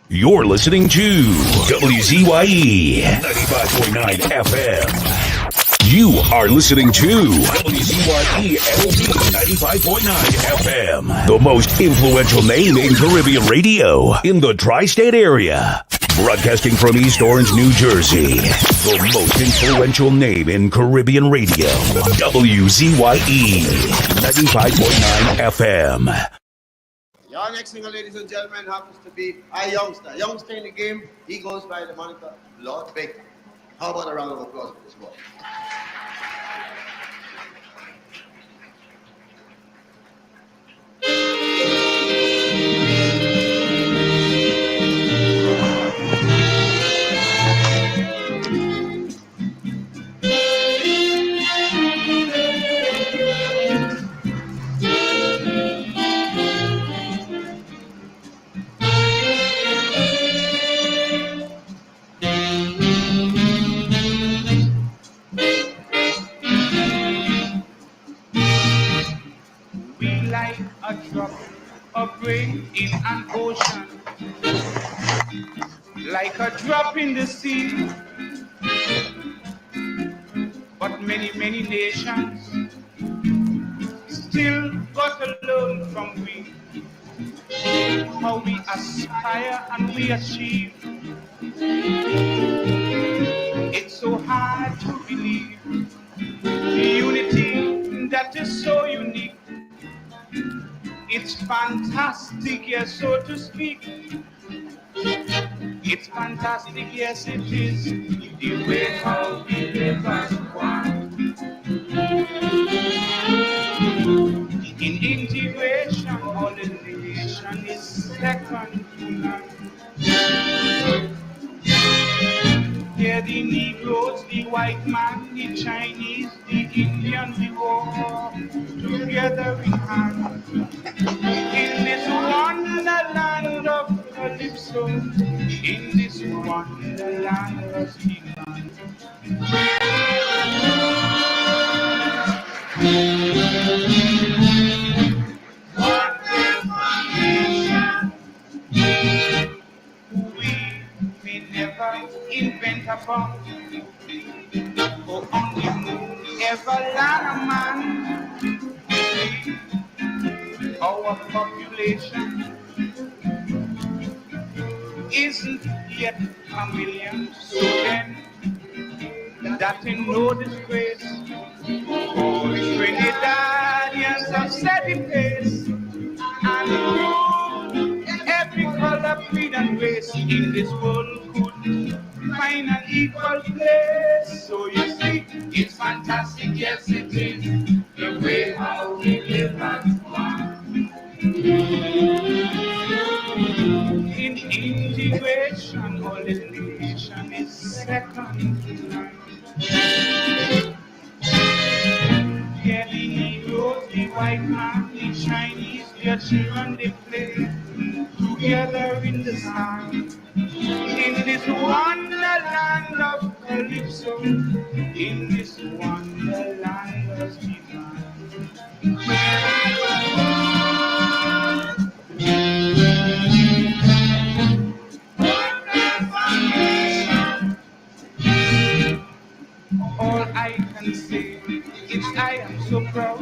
You're listening to WZYE 95.9 FM. You are listening to WZYE 95.9 FM, the most influential name in Caribbean radio in the tri-state area. Broadcasting from East Orange, New Jersey, the most influential name in Caribbean radio, WZYE 95.9 FM. Your next singer, ladies and gentlemen, happens to be a youngster. Youngster in the game, he goes by the moniker Lord Baker. How about a round of applause for this boy? A drop of rain in an ocean, like a drop in the sea. But many, many nations still got alone from we. How we aspire and we achieve. It's so hard to believe the unity that is so unique. It's fantastic, yes, so to speak. It's fantastic, yes, it is. The way how we live as one. In integration, all the nation is second to none. Here the Negroes, the white man, the Chinese, the Indian, we walk together in hand. In this wonderland of Calypso, in this wonderland of Trinidad. We may never invent a bomb, or on the moon ever land a man. Our population isn't yet a million, so then that in no disgrace. All Trinidadians have set the pace and rule every color, creed, and race in this world could find an equal place. So you see, it's fantastic, yes it is, the way how we live as one. In integration, all the nation is second to none. Yeah, the Negroes, the white man, the Chinese, their children, they play together in the sun. In this wonderland of Calypso, in this wonderland of Trinidad. All I can say is I am so proud,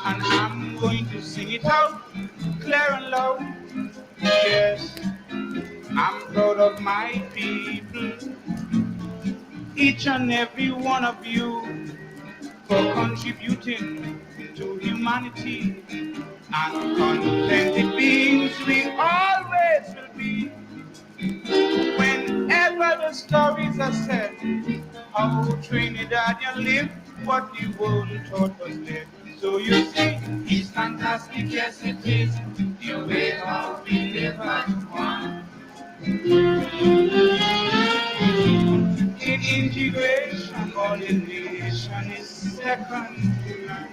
and I'm going to sing it out clear and loud. Yes, I'm proud of my people, each and every one of you, for contributing to humanity, and contented beings we always will be. Whenever the stories are said, how Trinidadian live, what the world taught us dead. So you see, it's fantastic, yes it is, the way how we live as one. In integration, all the nation is second to none.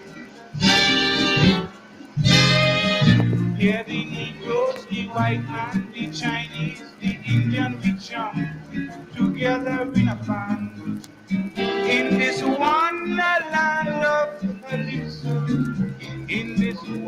Here the Negroes, the white man, the Chinese, the Indian, we jump together in a band. In this wonderland of Calypso, in this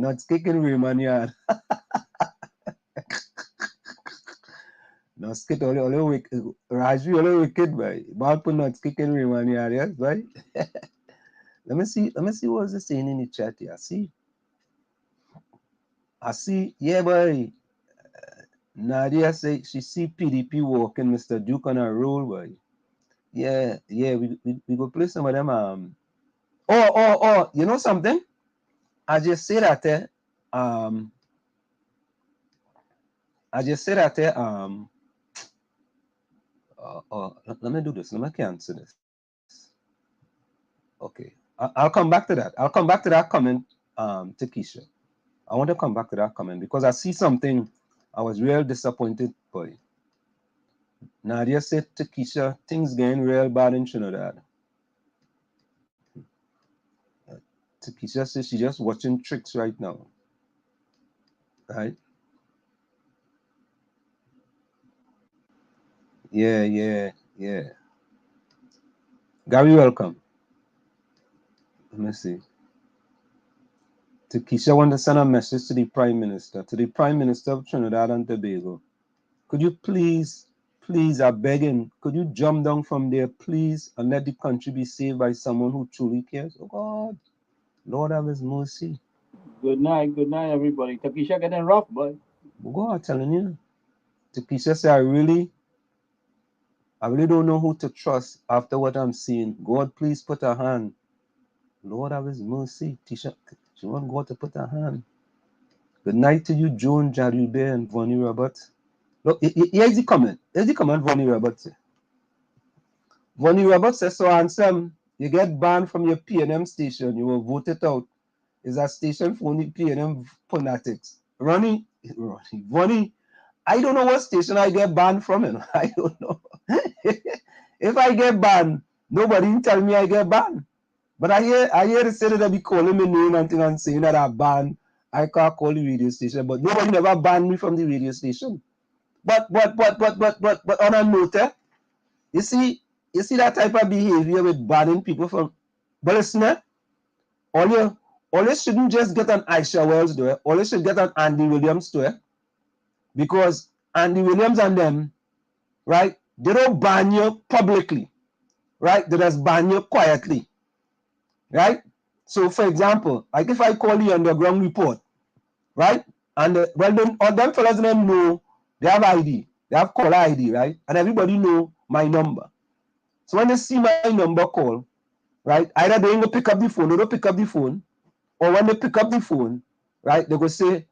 Nuts kicking Raymond yard. Nuts kick all wicked. Raju all wicked, boy. Ball put nuts kicking Raymond yard, yes, boy. Let me see what's the saying in the chat here. I see, yeah, boy. Nadia say she see PDP walking Mr. Duke on a roll, boy. Yeah, we go play some of them. You know something? I just say that let me do this. Let me cancel this. Okay. I'll come back to that. I'll come back to that comment, Takesha. I want to come back to that comment because I see something I was real disappointed by. Nadia said to Keisha, things getting real bad in Trinidad. Keisha says she's just watching tricks right now. Right? Yeah. Gary, welcome. Let me see. Keisha want to send a message to the Prime Minister of Trinidad and Tobago. Could you please, I'm begging, could you jump down from there, please, and let the country be saved by someone who truly cares? Oh, God. Lord have his mercy. Good night, everybody. Takesha getting rough, boy. God, I'm telling you. Takesha said, I really don't know who to trust after what I'm seeing. God, please put a hand. Lord have his mercy. Tisha, she want God to put a hand. Good night to you, Joan, Jarube, and Vonnie Roberts. Look, here's the comment. Vonnie Roberts. Vonnie Roberts says, so handsome, you get banned from your P&M station. You were voted out. Is a station for only P&M fanatics. Vonnie, I don't know what station I get banned from. You know? I don't know. If I get banned, nobody tell me I get banned. But I hear the say that they be calling me name and thing and saying that I banned. I can't call the radio station, but nobody never banned me from the radio station. But on a note, you see that type of behavior with banning people from. But listen, all you shouldn't just get an Aisha Wells to it. All you should get an Andy Williams to it, because Andy Williams and them, right? They don't ban you publicly, right? They just ban you quietly, right? So, for example, like if I call the underground report, right? And all them fellas don't know, they have ID, they have caller ID, right? And everybody know my number. So when they see my number call, right? Either they ain't gonna pick up the phone or don't pick up the phone, or when they pick up the phone, right? They go say,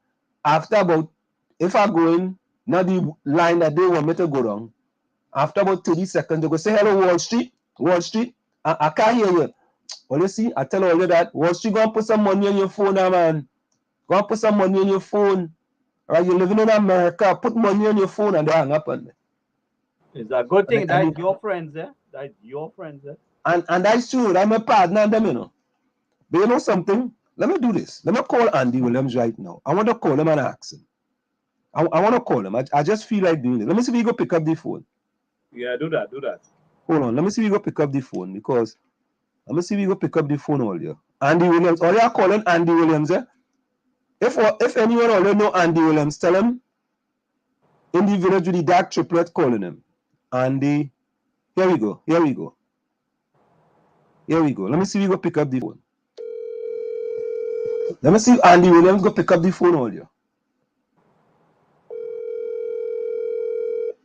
after about, if I go in, not the line that they want me to go down, after about 30 seconds, they go say, hello, Wall Street. I can't hear you. Well, you see, I tell all you that Wall Street gonna put some money on your phone now, man. Go and put some money on your phone. Right? You're living in America, put money on your phone and they hang up on me. It's a good thing that's your friends, eh? That's your friends, eh? And that's true. I'm a partner in them, you know. But you know something? Let me do this. Let me call Andy Williams right now. I want to call him and ask him. I want to call him. I just feel like doing it. Let me see if he go pick up the phone. Yeah, do that. Hold on. Let me see if he go pick up the phone, because let me see if he go pick up the phone all you. Andy Williams. All you are calling Andy Williams, eh? If anyone already know Andy Williams, tell him in the village with the DAG Triplets calling him. Andy, here we go. Let me see if he go pick up the phone. Let me see if Andy Williams go pick up the phone all you.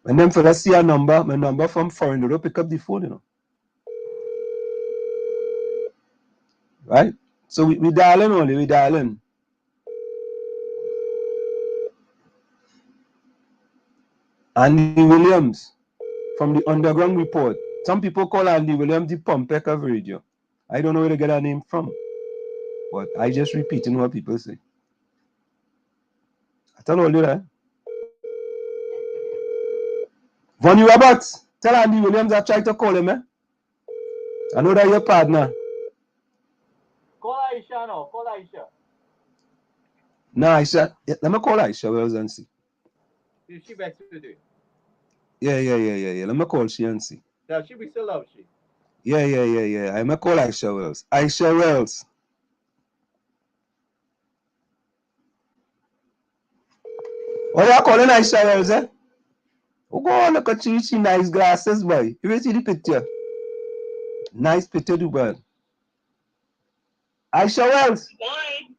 When them fellas see a number, my number from foreign, they don't pick up the phone, you know. Right? So we dialing only, we dialing. Andy Williams from the Underground Report. Some people call Andy Williams the Pumpek of radio. I don't know where they get that name from, but I just repeating what people say. I tell all you that. Vonnie Roberts, tell Andy Williams I tried to call him, eh? I know that your partner. Call Aisha now. Call Aisha. Nah, Aisha. Let me call Aisha Wells and see. Is she back to do? Yeah. Let me call she and see. Does she be still out, she? Yeah. I'm gonna call Aisha Wells. Aisha Wells. Oh, you're calling Aisha Wells, eh? Oh, go on, look at she nice glasses, boy. You see the picture? Nice picture, do well. Aisha Wells,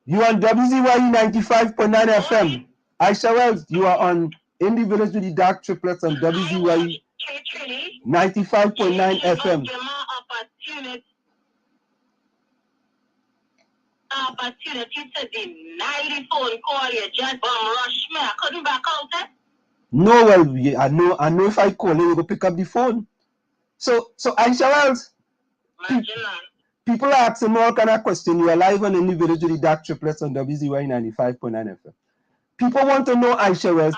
you on WZYE 95.9 FM. Aisha Wells, you are on In the Village with the DAG Triplets on WZYE 95.9 FM. Opportunity to deny the phone call, you just rush me. I couldn't back out, eh? No, well, yeah, I know if I call you, you will pick up the phone. So Aisha Wells, people are asking me all kind of question. You are live on In the Village with the DAG Triplets on WZYE 95.9 FM. People want to know Aisha Wells.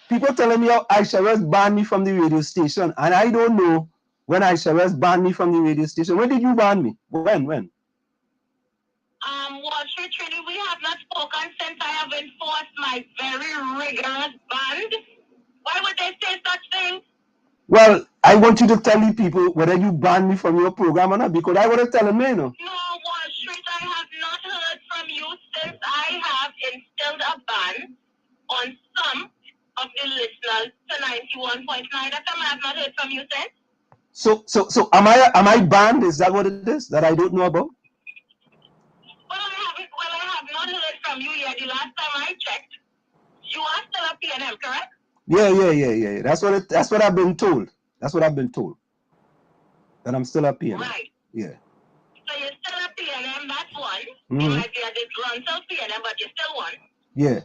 People telling me how Aisha Wells banned me from the radio station, and I don't know when Aisha Wells banned me from the radio station. When did you ban me? When? Well, Trinity, we have not spoken since I have enforced my very rigorous ban. Why would they say such things? Well, I want you to tell the people whether you banned me from your program or not, because I would have told them, you know. No, Wall Street, I have not heard from you since I have instilled a ban on some of the listeners to 91.9 FM. I have not heard from you since. So am I banned? Is that what it is that I don't know about? Well, I have not heard from you yet. The last time I checked, you are still a PNM, correct? Yeah. That's what I've been told. That's what I've been told. That I'm still a PNM. Right. Yeah. So you're still a PNM, that's one. You might be a disgruntled PNM, but you're still one. Yeah.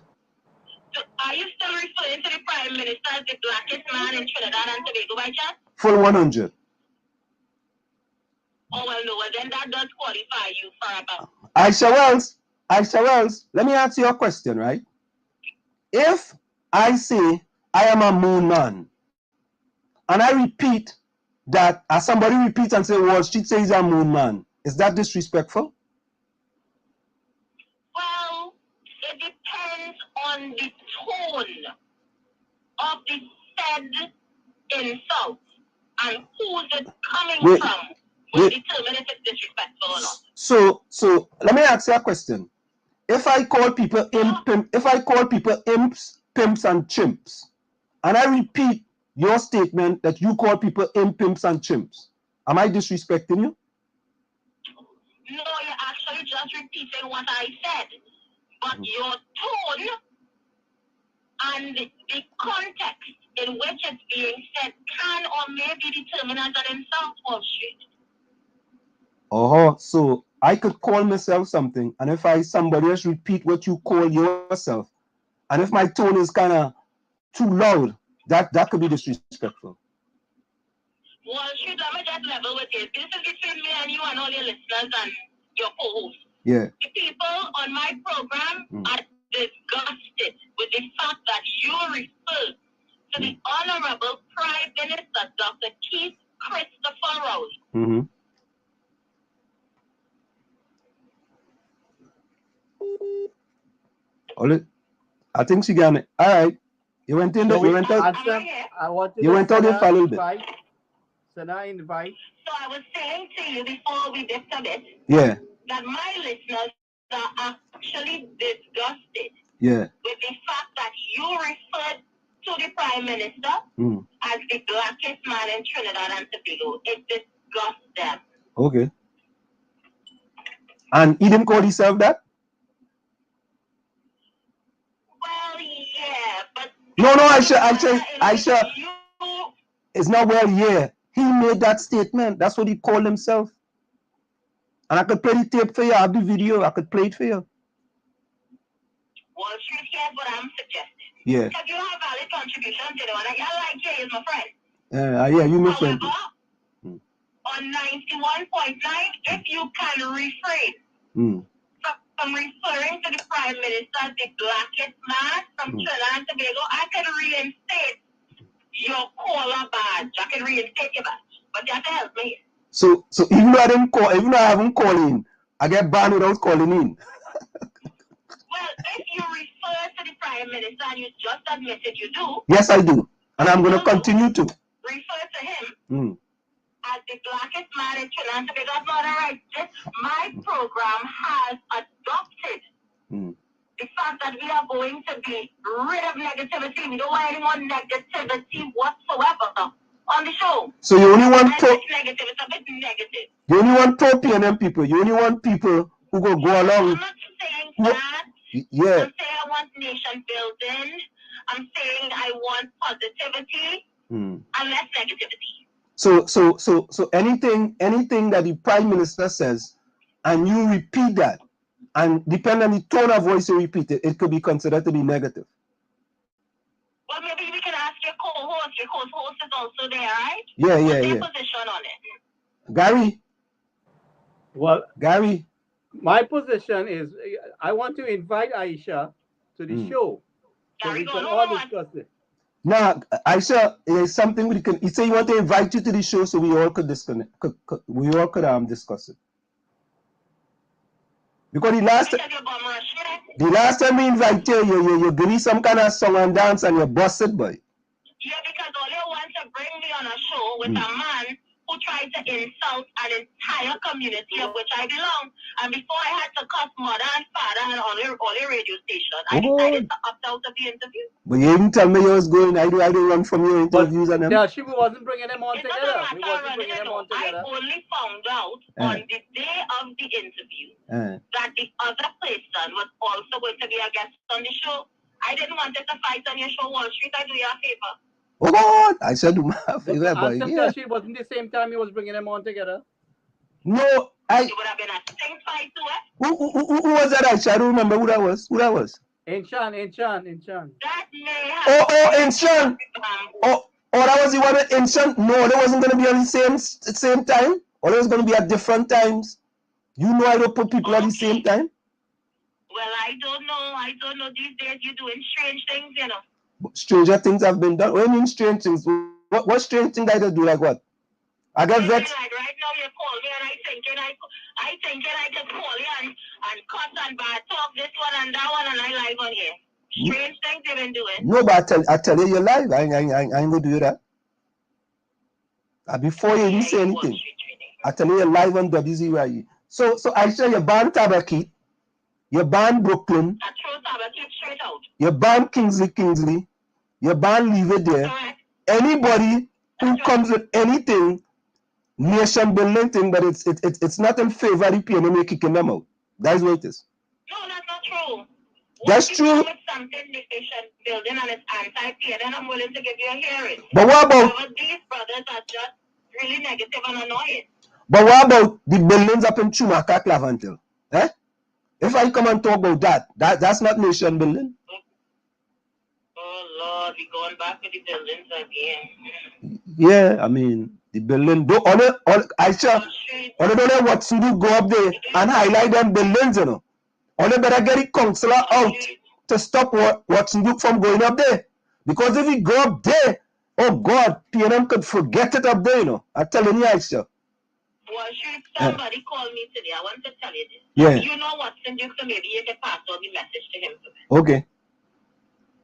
So are you still referring to the Prime Minister as the blackest man in Trinidad and Tobago by chance? Full 100. Oh, well, no, then that does qualify you for about. Aisha Wells, let me ask you a question, right? If I say I am a moon man, and I repeat that, as somebody repeats and say Wall Street says I'm a moon man, is that disrespectful? Well, it depends on the tone of the said insult and who's it coming from. Will determine if it's disrespectful or not. So let me ask you a question. If I call people imps, pimps, and chimps, and I repeat your statement that you call people imp, pimps, and chimps, am I disrespecting you? No, you're actually just repeating what I said. But your tone and the context in which it's being said can or may be determined as an insult, Wall Street. So I could call myself something, and if somebody else repeat what you call yourself, and if my tone is kind of too loud, that could be disrespectful. Well, shoot, let me just level with you. This is between me and you and all your listeners and your co-hosts. Yeah. The people on my program are disgusted with the fact that you refer to the Honorable Prime Minister, Dr. Keith Christopher Rowley. I think she got it. All right. You went in there. You went out. You went out there for a little bit. So I was saying to you before we discussed it, that my listeners are actually disgusted with the fact that you referred to the Prime Minister as the blackest man in Trinidad and Tobago. It disgusts them. Okay. And he didn't call himself that? Well, yeah, but... No, Aisha. It's not well, yeah. He made that statement. That's what he called himself. And I could play the tape for you. I have the video. I could play it for you. Well, here's what I'm suggesting. Yeah. Because you have valid contributions, you know, and I like you as my friend. Yeah, you my friend. However, on 91.9, if you can refrain from referring to the Prime Minister as the blackest man from Trinidad and Tobago, I can reinstate your caller badge. I can reinstate your badge. But you have to help me. So even though I haven't called in, I get banned without calling in. Well, if you refer to the Prime Minister and you just admitted you do. Yes, I do. And I'm going to continue to. Refer to him as the blackest man in Trinidad because not right. My program has adopted the fact that we are going to be rid of negativity. We don't want any more negativity whatsoever on the show. So you only want negative. It's a bit negative. You only want pro-PNM people. You only want people who go along. I'm not saying that. Yeah. I'm saying I want nation building. I'm saying I want positivity and less negativity. So anything that the Prime Minister says, and you repeat that, and depending on the tone of voice you repeat it, it could be considered to be negative. Well, maybe we can ask your co-host. Your co-host is also there, right? Yeah. What's their position on it? Gary. Well, Gary. My position is I want to invite Aisha to the show so we can all discuss it. Now, Aisha, is something we can. He said he want to invite you to the show so we all could disconnect. We all could discuss it. Because the last time we invite you give me some kind of song and dance and you bust it, boy. Yeah, because all you want to bring me on a show with a man who tried to insult an entire community of which I belong. And before I had to cuss mother and father and all the radio station, I decided to opt out of the interview. But you didn't tell me you was going. I do run from your interviews and them. Yeah, she wasn't bringing them on together. I only found out on the day of the interview that the other person was also going to be a guest on the show. I didn't want it to fight on your show, Wall Street. I do you a favor. Oh God! I said do my favor, boy. Yeah. She wasn't the same time he was bringing them on together. No, it would have been a stink fight to it. Who was that? I don't remember who that was. Enchan. That may have Enchan. That was the one at Enchan. No, that wasn't going to be on the same time. Or it was going to be at different times. You know I don't put people at the same time. Well, I don't know. These days you're doing strange things, you know. Stranger things have been done. What do you mean strange things? What strange thing did I do? Like what? I got vexed. Right now you call me and I thinking I can call you and cuss and bad talk this one and that one and I live on here. Strange things you've been doing. No, but I tell you you're live. I ain't gonna do that. Before you even say anything, I tell you you're live on WZYE. So Aisha, you ban Tabakit, you ban Brooklyn, I throw Tabakit straight out. You ban Kingsley, you ban Leave It There. Correct. Anybody who comes with anything nation building thing, but it's not in favor of the PNM, kicking them out. That's what it is. No, that's not true. That's true. With something nation building and it's anti-PNM, I'm willing to give you a hearing. But what about these brothers are just really negative and annoying? But what about the buildings up in Chumaka, Clavantil? If I come and talk about that's not nation building. Oh Lord, we going back to the buildings again. Yeah, I mean the building. Aisha, all don't know what to do. Go up there and highlight them buildings, you know. All better get the councillor out to stop what to do from going up there. Because if we go up there, oh God, PNM could forget it up there, you know. I'm telling you, Aisha. Well, should somebody call me today? I want to tell you this. Yeah. You know what's in you, so maybe you can pass on the message to him. Okay.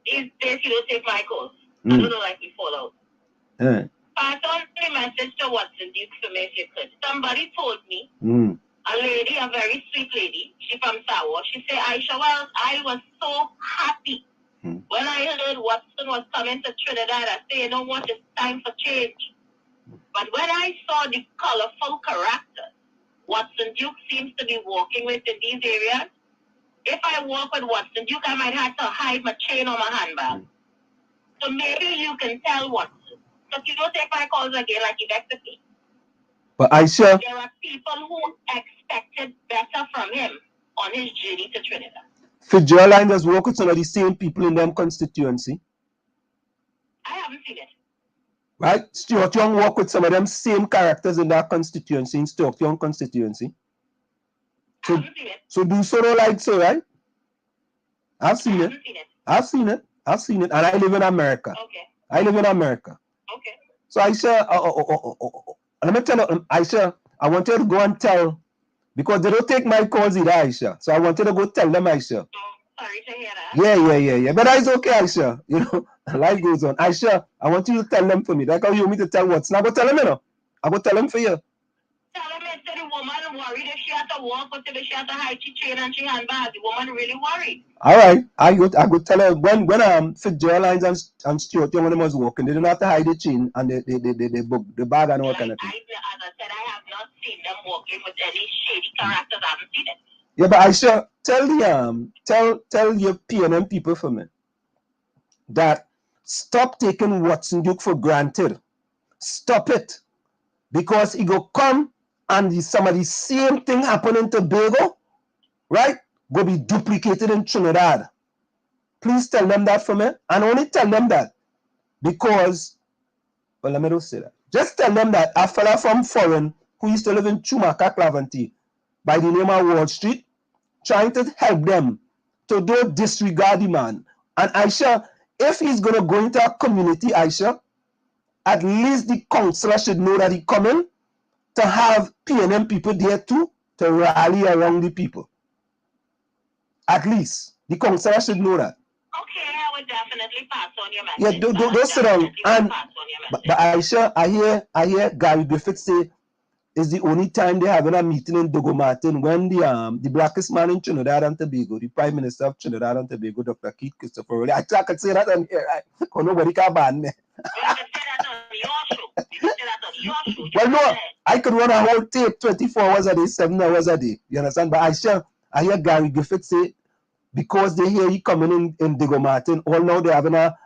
These days, he don't take my calls. I don't know, like we fall out. Pass on the message to Watson Duke for me if you could. Somebody told me, a lady, a very sweet lady, she from Sawa, she said, Aisha, well, I was so happy when I heard Watson was coming to Trinidad. I said, you know what, it's time for change. But when I saw the colorful character Watson Duke seems to be walking with in these areas, if I walk with Watson Duke, I might have to hide my chain or my handbag. So maybe you can tell Watson. Because you don't take my calls again like you expected me. But Aisha, there are people who expected better from him on his journey to Trinidad. Fitzgerald has worked with some of the same people in them constituency. I haven't seen it. Right? Stuart Young worked with some of them same characters in that constituency, in Stuart Young constituency. So, I haven't seen it. So do sort of like so, right? I've seen it. I've seen it. And I live in America. Okay. I live in America. Okay. So Aisha, let me tell you, Aisha, I want you to go and tell, because they don't take my calls either, Aisha. So I want you to go tell them, Aisha. Sorry to hear that. Yeah. But that's okay, Aisha. You know, life goes on. Aisha, I want you to tell them for me. Like how you want me to tell what's. Now go tell them, you know. I go tell them for you. Tell them it's the woman worried if she has to walk, but if she had to hide she chain and she handbag, the woman really worried. All right, I could tell her when Fitzgerald Lines and Stuart Young when they was walking, they didn't have to hide the chain and the book, the bag and all kind of thing. As I said, I have not seen them walking with any shady characters. I haven't seen it. Yeah, but Aisha, tell your PNM people for me that stop taking Watson Duke for granted. Stop it. Because he go come and some of the same thing happen in Tobago, right? Go be duplicated in Trinidad. Please tell them that for me. And only tell them that because, well, let me don't say that. Just tell them that a fella from foreign who used to live in Chumaka, Clavanty, by the name of Wall Street, trying to help them to don't disregard the man. And Aisha, if he's going to go into a community, Aisha, at least the councillor should know that he's coming to have PNM people there too, to rally around the people. At least. The councillor should know that. Okay, I would definitely pass on your message. Yeah, don't sit down. And, but Aisha, I hear Gary Griffith say it's the only time they're having a meeting in Dogo Martin when the blackest man in Trinidad and Tobago, the Prime Minister of Trinidad and Tobago, Dr. Keith Christopher Rowley. I could say that on here, right? Because nobody can ban me. You can say that on your show. You can say that on your show. Well, no, I could run a whole tape 24 hours a day, 7 hours a day. You understand? But I hear Gary Griffith say, because they hear he coming in Dogo Martin, all now they're having a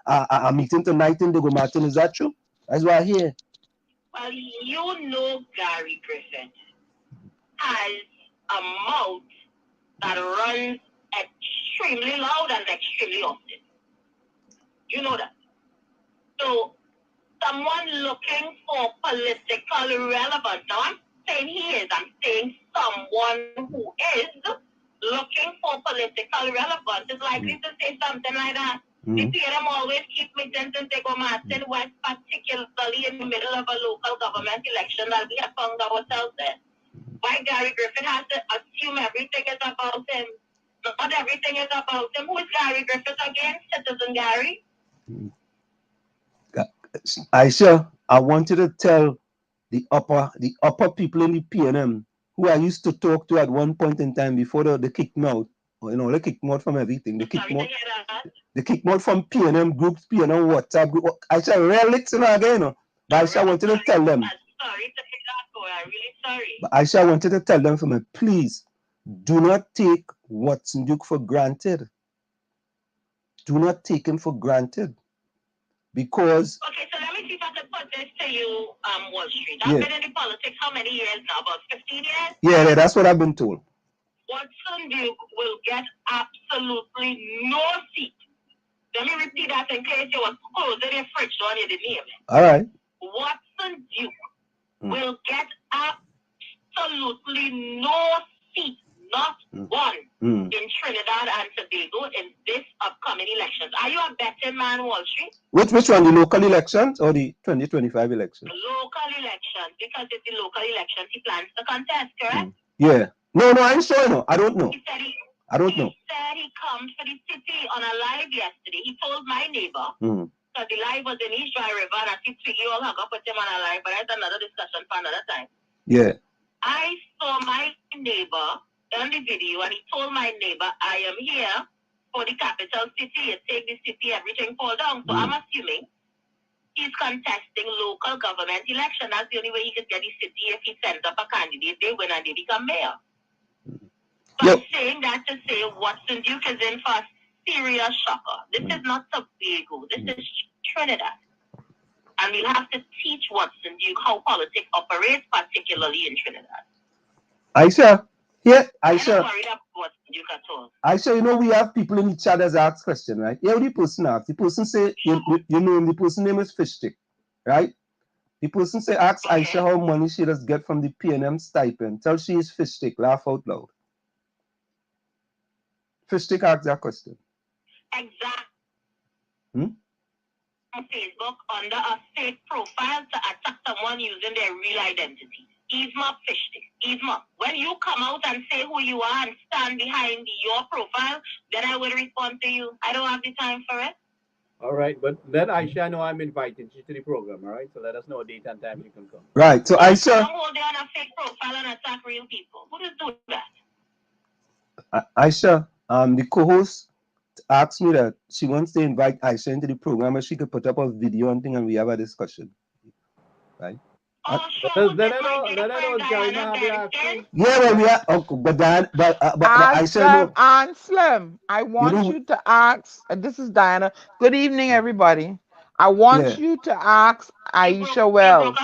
meeting tonight in Dogo Martin. Is that true? That's what I hear. Well, you know Gary Griffith has a mouth that runs extremely loud and extremely often. You know that. So, someone looking for political relevance. Now, I'm saying he is. I'm saying someone who is looking for political relevance is likely to say something like that. The PNM always keep meetings in Tobago Martin West, particularly in the middle of a local government election that we have found ourselves in. Why Gary Griffith has to assume everything is about him? Not everything is about him. Who is Gary Griffith again? Citizen Gary? Aisha, I want you to tell the upper people in the PNM who I used to talk to at one point in time before they kicked me out. You know, they kicked me out from everything. They kicked me out from PNM groups, PNM WhatsApp group. Aisha, rarely listen again, you know. But Aisha, I wanted to tell them. I'm sorry to pick up, I'm really sorry. But Aisha, I wanted to tell them for me, please, do not take Watson Duke for granted. Do not take him for granted. Because... Okay, so let me see if I can put this to you, Wall Street. I've been in the politics how many years now? About 15 years? Yeah, that's what I've been told. Watson Duke will get absolutely no seat. Let me repeat that in case you were closing your fridge, don't you didn't hear me? All right. Watson Duke will get absolutely no seat, not one, in Trinidad and Tobago in this upcoming elections. Are you a betting man, Wall Street? Which one, the local elections or the 2025 elections? Local elections, because it's the local elections he plans to contest, correct? Yeah. No, I'm sure, no. I don't know. I don't know. He said he comes for the city on a live yesterday. He told my neighbor, because the live was in East Dry River, and I think Twiggy all hung up with him on a live, but that's another discussion for another time. Yeah. I saw my neighbor on the video, and he told my neighbor, I am here for the capital city. You take the city, everything fall down. So I'm assuming he's contesting local government election. That's the only way he could get the city if he sends up a candidate, they win and they become mayor. So I'm saying that to say Watson Duke is in for a serious shocker. This is not Tobago. This is Trinidad. And we'll have to teach Watson Duke how politics operates, particularly in Trinidad. Aisha, here, Aisha. I'm not worried about Watson Duke at all. Aisha, you know we have people in the chat that ask question, right? Yeah, the person asks. The person say, you know, the person name is Fish Stick, right? The person say, ask Aisha how money she does get from the PNM stipend. Tell she is Fish Stick. Laugh out loud. Fish Stick asked that question. Exactly. On Facebook under a fake profile to attack someone using their real identity. Ease up, Fish Stick. Ease up. When you come out and say who you are and stand behind your profile, then I will respond to you. I don't have the time for it. All right, but let Aisha know I'm inviting you to the program, all right? So let us know a date and time you can come. Right, so Aisha... Don't hold down a fake profile and attack real people. Who just do that? Aisha, the co-host asked me that she wants to invite Aisha into the program and she could put up a video and thing and we have a discussion. Right? Oh, sure. Let her know Diana be asking. Yeah, well, we are, but Aisha, no. Anslim, I want you to ask, this is Diana. Good evening, everybody. I want you to ask Aisha Wells.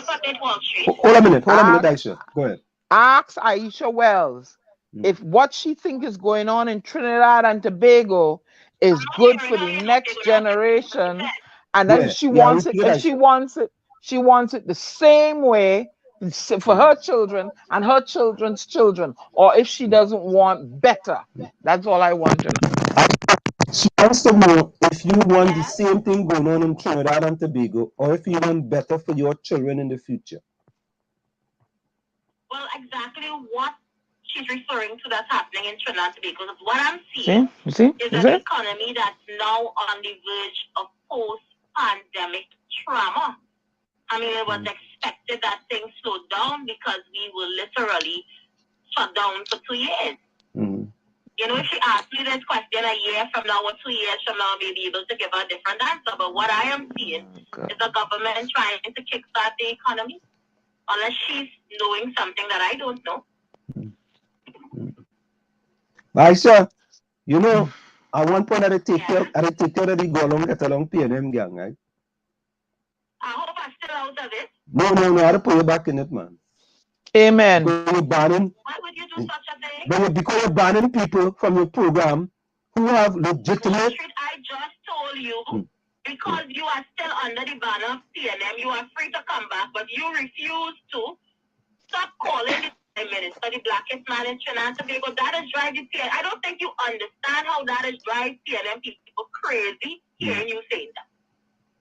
Hold a minute, Aisha. Go ahead. Ask Aisha Wells if what she thinks is going on in Trinidad and Tobago is good for the next generation, and then she wants it. If she wants it the same way for her children and her children's children, or if she doesn't want better. That's all I want to know. She wants to know if you want the same thing going on in Trinidad and Tobago, or if you want better for your children in the future. Well, exactly what she's referring to that's happening in Trinidad and Tobago. What I'm seeing is an economy that's now on the verge of post-pandemic trauma. I mean, it was expected that things slowed down because we were literally shut down for 2 years. You know, if she asked me this question a year from now or 2 years from now, I'll be able to give her a different answer. But what I am seeing is the government trying to kickstart the economy, unless she's knowing something that I don't know. Aisha, you know, at one point I take care of the go along get along PNM gang, right? I hope I'm still out of it. No, I put you back in it, man. Amen. Why would you do such a thing? Because you're banning people from your program who have legitimate... I just told you, because you are still under the banner of PNM, you are free to come back, but you refuse to. Stop calling the Prime Minister the blackest man in Trinidad and Tobago. That is driving PNM. I don't think you understand how that is driving PNM people crazy hearing you saying that.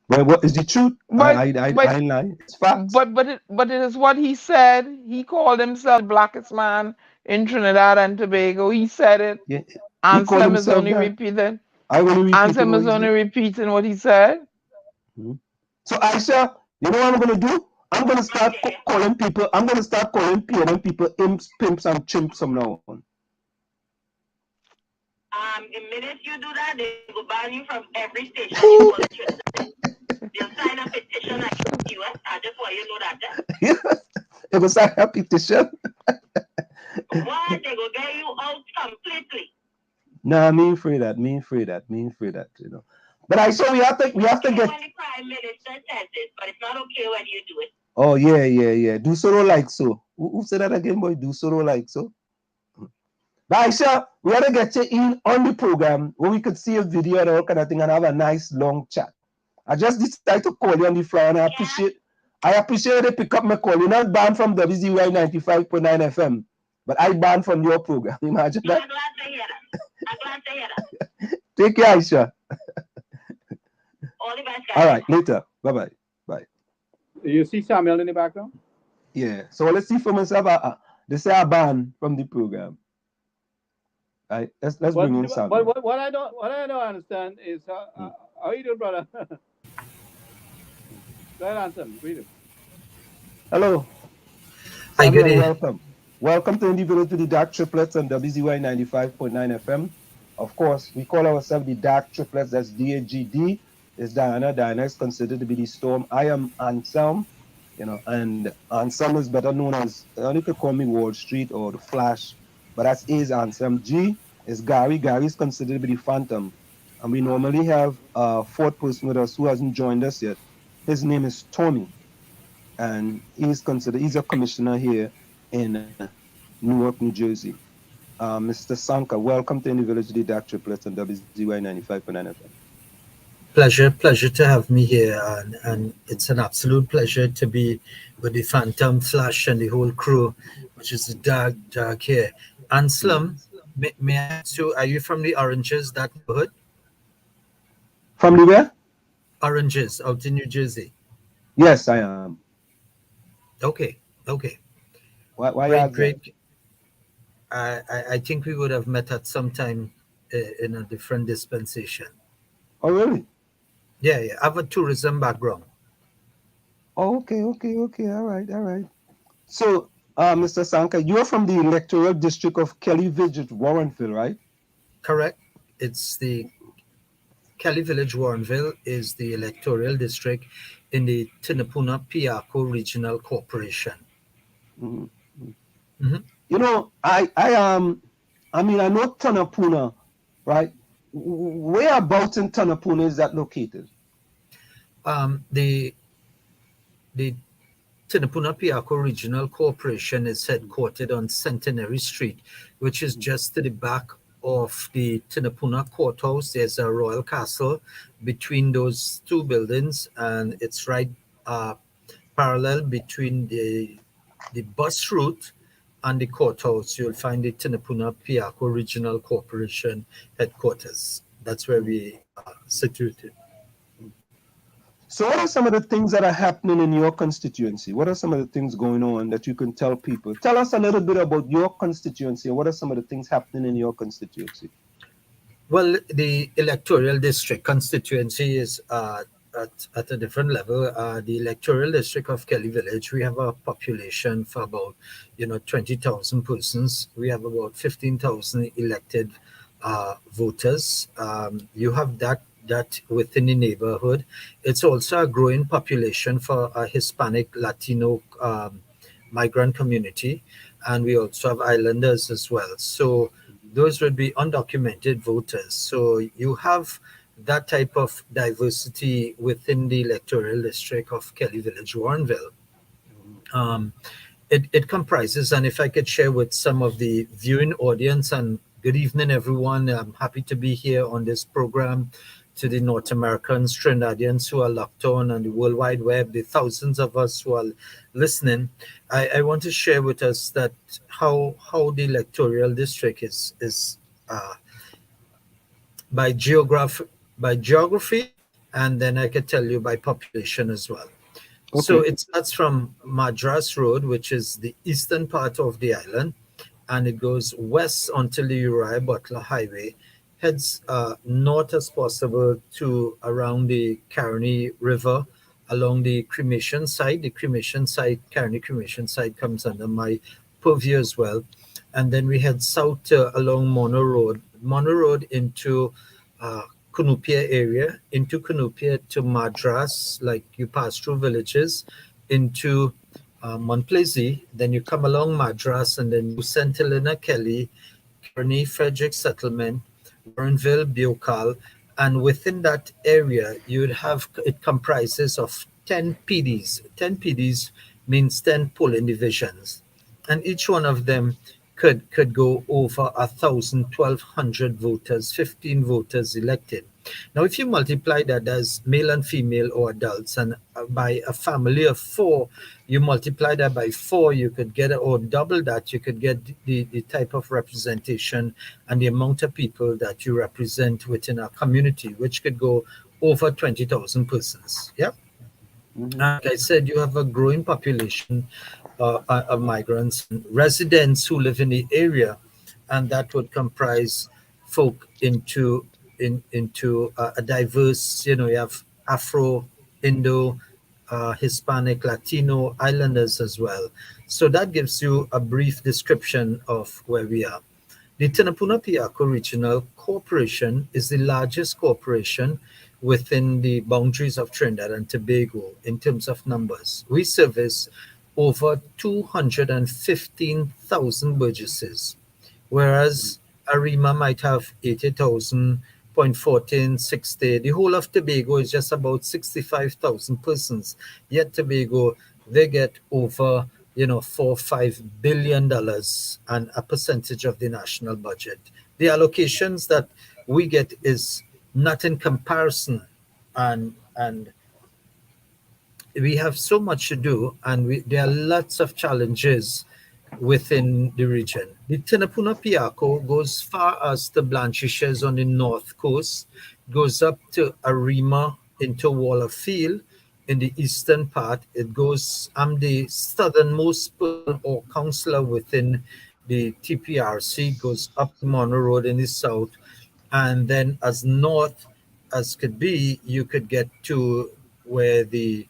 Well, what is the truth? I lie. It's facts. But it is what he said. He called himself the blackest man in Trinidad and Tobago. He said it. Yeah. Anselm is only repeating. Anselm is only repeating what he said. So Aisha, you know what I'm gonna do? I'm gonna start calling people. I'm gonna start calling PNM people imps, pimps, and chimps from now on. The minute you do that, they will ban you from every station you call it. They'll sign a petition against you. I just want you to know that. They will sign a petition. Why? They will get you out completely. No, me afraid that. You know. But I saw we have to get. When the Prime Minister says it, but it's not okay when you do it. Oh yeah. Do so like so. Who said that again, boy? Do so like so. But Aisha, we have to get you in on the program where we could see a video and all kind of thing and have a nice long chat. I just decided to call you on the fly and I appreciate they pick up my call. You're not banned from WZYE 95.9 FM, but I banned from your program. Imagine that. I'm glad to hear that. Take care, Aisha. All the best, guys. All right, later. Bye. You see Samuel in the background? Yeah. So let's see for myself. They say I banned from the program. Right. Let's bring in Samuel. What I don't understand is how you doing, brother? Go ahead, Anselm. Read it. Hello. Hi, good day. Welcome to the DAG Triplets on WZYE 95.9 FM. Of course, we call ourselves the DAG Triplets. That's DAGD. It's Diana. Diana is considered to be the storm. I am Anselm, and Anselm is better known as, you could call me Wall Street or the Flash, but that's is Anselm. G is Gary. Gary is considered to be the Phantom. And we normally have a fourth person with us who hasn't joined us yet. His name is Tommy. And he's a commissioner here in Newark, New Jersey. Mr. Sankar, welcome to the Village of the DAG Triplets on WZYE 95.9 FM. Pleasure to have me here, and it's an absolute pleasure to be with the Phantom, Flash, and the whole crew, which is the DAG here. Anselm, may I ask you, are you from the Oranges, that neighborhood? From the where? Oranges, out in New Jersey. Yes, I am. Okay. Why great. I think we would have met at some time in a different dispensation. Oh, really? Yeah, yeah. I have a tourism background. Okay. All right. So, Mr. Sankar, you are from the electoral district of Kelly Village, Warrenville, right? Correct. It's the Kelly Village, Warrenville is the electoral district in the Tinapuna Piako Regional Corporation. Mm-hmm. Mm-hmm. You know, I mean, I know Tanapuna, right? Whereabouts in Tanapuna is that located? The Tinapuna Piako Regional Corporation is headquartered on Centenary Street, which is just to the back of the Tinapuna Courthouse. There's a Royal Castle between those two buildings, and it's right parallel between the bus route and the courthouse. You'll find the Tinapuna Piako Regional Corporation headquarters. That's where we are situated. So what are some of the things that are happening in your constituency? What are some of the things going on that you can tell people? Tell us a little bit about your constituency and what are some of the things happening in your constituency? Well, the electoral district constituency is at a different level. The electoral district of Kelly Village, we have a population for about 20,000 persons. We have about 15,000 elected voters. You have that within the neighborhood. It's also a growing population for a Hispanic Latino migrant community, and we also have islanders as well. So those would be undocumented voters. So you have that type of diversity within the electoral district of Kelly Village, Warrenville. It comprises, and if I could share with some of the viewing audience, and good evening, everyone. I'm happy to be here on this program. To the North Americans, Trinidadians who are locked on the World Wide Web, the thousands of us who are listening, I want to share with us that how the electoral district is by geography, and then I could tell you by population as well. Okay. So it starts from Madras Road, which is the eastern part of the island, and it goes west until the Uriah Butler Highway, heads north as possible to around the Caroni River, along the cremation site. The cremation site, Caroni cremation site, comes under my purview as well. And then we head south along Mono Road into Cunupia area, into Cunupia to Madras, like you pass through villages, into Mont Plaisir, then you come along Madras, and then you St. Helena, Kelly, Kearney, Frederick Settlement, Warrenville, Buccal, and within that area, you would have, it comprises of 10 PDs. 10 PDs means 10 polling divisions, and each one of them could go over 1,000, 1,200 voters, 15 voters elected. Now, if you multiply that as male and female or adults, and by a family of 4, you multiply that by 4, you could get, or double that, you could get the type of representation and the amount of people that you represent within a community, which could go over 20,000 persons. Yeah. Mm-hmm. Like I said, you have a growing population of migrants and residents who live in the area, and that would comprise folk into a diverse, you have Afro, Indo, Hispanic, Latino, islanders as well. So that gives you a brief description of where we are. The Tinapuna Piako Regional Corporation is the largest corporation within the boundaries of Trinidad and Tobago in terms of numbers. We service over 215,000 burgesses, whereas Arima might have 80,000, Point 14, 60. The whole of Tobago is just about 65,000 persons. Yet Tobago, they get over, $4-5 billion and a percentage of the national budget. The allocations that we get is not in comparison, and we have so much to do, and there are lots of challenges within the region. The Tinapuna Piako goes far as the Blanchishes on the north coast, goes up to Arima into Wallerfield in the eastern part. It goes, I'm the southernmost person or councillor within the TPRC, goes up to Mono Road in the south, and then as north as could be, you could get to where the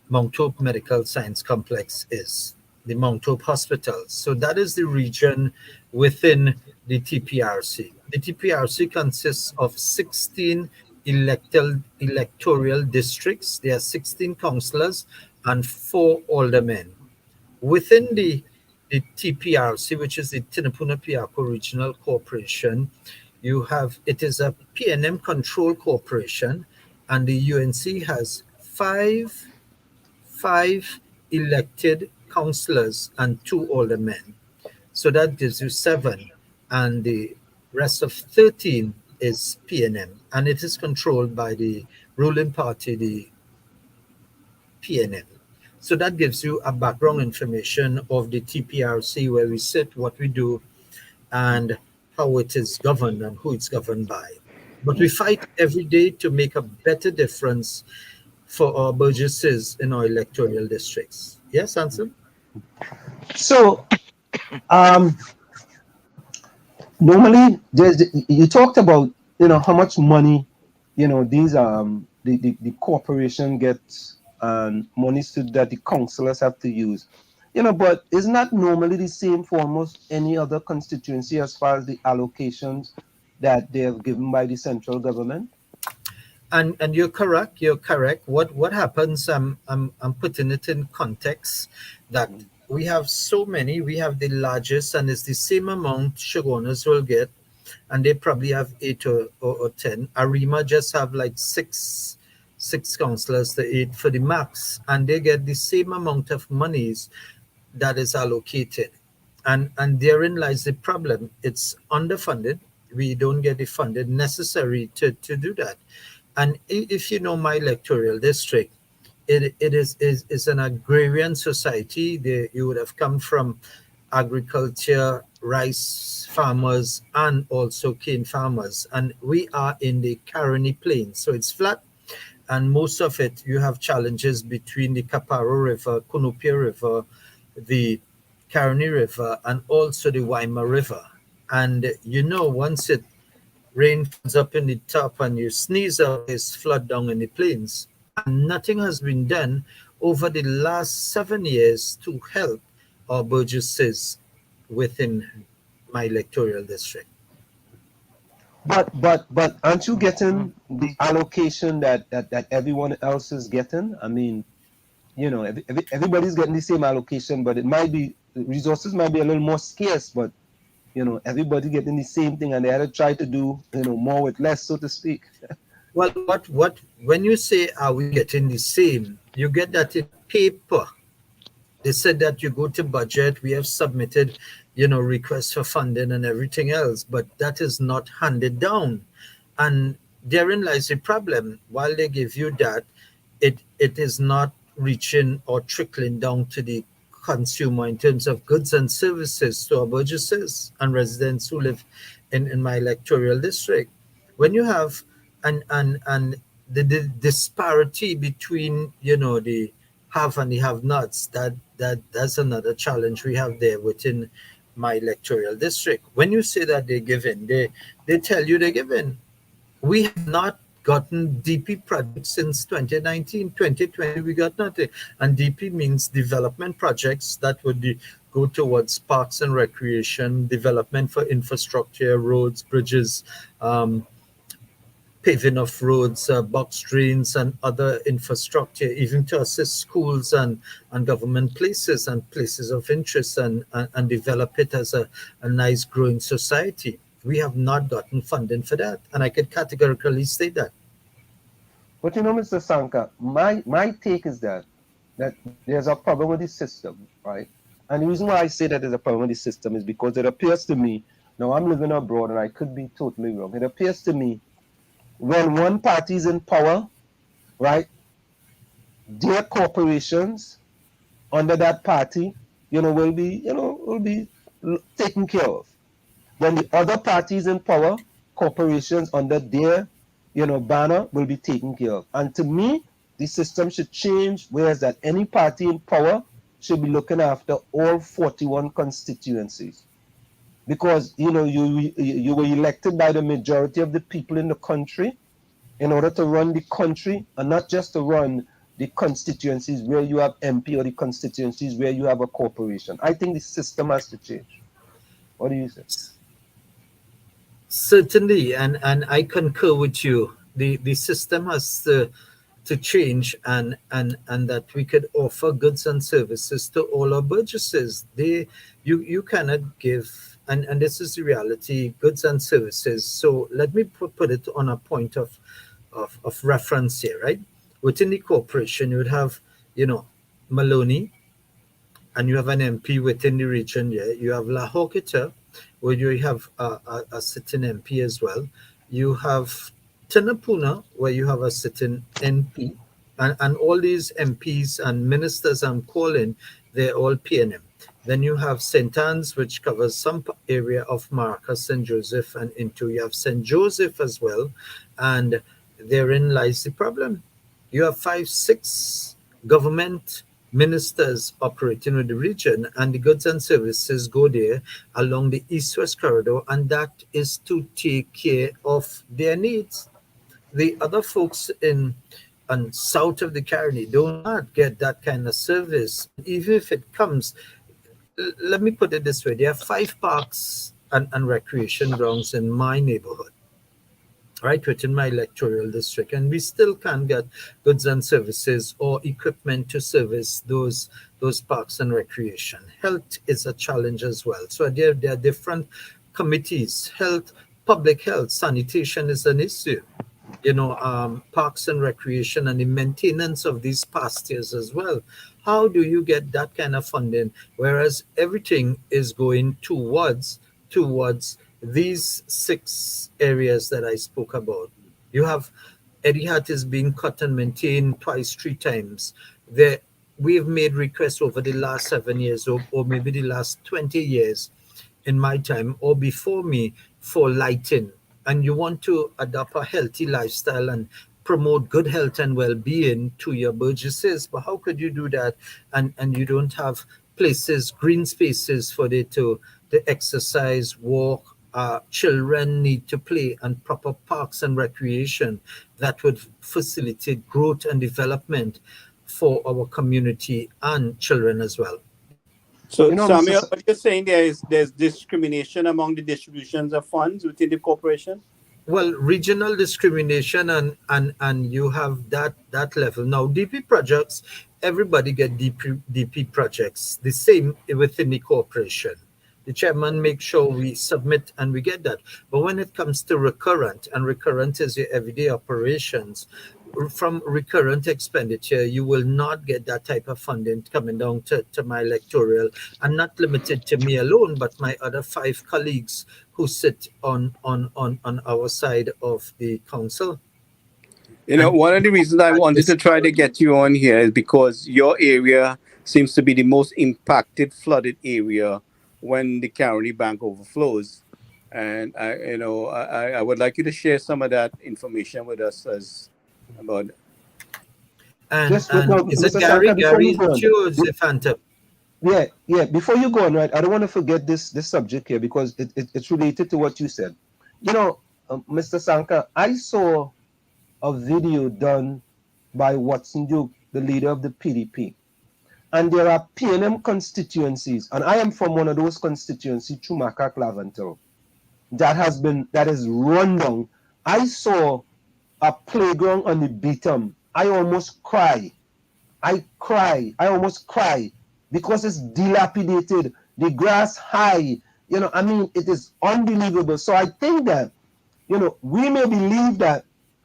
Mount Hope Medical Science Complex is, the Mount Hope Hospital. So that is the region within the TPRC. The TPRC consists of 16 electoral districts. There are 16 councillors and 4 aldermen. Within the TPRC, which is the Tinapuna Piako Regional Corporation, it is a PNM control corporation, and the UNC has five elected councillors and 2 aldermen. So that gives you 7, and the rest of 13 is PNM, and it is controlled by the ruling party, the PNM. So that gives you a background information of the TPRC, where we sit, what we do, and how it is governed and who it's governed by. But we fight every day to make a better difference for our burgesses in our electoral districts. Yes, Anson? So, normally, you talked about, how much money, these the corporation gets, and monies that the councillors have to use. But isn't that normally the same for almost any other constituency as far as the allocations that they're given by the central government? And you're correct. You're correct. What happens? I'm putting it in context that we have so many. We have the largest, and it's the same amount Shoguners will get, and they probably have 8 or 10. Arima just have like six councillors to 8 for the max, and they get the same amount of monies that is allocated. And therein lies the problem. It's underfunded. We don't get the funding necessary to do that. And if you know my electoral district, it is an agrarian society. You would have come from agriculture, rice farmers, and also cane farmers. And we are in the Caroni Plains, so it's flat. And most of it, you have challenges between the Caparo River, Cunupia River, the Caroni River, and also the Waima River. And once it rain falls up in the top and you sneeze out, there's flood down in the plains. And nothing has been done over the last 7 years to help our burgesses within my electoral district. But aren't you getting the allocation that everyone else is getting? I mean, everybody's getting the same allocation, but it might be, resources might be a little more scarce, but everybody getting the same thing, and they had to try to do more with less, so to speak. Well, what when you say are we getting the same, you get that in paper. They said that you go to budget, we have submitted requests for funding and everything else, but that is not handed down. And therein lies the problem. While they give you that, it is not reaching or trickling down to the consumer in terms of goods and services to our burgesses and residents who live in my electoral district. When you have and the disparity between the have and the have-nots, that's another challenge we have there within my electoral district. When you say that they're giving, they tell you they're giving. We have not gotten DP projects since 2019. 2020 we got nothing, and DP means development projects that would go towards parks and recreation, development for infrastructure, roads, bridges, paving of roads, box drains, and other infrastructure, even to assist schools and government places and places of interest, and develop it as a nice growing society. We have not gotten funding for that, and I could categorically state that. But Mr. Sankar, my take is that there's a problem with the system, right? And the reason why I say that there's a problem with the system is because it appears to me, now I'm living abroad and I could be totally wrong, it appears to me when one party is in power, right, their corporations under that party, will be taken care of. When the other parties in power, corporations under their, banner will be taken care of. And to me, the system should change, whereas that any party in power should be looking after all 41 constituencies. Because, you were elected by the majority of the people in the country, in order to run the country, and not just to run the constituencies where you have MP or the constituencies where you have a corporation. I think the system has to change. What do you say? Certainly, and I concur with you. The system has to change, and that we could offer goods and services to all our burgesses. You cannot give, and this is the reality, goods and services. So let me put it on a point of reference here, right? Within the corporation, you would have, Maloney, and you have an MP within the region. Yeah, you have La Hokita, where you have a sitting MP as well. You have Tinapuna, where you have a sitting MP, and all these MPs and ministers I'm calling, they're all PNM. Then you have St. Anne's, which covers some area of Marcus, St. Joseph, and into you have St. Joseph as well, and therein lies the problem. You have 5, 6 government ministers operating with the region, and the goods and services go there along the east-west corridor, and that is to take care of their needs. The other folks in and south of the Caribbean do not get that kind of service. Even if it comes, let me put it this way, there are 5 parks and recreation grounds in my neighborhood, right, within my electoral district, and we still can't get goods and services or equipment to service those parks and recreation. Health is a challenge as well. So there are different committees. Health, public health, sanitation is an issue. Parks and recreation and the maintenance of these pastures as well. How do you get that kind of funding, whereas everything is going towards these 6 areas that I spoke about? You have Edihat is being cut and maintained twice, 3 times. We have made requests over the last 7 years or maybe the last 20 years in my time or before me for lighting. And you want to adopt a healthy lifestyle and promote good health and well-being to your burgesses, but how could you do that and you don't have places, green spaces for them to exercise, walk? Children need to play, and proper parks and recreation that would facilitate growth and development for our community and children as well. So, Samuel, what you're saying there's discrimination among the distributions of funds within the corporation? Well, regional discrimination and you have that level. Now, DP projects, everybody get DP projects, the same within the corporation. The chairman makes sure we submit and we get that. But when it comes to recurrent, and recurrent is your everyday operations, from recurrent expenditure, you will not get that type of funding coming down to my electoral, and not limited to me alone, but my other 5 colleagues who sit on our side of the council. One of the reasons I wanted to try to get you on here is because your area seems to be the most impacted flooded area when the County Bank overflows. And I would like you to share some of that information with us about it. And is it Gary? Gary, Phantom. Yeah. Before you go on, right, I don't want to forget this subject here because it's related to what you said. Mr. Sankar, I saw a video done by Watson Duke, the leader of the PDP. And there are PNM constituencies, and I am from one of those constituencies, Chumaka Clavantel, that is run down. I saw a playground on the Beatum. I almost cry. I almost cry because it's dilapidated. The grass high. It is unbelievable. So I think that, we may believe that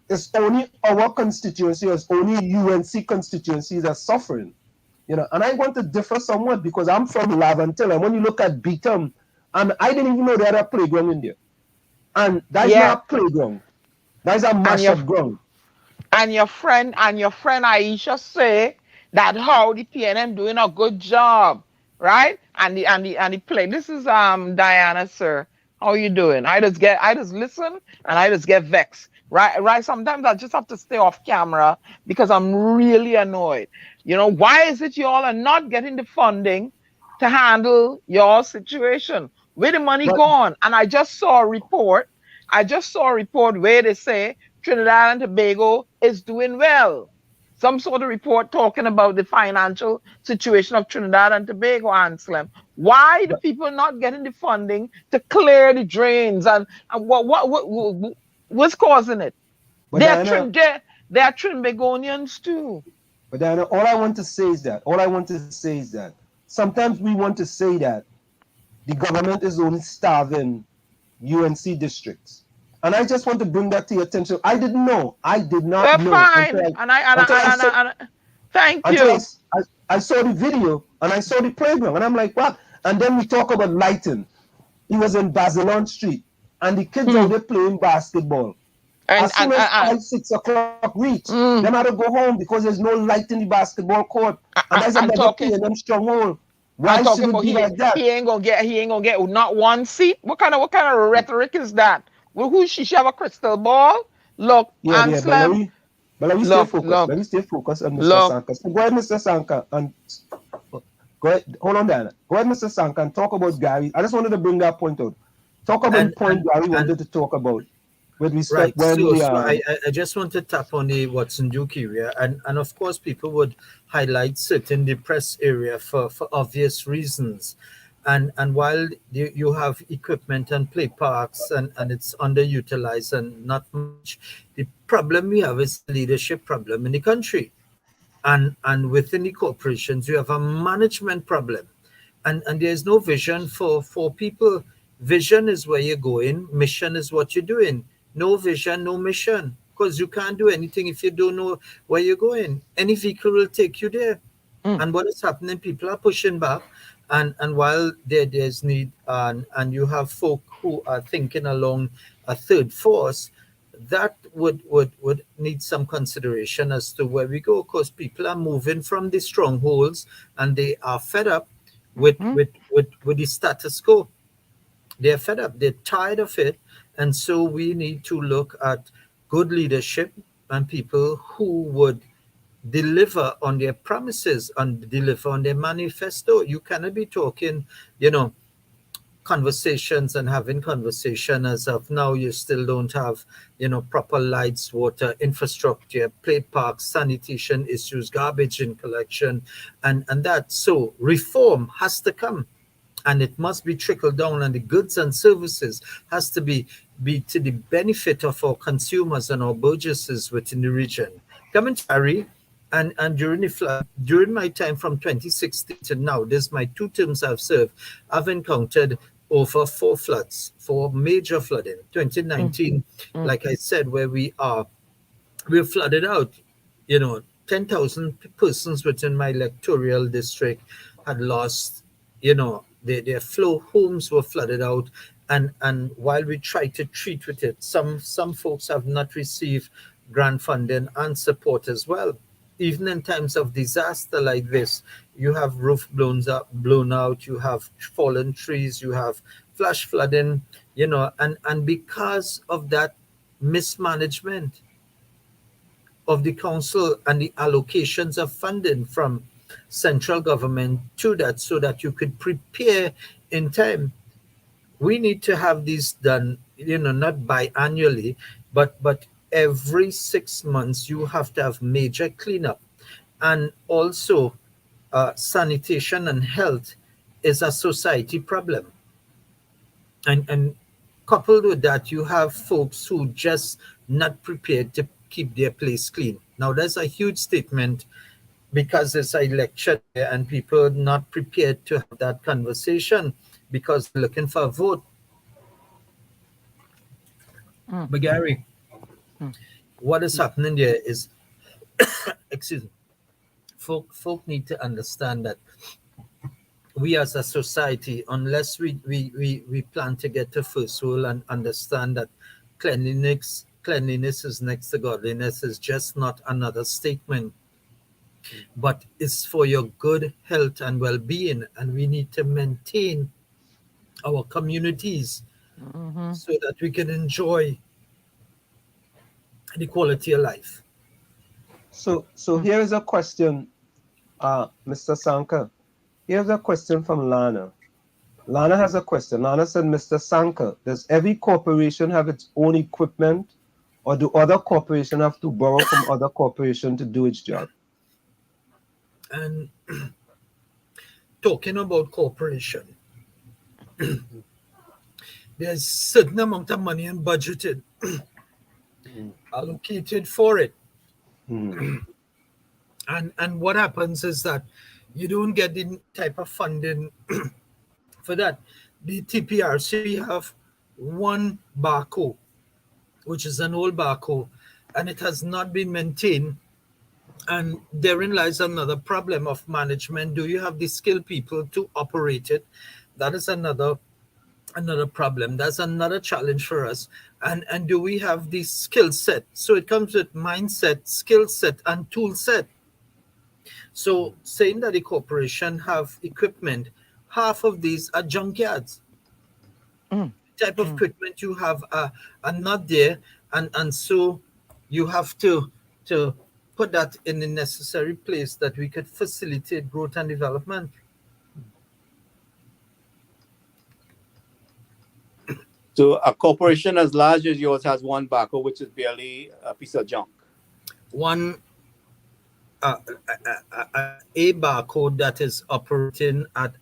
it's only our constituency, or it's only UNC constituencies that are suffering. And I want to differ somewhat because I'm from Lavantel, and when you look at Beatum, I didn't even know they had a playground in there. And that's not a playground. That's a massive ground. And your friend Aisha say that how the PNM doing a good job, right? And the play. This is Diana, sir. How you doing? I just listen and I just get vexed. Right. Sometimes I just have to stay off camera because I'm really annoyed. Why is it y'all are not getting the funding to handle your situation? Where the money gone? And I just saw a report where they say Trinidad and Tobago is doing well. Some sort of report talking about the financial situation of Trinidad and Tobago, Anselm. Why the people not getting the funding to clear the drains, and what's causing it? They are Trinbagonians too. But Diana, all I want to say is that sometimes we want to say that the government is only starving UNC districts. And I just want to bring that to your attention. I didn't know. I did not know. Fine. Thank you. I saw the video and I saw the playground and I'm like, what? And then we talk about lighting. He was in Basilon Street and the kids out there playing basketball. As soon as 5, 6 o'clock reach, they had to go home because there's no light in the basketball court. And that's another thing in them stronghold. Why should it be like that? He ain't gonna get not one seat. What kind of rhetoric is that? Well, who she have a crystal ball? Look, Anselm. But let me stay focused. Let me stay focused on Mr. Sankar. So go ahead, Mr. Sankar, and go ahead. Hold on, Diana. Go ahead, Mr. Sankar, and talk about Gary. I just wanted to bring that point out. Talk about the point Gary wanted to talk about. With respect, I just want to tap on the Watson Duke area, and of course people would highlight certain depressed area for obvious reasons, and while you have equipment and play parks and it's underutilized and not much, the problem we have is a leadership problem in the country, and within the corporations you have a management problem, and there's no vision for people. Vision is where you're going, mission is what you're doing. No vision, no mission, because you can't do anything if you don't know where you're going. Any vehicle will take you there. And what is happening, people are pushing back, and while there's need, and you have folk who are thinking along a third force, that would need some consideration as to where we go, because people are moving from the strongholds and they are fed up with the status quo. They're fed up, they're tired of it. And so we need to look at good leadership and people who would deliver on their promises and deliver on their manifesto. You cannot be talking, conversations and having conversation as of now. You still don't have, proper lights, water, infrastructure, play parks, sanitation issues, garbage in collection, and that. So reform has to come. And it must be trickled down, and the goods and services has to be to the benefit of our consumers and our burgesses within the region. Commentary, and during the flood, during my time from 2016 to now, this my 2 terms I've served, I've encountered over 4 major flooding. 2019, like I said, where we're flooded out. 10,000 persons within my electoral district had lost, their flow homes were flooded out, and while we try to treat with it, some folks have not received grant funding and support as well. Even in times of disaster like this, you have roof blown out, you have fallen trees, you have flash flooding, and because of that mismanagement of the council and the allocations of funding from central government to that, so that you could prepare in time. We need to have these done, not biannually, but every 6 months you have to have major cleanup. And also sanitation and health is a society problem. And coupled with that, you have folks who just not prepared to keep their place clean. Now that's a huge statement, because it's an election and people are not prepared to have that conversation because they're looking for a vote. But Gary, what is happening there is, excuse me, folk need to understand that we as a society, unless we plan to get to first rule and understand that cleanliness is next to godliness, is just not another statement, but it's for your good health and well-being, and we need to maintain our communities so that we can enjoy the quality of life. So here is a question, Mr. Sankar. Here's a question from Lana. Lana has a question. Lana said, Mr. Sankar, does every corporation have its own equipment, or do other corporations have to borrow from other corporations to do its job? And talking about corporation, there's certain amount of money and budgeted allocated for it. And what happens is that you don't get the type of funding for that. The TPRC, we have one backhoe, which is an old backhoe, and it has not been maintained. And therein lies another problem of management. Do you have the skilled people to operate it? That is another problem. That's another challenge for us. And do we have the skill set? So it comes with mindset, skill set, and tool set. So saying that the corporation have equipment, half of these are junkyards. Type of equipment you have are not there, and so you have to put that in the necessary place that we could facilitate growth and development. So a corporation as large as yours has one backhoe, which is barely a piece of junk. One a backhoe that is operating at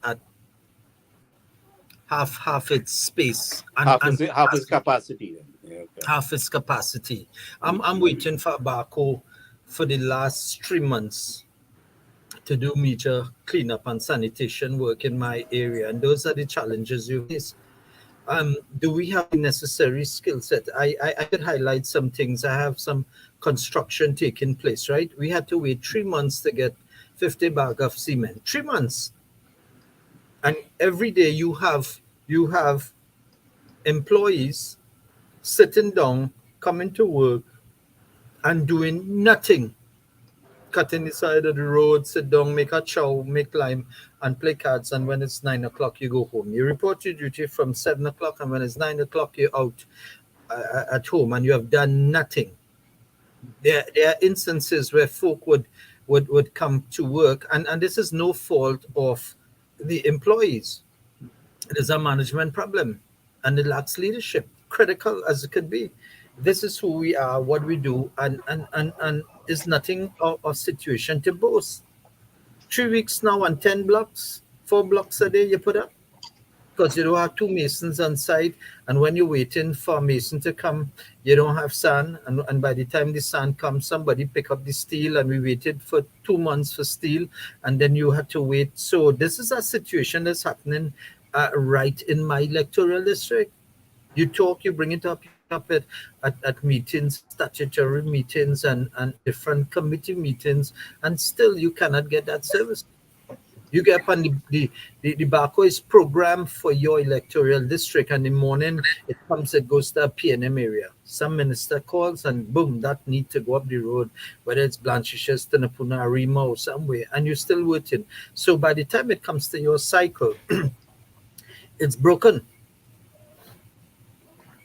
half its space and half its capacity. Yeah, okay. Half its capacity. I'm waiting for a backhoe for the last 3 months to do major cleanup and sanitation work in my area, and those are the challenges you face. Do we have the necessary skill set? I could highlight some things. I have some construction taking place, right? We had to wait 3 months to get 50 bags of cement. 3 months. And every day you have employees sitting down, coming to work and doing nothing. Cutting the side of the road, sit down, make a chow, make lime, and play cards. And when it's 9 o'clock, you go home. You report your duty from 7 o'clock, and when it's 9 o'clock, you're out at home, and you have done nothing. There are instances where folk would come to work, and this is no fault of the employees. It is a management problem, and it lacks leadership, critical as it could be. This is who we are, what we do, and is nothing of situation to boast. 3 weeks now and 10 blocks, 4 blocks a day you put up, because you don't have 2 masons on site, and when you're waiting for a mason to come, you don't have sand, and by the time the sand comes, somebody pick up the steel, and we waited for 2 months for steel, and then you had to wait. So this is a situation that's happening right in my electoral district. You talk, you bring it up at meetings, statutory meetings, and different committee meetings, and still you cannot get that service. You get up and the backhoe is programmed for your electoral district, and in the morning it goes to a PNM area. Some minister calls and boom, that need to go up the road, whether it's Blanchishes, Tanapuna, Arima, or somewhere, and you're still waiting. So by the time it comes to your cycle, it's broken.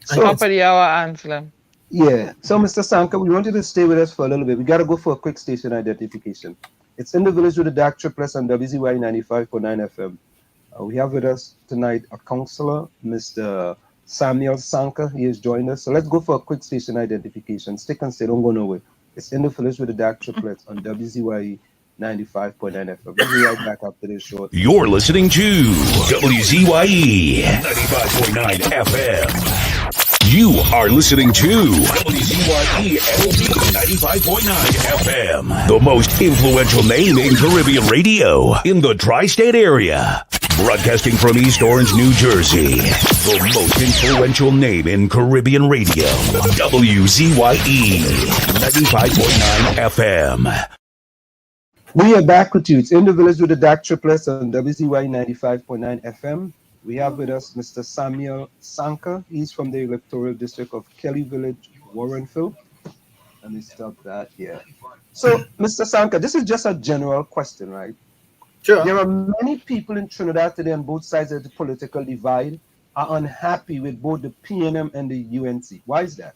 Top of the hour, Anselm. Yeah. So, Mr. Sankar, we wanted to stay with us for a little bit. We got to go for a quick station identification. It's in the village with the DAG Triplets on WZYE 95.9 FM. We have with us tonight a councillor, Mr. Samuel Sankar. He has joined us. So let's go for a quick station identification. Stick and stay, don't go nowhere. It's in the village with the DAG Triplets on WZYE 95.9 FM. We'll be right back after this short. You're listening to WZYE 95.9 FM. You are listening to WZYE 95.9 FM, the most influential name in Caribbean radio in the tri-state area. Broadcasting from East Orange, New Jersey, the most influential name in Caribbean radio, WZYE 95.9 FM. We are back with you. It's in the village with the DAG Triplets on WZYE 95.9 FM. We have with us Mr. Samuel Sankar. He's from the electoral district of Kelly Village, Warrenville. Let me stop that here. So, Mr. Sankar, this is just a general question, right? Sure. There are many people in Trinidad today on both sides of the political divide are unhappy with both the PNM and the UNC. Why is that?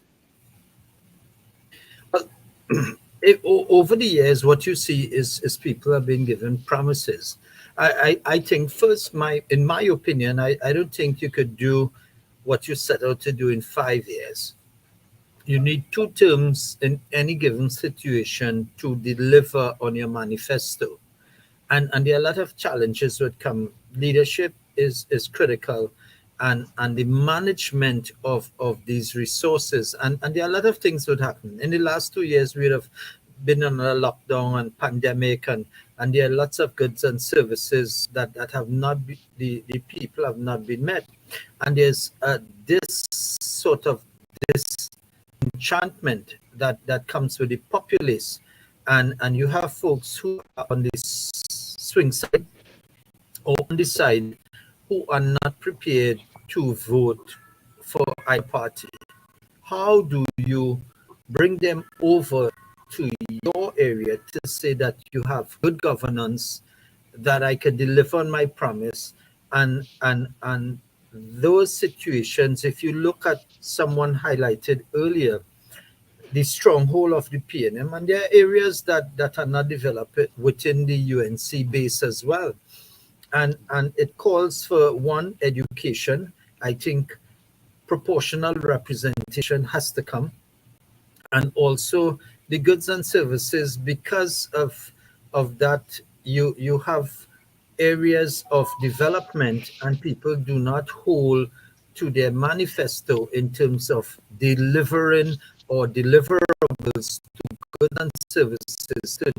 Over the years, what you see is people have been given promises. I think first, in my opinion, I don't think you could do what you set out to do in 5 years. you need 2 terms in any given situation to deliver on your manifesto. And there are a lot of challenges that come. Leadership is critical, and the management of these resources. And there are a lot of things that happen. In the last 2 years, we have been on a lockdown and pandemic, and there are lots of goods and services that have not been, the people have not been met. And there's this sort of disenchantment that comes with the populace, and you have folks who are on the swing side or on the side who are not prepared to vote for either party. How do you bring them over to your area to say that you have good governance, that I can deliver on my promise, and those situations? If you look at someone highlighted earlier, the stronghold of the PNM, and there are areas that are not developed within the UNC base as well. And it calls for, one, education. I think proportional representation has to come. And also the goods and services, because of that, you have areas of development, and people do not hold to their manifesto in terms of delivering or deliverables to goods and services to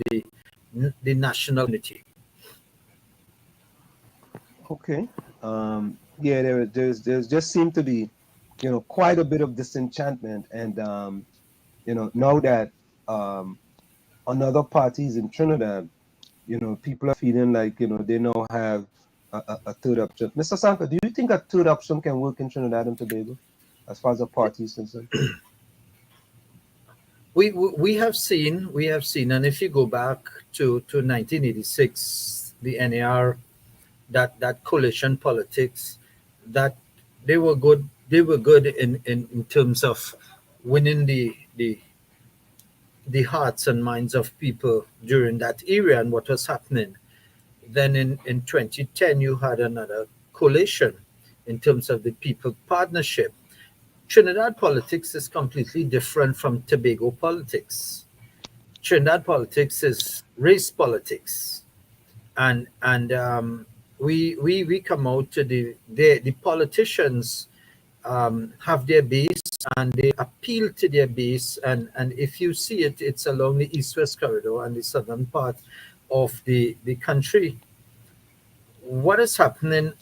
the national unity. Okay. Yeah, there's just seemed to be, quite a bit of disenchantment, and now that another parties in Trinidad, people are feeling like they now have a third option. Mr. Sankar, do you think a third option can work in Trinidad and Tobago as far as the party is concerned? We have seen, and if you go back to 1986, the NAR, that coalition politics, that they were good in terms of winning the hearts and minds of people during that era and what was happening. Then in 2010, you had another coalition in terms of the People Partnership. Trinidad politics is completely different from Tobago politics. Trinidad politics is race politics, and we come out to the politicians have their base, and they appeal to their base, and if you see it, it's along the east-west corridor and the southern part of the country. What is happening?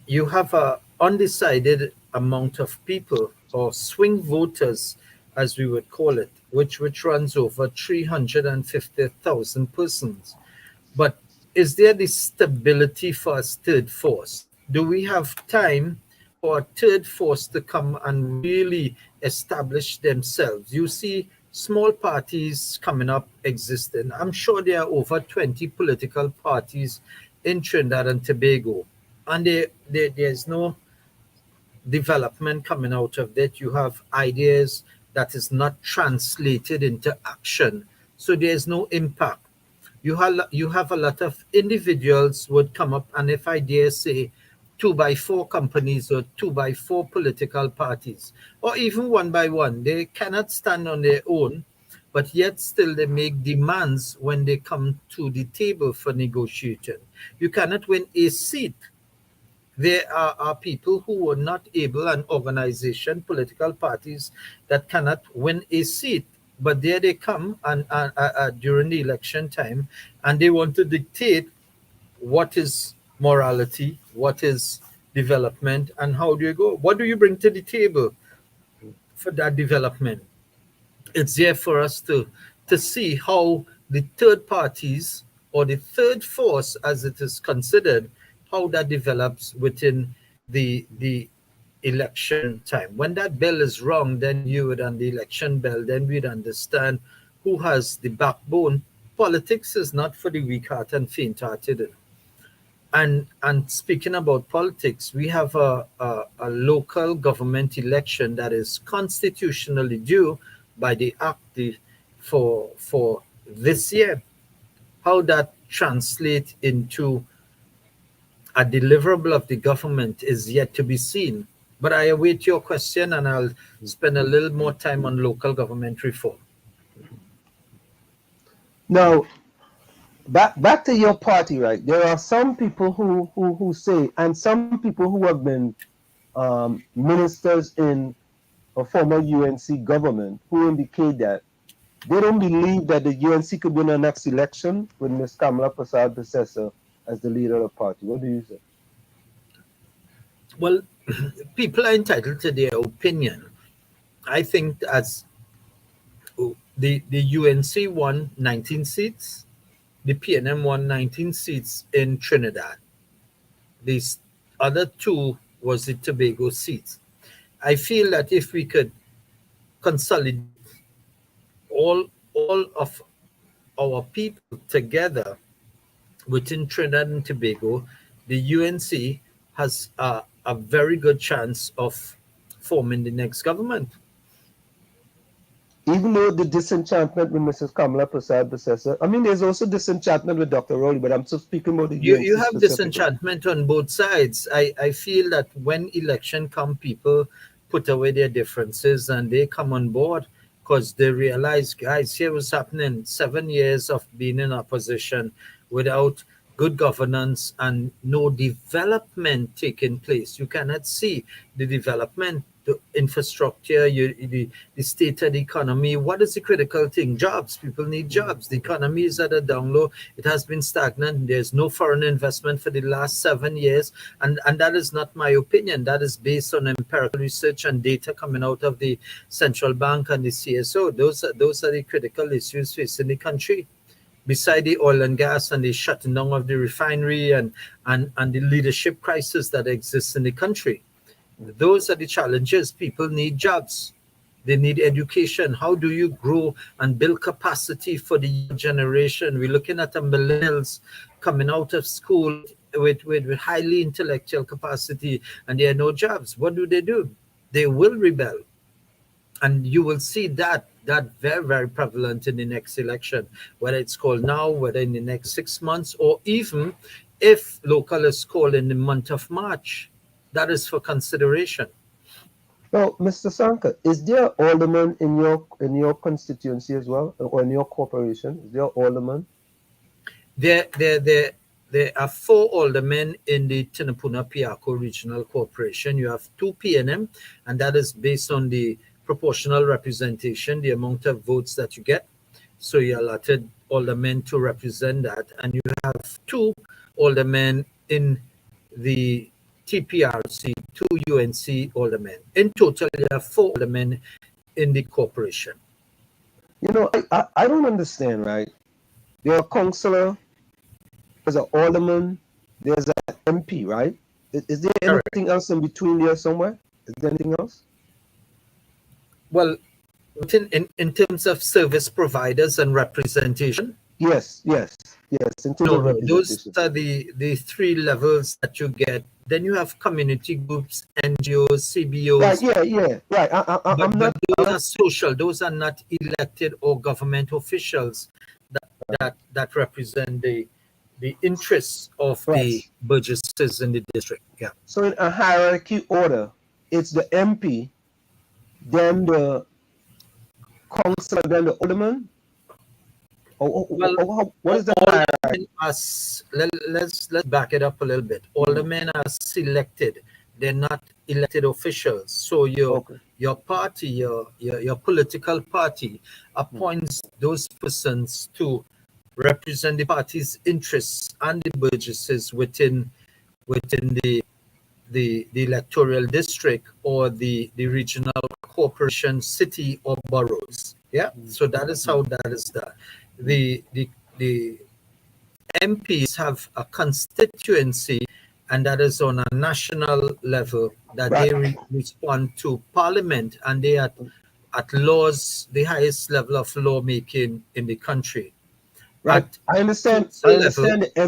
You have a undecided amount of people, or swing voters as we would call it, which runs over 350,000 persons. But is there the stability for a third force? Do we have time for a third force to come and really establish themselves? You see small parties coming up, existing. I'm sure there are over 20 political parties in Trinidad and Tobago, and there's no development coming out of that. You have ideas that is not translated into action, so there's no impact. You have a lot of individuals would come up, and if I dare say 2x4 companies or 2x4 political parties, or even 1x1, they cannot stand on their own, but yet still they make demands when they come to the table for negotiating. You cannot win a seat. There are people who were not able, an organization, political parties that cannot win a seat, but there they come and during the election time, and they want to dictate what is morality, what is development, and how do you go? What do you bring to the table for that development? It's there for us to see how the third parties, or the third force as it is considered, how that develops within the election time. When that bell is rung, then you would, on the election bell, then we'd understand who has the backbone. Politics is not for the weak-hearted and faint-hearted. And speaking about politics, we have a local government election that is constitutionally due by the act for this year. How that translates into a deliverable of the government is yet to be seen. But I await your question, and I'll spend a little more time on local government reform. Now, back to your party, right? There are some people who say, and some people who have been ministers in a former UNC government who indicate that they don't believe that the UNC could win the next election with Ms. Kamala Persad-Bissessar as the leader of the party. What do you say? Well, people are entitled to their opinion. I think as the UNC won 19 seats, the PNM won 19 seats in Trinidad. These other two was the Tobago seats. I feel that if we could consolidate all of our people together within Trinidad and Tobago, the UNC has a very good chance of forming the next government. Even though the disenchantment with Mrs. Kamala Persad-Bissessar, I mean, there's also disenchantment with Dr. Rowley, but I'm just speaking about the UNC. You have disenchantment on both sides. I feel that when election come, people put away their differences and they come on board because they realize, guys, here was happening 7 years of being in opposition without good governance and no development taking place. You cannot see the development, the infrastructure, the state of the economy. What is the critical thing? Jobs. People need jobs. The economy is at a down low. It has been stagnant. There's no foreign investment for the last 7 years. And that is not my opinion. That is based on empirical research and data coming out of the central bank and the CSO. Those are the critical issues facing the country. Beside the oil and gas and the shutting down of the refinery and the leadership crisis that exists in the country. Those are the challenges. People need jobs. They need education. How do you grow and build capacity for the young generation? We're looking at the millennials coming out of school with highly intellectual capacity and there are no jobs. What do? They will rebel. And you will see that very, very prevalent in the next election, whether it's called now, whether in the next 6 months, or even if local is called in the month of March. That is for consideration. Well, Mr. Sankar, is there alderman in your constituency as well, or in your corporation? Is there alderman? There are 4 aldermen in the Tinapuna-Piarco Regional Corporation. You have 2 PNM, and that is based on the proportional representation, the amount of votes that you get. So you allotted aldermen to represent that, and you have 2 aldermen in the TPRC, 2 UNC aldermen. In total, you have 4 aldermen in the corporation. You know, I don't understand, right? You're a councillor, there's an alderman, there's an MP, right? Is there anything else in between there somewhere? Is there anything else? Well, in terms of service providers and representation? Yes. In terms of representation. Those are the 3 levels that you get. Then you have community groups, NGOs, CBOs. Right. But those are social. Those are not elected or government officials that represent the interests of the burgesses in the district. Yeah. So in a hierarchy order, it's the MP, then the councillor, then the alderman. What is the hierarchy? Let's back it up a little bit. Aldermen are selected; they're not elected officials. So your party, your political party, appoints those persons to represent the party's interests and the burgesses within the electoral district or the regional corporation, city or boroughs. Yeah. So that is how that is done. The MPs have a constituency, and that is on a national level that they respond to Parliament, and they are at laws, the highest level of lawmaking in the country. Right. I understand the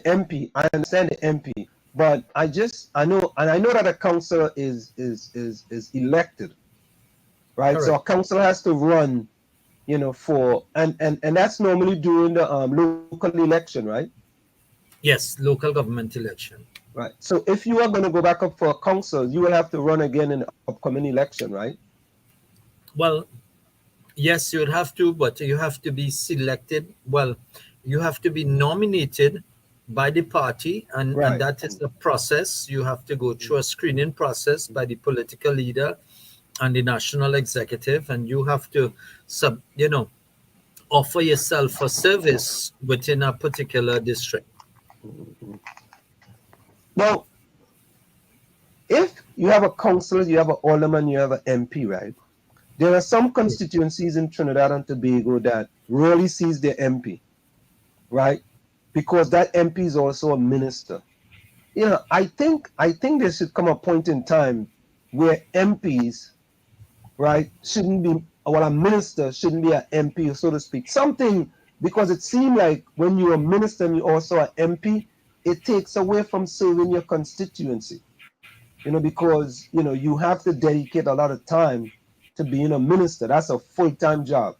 MP, but I know that a councillor is elected, right? Correct. So a councillor has to run, for and that's normally during the local election, right? Yes, local government election. Right. So if you are going to go back up for a council, you will have to run again in the upcoming election, right? Well, yes, you would have to, but you have to be selected. Well, you have to be nominated by the party, and that is the process. You have to go through a screening process by the political leader and the national executive, and you have to offer yourself for service within a particular district. Now, if you have a council, you have an alderman, you have an MP, right? There are some constituencies in Trinidad and Tobago that rarely sees their MP, right? Because that MP is also a minister. You know, I think there should come a point in time where MPs, right, shouldn't be, well, a minister shouldn't be an MP, so to speak. Something, because it seems like when you're a minister and you're also an MP, it takes away from serving your constituency. You know, because, you know, you have to dedicate a lot of time to being a minister. That's a full-time job,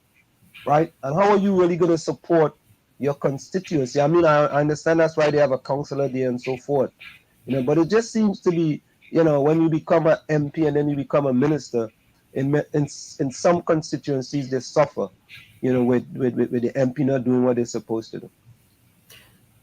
right? And how are you really going to support your constituency? I mean, I understand that's why they have a councillor there and so forth, you know, but it just seems to be, you know, when you become an MP and then you become a minister, in some constituencies they suffer, you know, with the MP not doing what they're supposed to do.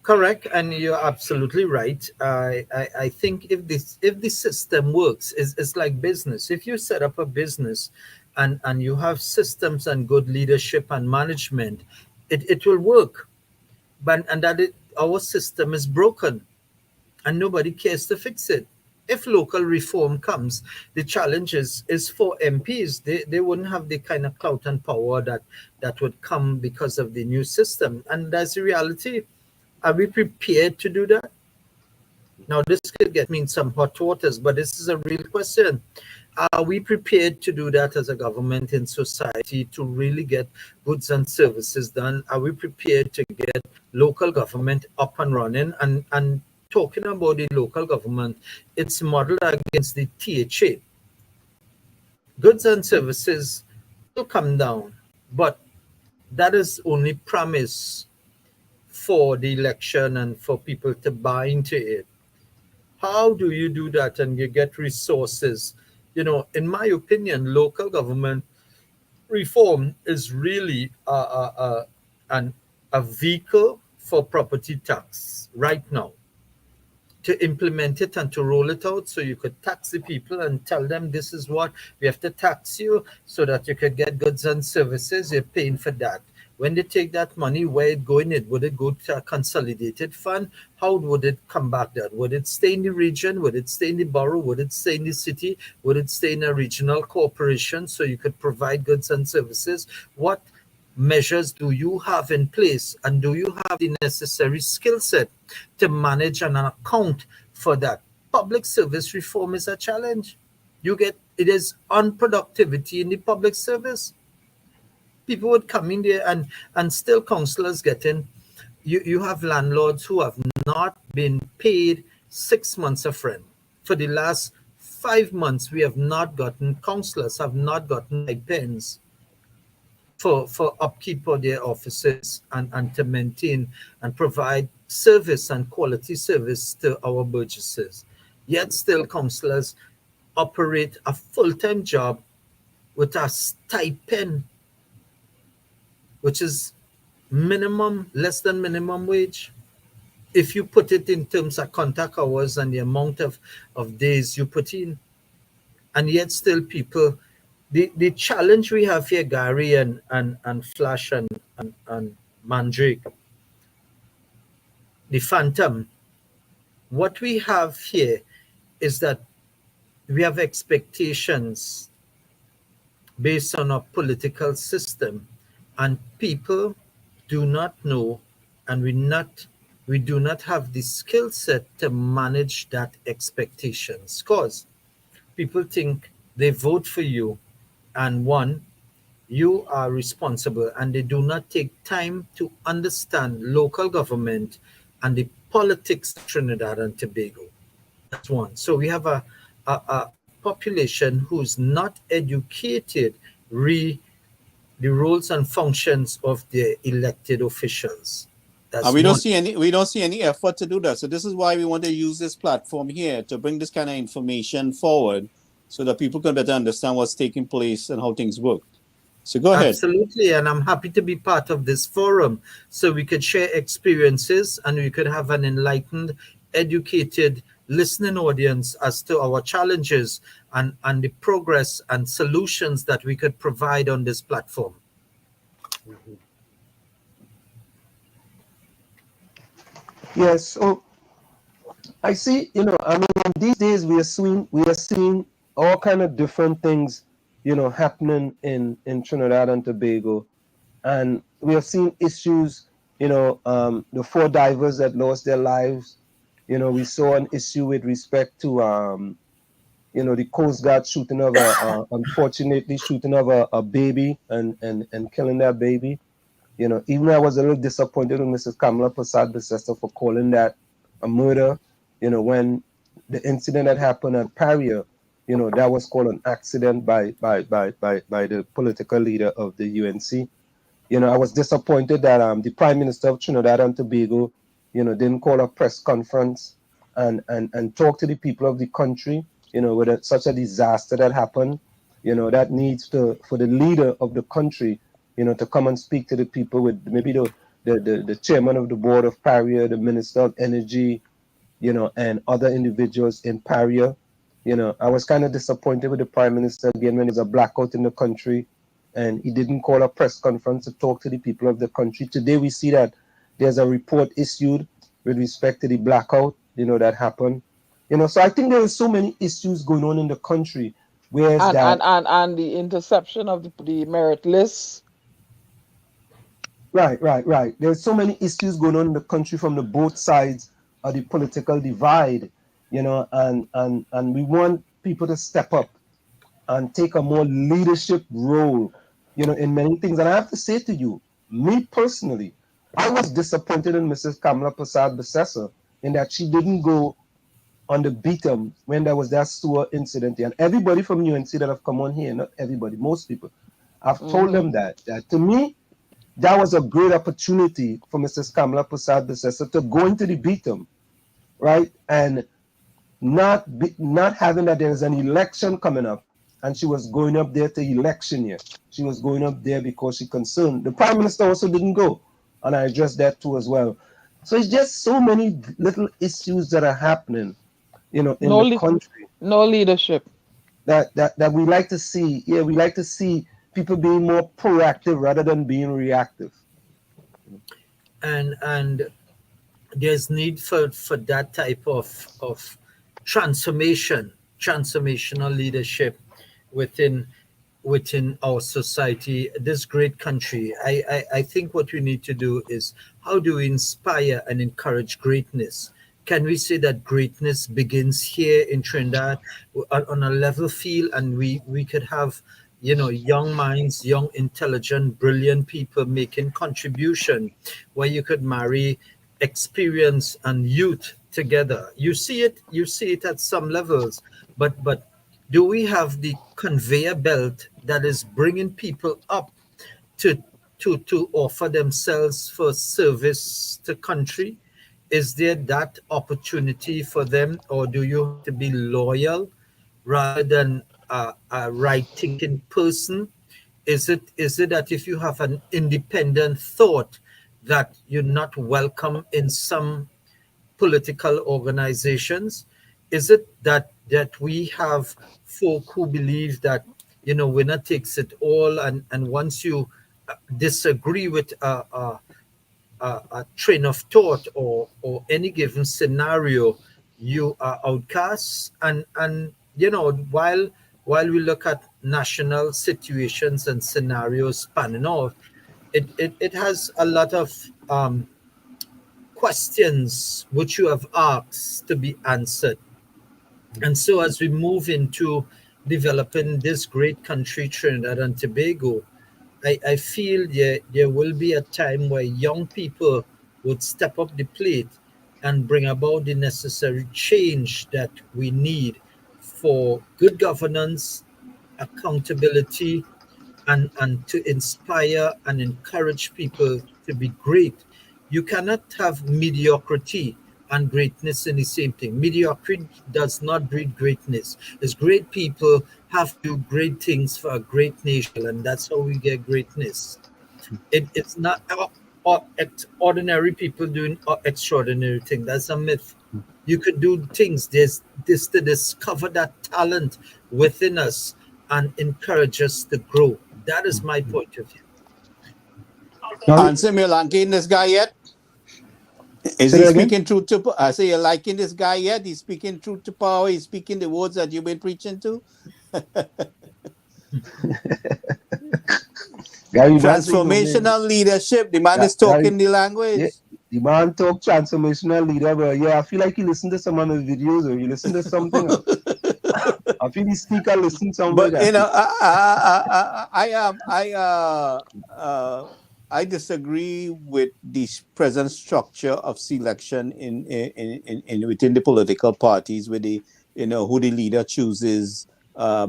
Correct, and you're absolutely right. I think if the system works, it's like business. If you set up a business and you have systems and good leadership and management, it will work. But our system is broken and nobody cares to fix it. If local reform comes, the challenge is for MPs. They wouldn't have the kind of clout and power that would come because of the new system. And that's the reality. Are we prepared to do that? Now, this could get me in some hot waters, but this is a real question. Are we prepared to do that as a government in society to really get goods and services done? Are we prepared to get local government up and running? And talking about the local government, it's modeled against the THA. Goods and services will come down, but that is only promise for the election and for people to buy into it. How do you do that and you get resources? You know, in my opinion, local government reform is really a vehicle for property tax right now. To implement it and to roll it out so you could tax the people and tell them this is what we have to tax you so that you could get goods and services, you're paying for that. When they take that money, where it going? Would it go to a consolidated fund? How would it come back there? Would it stay in the region? Would it stay in the borough? Would it stay in the city? Would it stay in a regional corporation so you could provide goods and services? What measures do you have in place, and do you have the necessary skill set to manage and account for that? Public service reform is a challenge. It is unproductivity in the public service. People would come in there and still councillors getting, you have landlords who have not been paid 6 months of rent. For the last 5 months, we have not gotten, councillors have not gotten pens for upkeep of their offices and to maintain and provide service and quality service to our burgesses. Yet still councillors operate a full-time job with a stipend, which is less than minimum wage. If you put it in terms of contact hours and the amount of days you put in, and yet still people, the challenge we have here, Gary and Flash and Mandrake, the Phantom, what we have here is that we have expectations based on our political system, and people do not know, and we do not have the skill set to manage that expectations, because people think they vote for you and you are responsible, and they do not take time to understand local government and the politics of Trinidad and Tobago. That's one. So we have a population who's not educated the roles and functions of the elected officials. And we don't see any effort to do that. So this is why we want to use this platform here to bring this kind of information forward, so that people can better understand what's taking place and how things work. So go ahead. Absolutely, and I'm happy to be part of this forum, so we could share experiences and we could have an enlightened, educated listening audience as to our challenges and the progress and solutions that we could provide on this platform. Yes, so I see, I mean, these days we are seeing all kind of different things, happening in Trinidad and Tobago, and we have seen issues, the 4 divers that lost their lives. We saw an issue with respect to, the Coast Guard shooting of unfortunately shooting of a baby and killing that baby. Even I was a little disappointed with Mrs. Kamala Prasad-Bissessar for calling that a murder, when the incident that happened at Paria, that was called an accident by the political leader of the UNC. I was disappointed that the Prime Minister of Trinidad and Tobago, didn't call a press conference and talk to the people of the country, with such a disaster that happened, that needs for the leader of the country, to come and speak to the people, with maybe the chairman of the board of Paria, the Minister of Energy, and other individuals in Paria. I was kind of disappointed with the Prime Minister again when there's a blackout in the country and he didn't call a press conference to talk to the people of the country. Today we see that there's a report issued with respect to the blackout, that happened. So I think there are so many issues going on in the country. And the interception of the merit list. Right. There's so many issues going on in the country from the both sides of the political divide, and we want people to step up and take a more leadership role, in many things. And I have to say to you, me personally, I was disappointed in Mrs. Kamala Prasad-Bissessar in that she didn't go on the beat when there was that sewer incident. And everybody from UNC that have come on here, not everybody, most people, I've told them that to me, that was a great opportunity for Mrs. Kamala Prasad-Bissessar to go into the beat right? And not having that there's an election coming up, and she was going up there to election year. She was going up there because she concerned. The Prime Minister also didn't go, and I addressed that too as well. So it's just so many little issues that are happening, in the country. No leadership. That we like to see. Yeah, we like to see people being more proactive rather than being reactive. And there's need for that type of transformational leadership within our society, this great country. I think what we need to do is, how do we inspire and encourage greatness? Can we say that greatness begins here in Trinidad on a level field, and we could have, young minds, young, intelligent, brilliant people making contribution, where you could marry experience and youth together. You see it at some levels, but do we have the conveyor belt that is bringing people up to offer themselves for service to country? Is there that opportunity for them, or do you have to be loyal rather than a right-thinking person? Is it that if you have an independent thought that you're not welcome in some political organizations? Is it that we have folk who believe that, winner takes it all, and once you disagree with a train of thought or any given scenario, you are outcasts? And while we look at national situations and scenarios spanning off, it has a lot of questions which you have asked to be answered. And so as we move into developing this great country, Trinidad and Tobago, I feel there will be a time where young people would step up the plate and bring about the necessary change that we need for good governance, accountability, and to inspire and encourage people to be great. You cannot have mediocrity and greatness in the same thing. Mediocrity does not breed greatness. It's great people have to do great things for a great nation, and that's how we get greatness. It's not ordinary people doing extraordinary things. That's a myth. You could do things. There's this to discover that talent within us and encourage us to grow. That is my point of view. And Samuel, liking this guy yet? Is he speaking truth to? I say, you're liking this guy yet? He's speaking truth to power. He's speaking the words that you've been preaching to. Transformational leadership. The man is talking the language. Yeah, the man talk transformational leader, but yeah, I feel like you listen to some of the videos or you listen to something. I feel he speak and listen somewhere. But you know, I disagree with the present structure of selection in within the political parties, where the who the leader chooses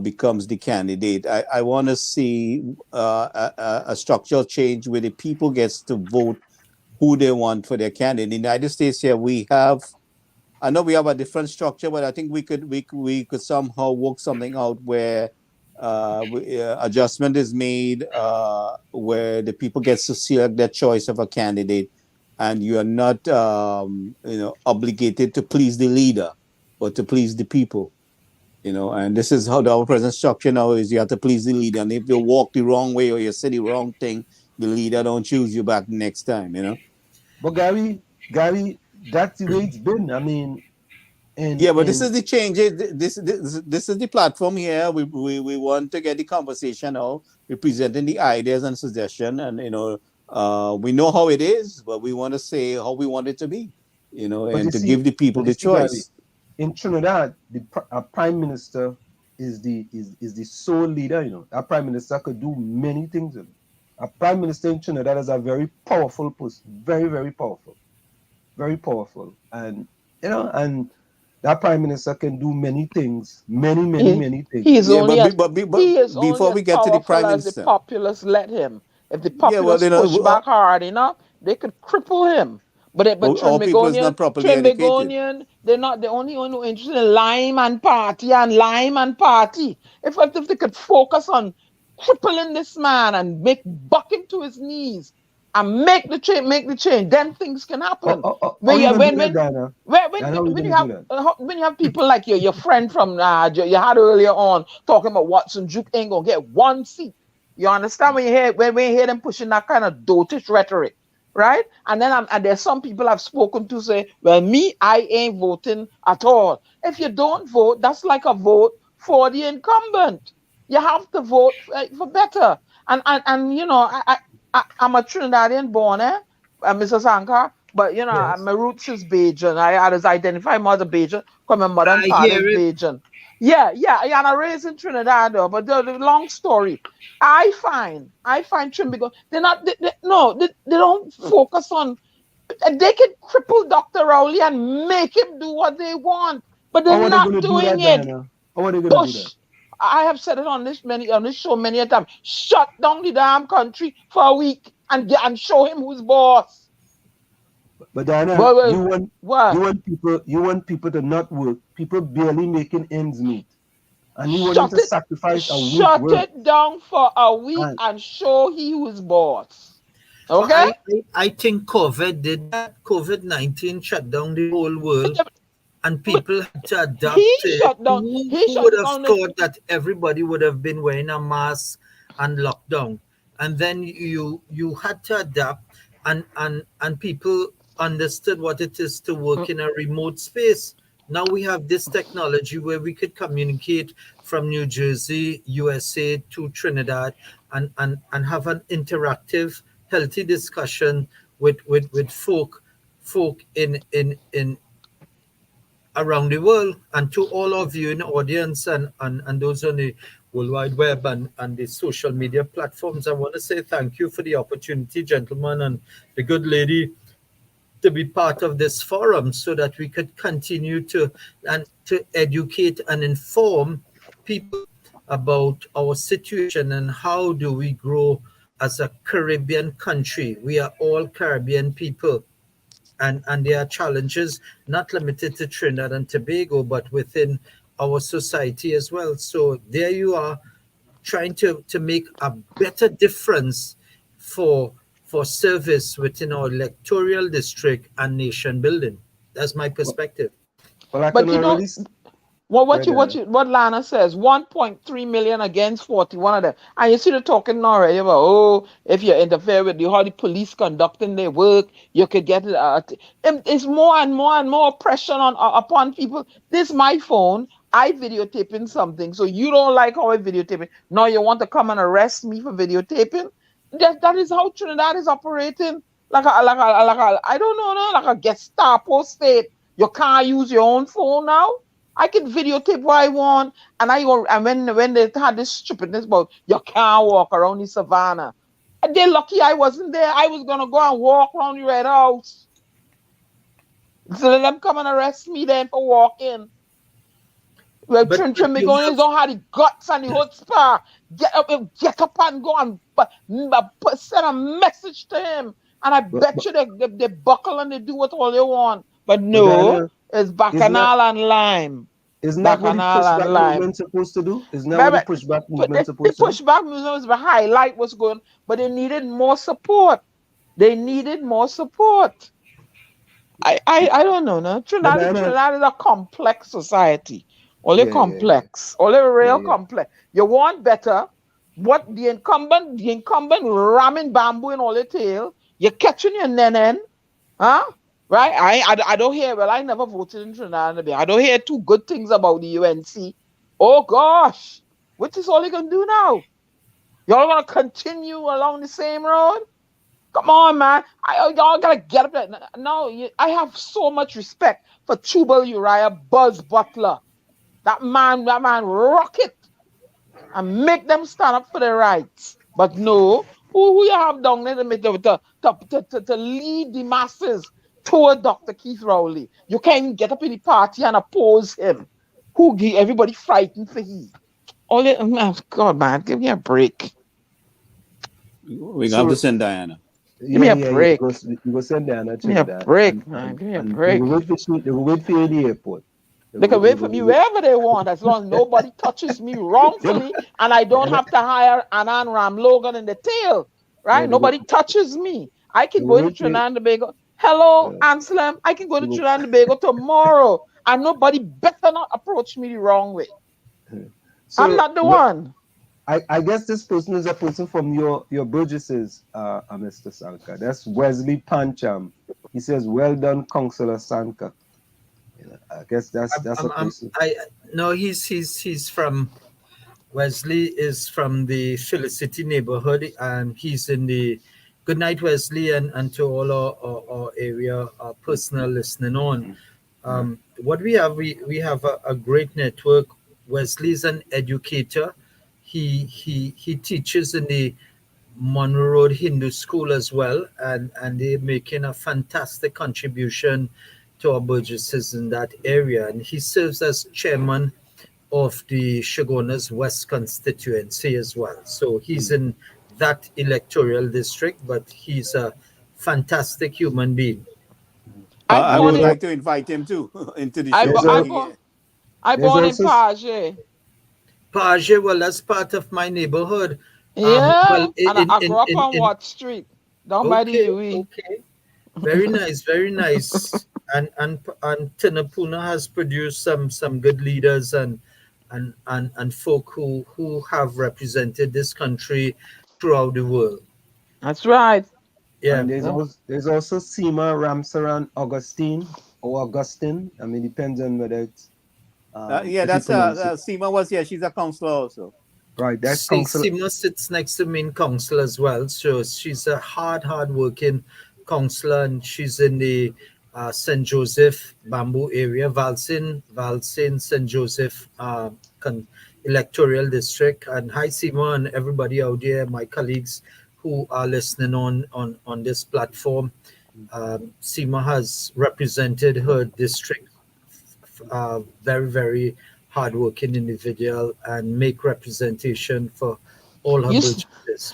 becomes the candidate. I want to see a structural change where the people gets to vote who they want for their candidate. In the United States here, I know we have a different structure, but I think we could somehow work something out where adjustment is made, where the people get to select their choice of a candidate, and you are not obligated to please the leader, but to please the people. And this is how our present structure now is. You have to please the leader, and if you walk the wrong way or you say the wrong thing, the leader don't choose you back next time. But Gary, that's the way it's been. I mean, this is the change. This is the platform here. We want to get the conversation out. We're presenting the ideas and suggestions, and we know how it is, but we want to say how we want it to be. And to give the people the choice. Gary, in Trinidad, a prime minister is the sole leader. That prime minister could do many things. A prime minister in Trinidad is a very powerful person, very, very powerful, very powerful, and that prime minister can do many things, many things. He is only before we get to the prime minister, the populace let him. If the populace push back hard enough, they could cripple him. But Trinbagonian, they're not the only one who interested in lime and party. If they could focus on crippling this man and buck him to his knees and make the change, then things can happen. When you have people like your friend from you had earlier on talking about Watson Duke ain't gonna get one seat. You understand when you hear them pushing that kind of dotish rhetoric, right? And then there's some people I've spoken to say, well, I ain't voting at all. If you don't vote, that's like a vote for the incumbent. You have to vote for better. And I'm a Trinidadian born, Mr. Sankar, but yes. My roots is Bajan. I was identify as a Bajan because my mother and father is Bajan. Yeah, and I raised in Trinidad, though, but the long story. I find Trinbago, they don't focus on, they can cripple Dr. Rowley and make him do what they want, but they're not doing it. How are they going to do that? I have said it on this show many a time. Shut down the damn country for a week and show him who's boss. But Diana, you want people to not work. People barely making ends meet, and you want them to sacrifice a week. Shut it down for a week and show he who's boss. Okay. I think COVID did that. COVID-19 shut down the whole world. And people had to adapt. Who would have thought that everybody would have been wearing a mask and lockdown? And then you had to adapt, and people understood what it is to work in a remote space. Now we have this technology where we could communicate from New Jersey, USA to Trinidad, and have an interactive, healthy discussion with folk in around the world. And to all of you in the audience and those on the World Wide Web and the social media platforms, I want to say thank you for the opportunity, gentlemen, and the good lady, to be part of this forum so that we could continue to educate and inform people about our situation and how do we grow as a Caribbean country. We are all Caribbean people. and there are challenges not limited to Trinidad and Tobago, but within our society as well. So there you are, trying to make a better difference for service within our electoral district and nation building. That's my perspective. Well, but you know, what Lana says, 1.3 million against 41 of them. And you see the talking already about, oh, if you interfere with how the police conducting their work, you could get it. It's more and more and more pressure upon people. This is my phone. I videotaping something. So you don't like how I videotaping. Now you want to come and arrest me for videotaping? That is how Trinidad is operating. Like a I don't know, no, like a Gestapo state. You can't use your own phone now. I can videotape what I want, and when they had this stupidness about you can't walk around the savannah, they're lucky I wasn't there. I was gonna go and walk around the Red House. So let them come and arrest me then for walking. Well, Trinidad don't have the guts and the chutzpah. Get up and go and send a message to him. And I bet you they buckle and they do what all they want. But no, it's bacchanal and lime. Isn't that what the pushback movement supposed to do? Isn't that what the pushback movement supposed to do? The pushback movement was to highlight what's going on, but they needed more support. I don't know. No? Trinidad is a complex society. Only complex. Only real complex. You want better. What the incumbent ramming bamboo in all the tail. You're catching your nenen. Huh? Right? I don't hear, well, I never voted in Trinidad. I don't hear too good things about the UNC. Oh gosh. What is all you gonna do now? Y'all gonna continue along the same road? Come on, man. Y'all gotta get up there. No, I have so much respect for Tubal Uriah Buzz Butler. That man rock it and make them stand up for their rights. But no, who you have down there to lead the masses toward Dr. Keith Rowley? You can't even get up in the party and oppose him. Everybody frightened for he. God, man, give me a break. We have to send Diana. Give me a break. You go send Diana. Give me a break, man. Give me a break. They will wait for you at the airport. They can wait for me wherever they want, as long as nobody touches me wrongfully, and I don't have to hire Anand Ram Logan in the tail, right? Nobody touches me. I can go to Trinidad and Tobago. Hello, Anselm. I can go to Trinidad and Tobago tomorrow, and nobody better not approach me the wrong way. So, I'm not the one. I guess this person is a person from your Burgesses, Mr. Sankar. That's Wesley Pancham. He says, "Well done, Councillor Sankar." I guess that's a person. No, he's from Wesley is from the Felicity neighborhood, and he's in the good night, Wesley, and to all our area personal listening on. What we have a great network. Wesley's an educator. He teaches in the Monroe Road Hindu School as well, and they're making a fantastic contribution to our Burgesses in that area. And he serves as chairman of the Shogunas West constituency as well. So he's in that electoral district, but he's a fantastic human being. I would like to invite him too into the show. I born in Page. Page, well, that's part of my neighborhood. Yeah, and I grew up on Watt Street. Don't mind you. Okay. Very nice, very nice. And Tinapuna has produced some good leaders and folk who have represented this country throughout the world. That's right. Yeah. And there's also Seema Ramsaran Augustine. I mean, depends on whether it's that's Seema was here. She's a councillor also. Right, that's councillor. Seema sits next to main council as well. So she's a hard working councillor, and she's in the St. Joseph Bamboo area, Valsin, St. Joseph electoral district. And hi Seema and everybody out there, my colleagues who are listening on this platform. Seema has represented her district, very, very hardworking individual, and make representation for all her budgets.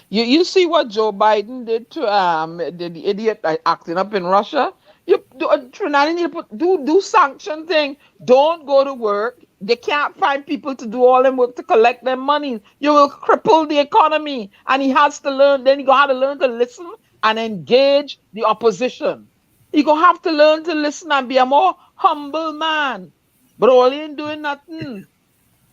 You see what Joe Biden did to the idiot acting up in Russia? You Trinidad need to do sanction thing. Don't go to work. They can't find people to do all them work to collect their money. You will cripple the economy. And he has to learn. Then he gonna have to learn to listen and engage the opposition. He gonna have to learn to listen and be a more humble man. But all he ain't doing nothing.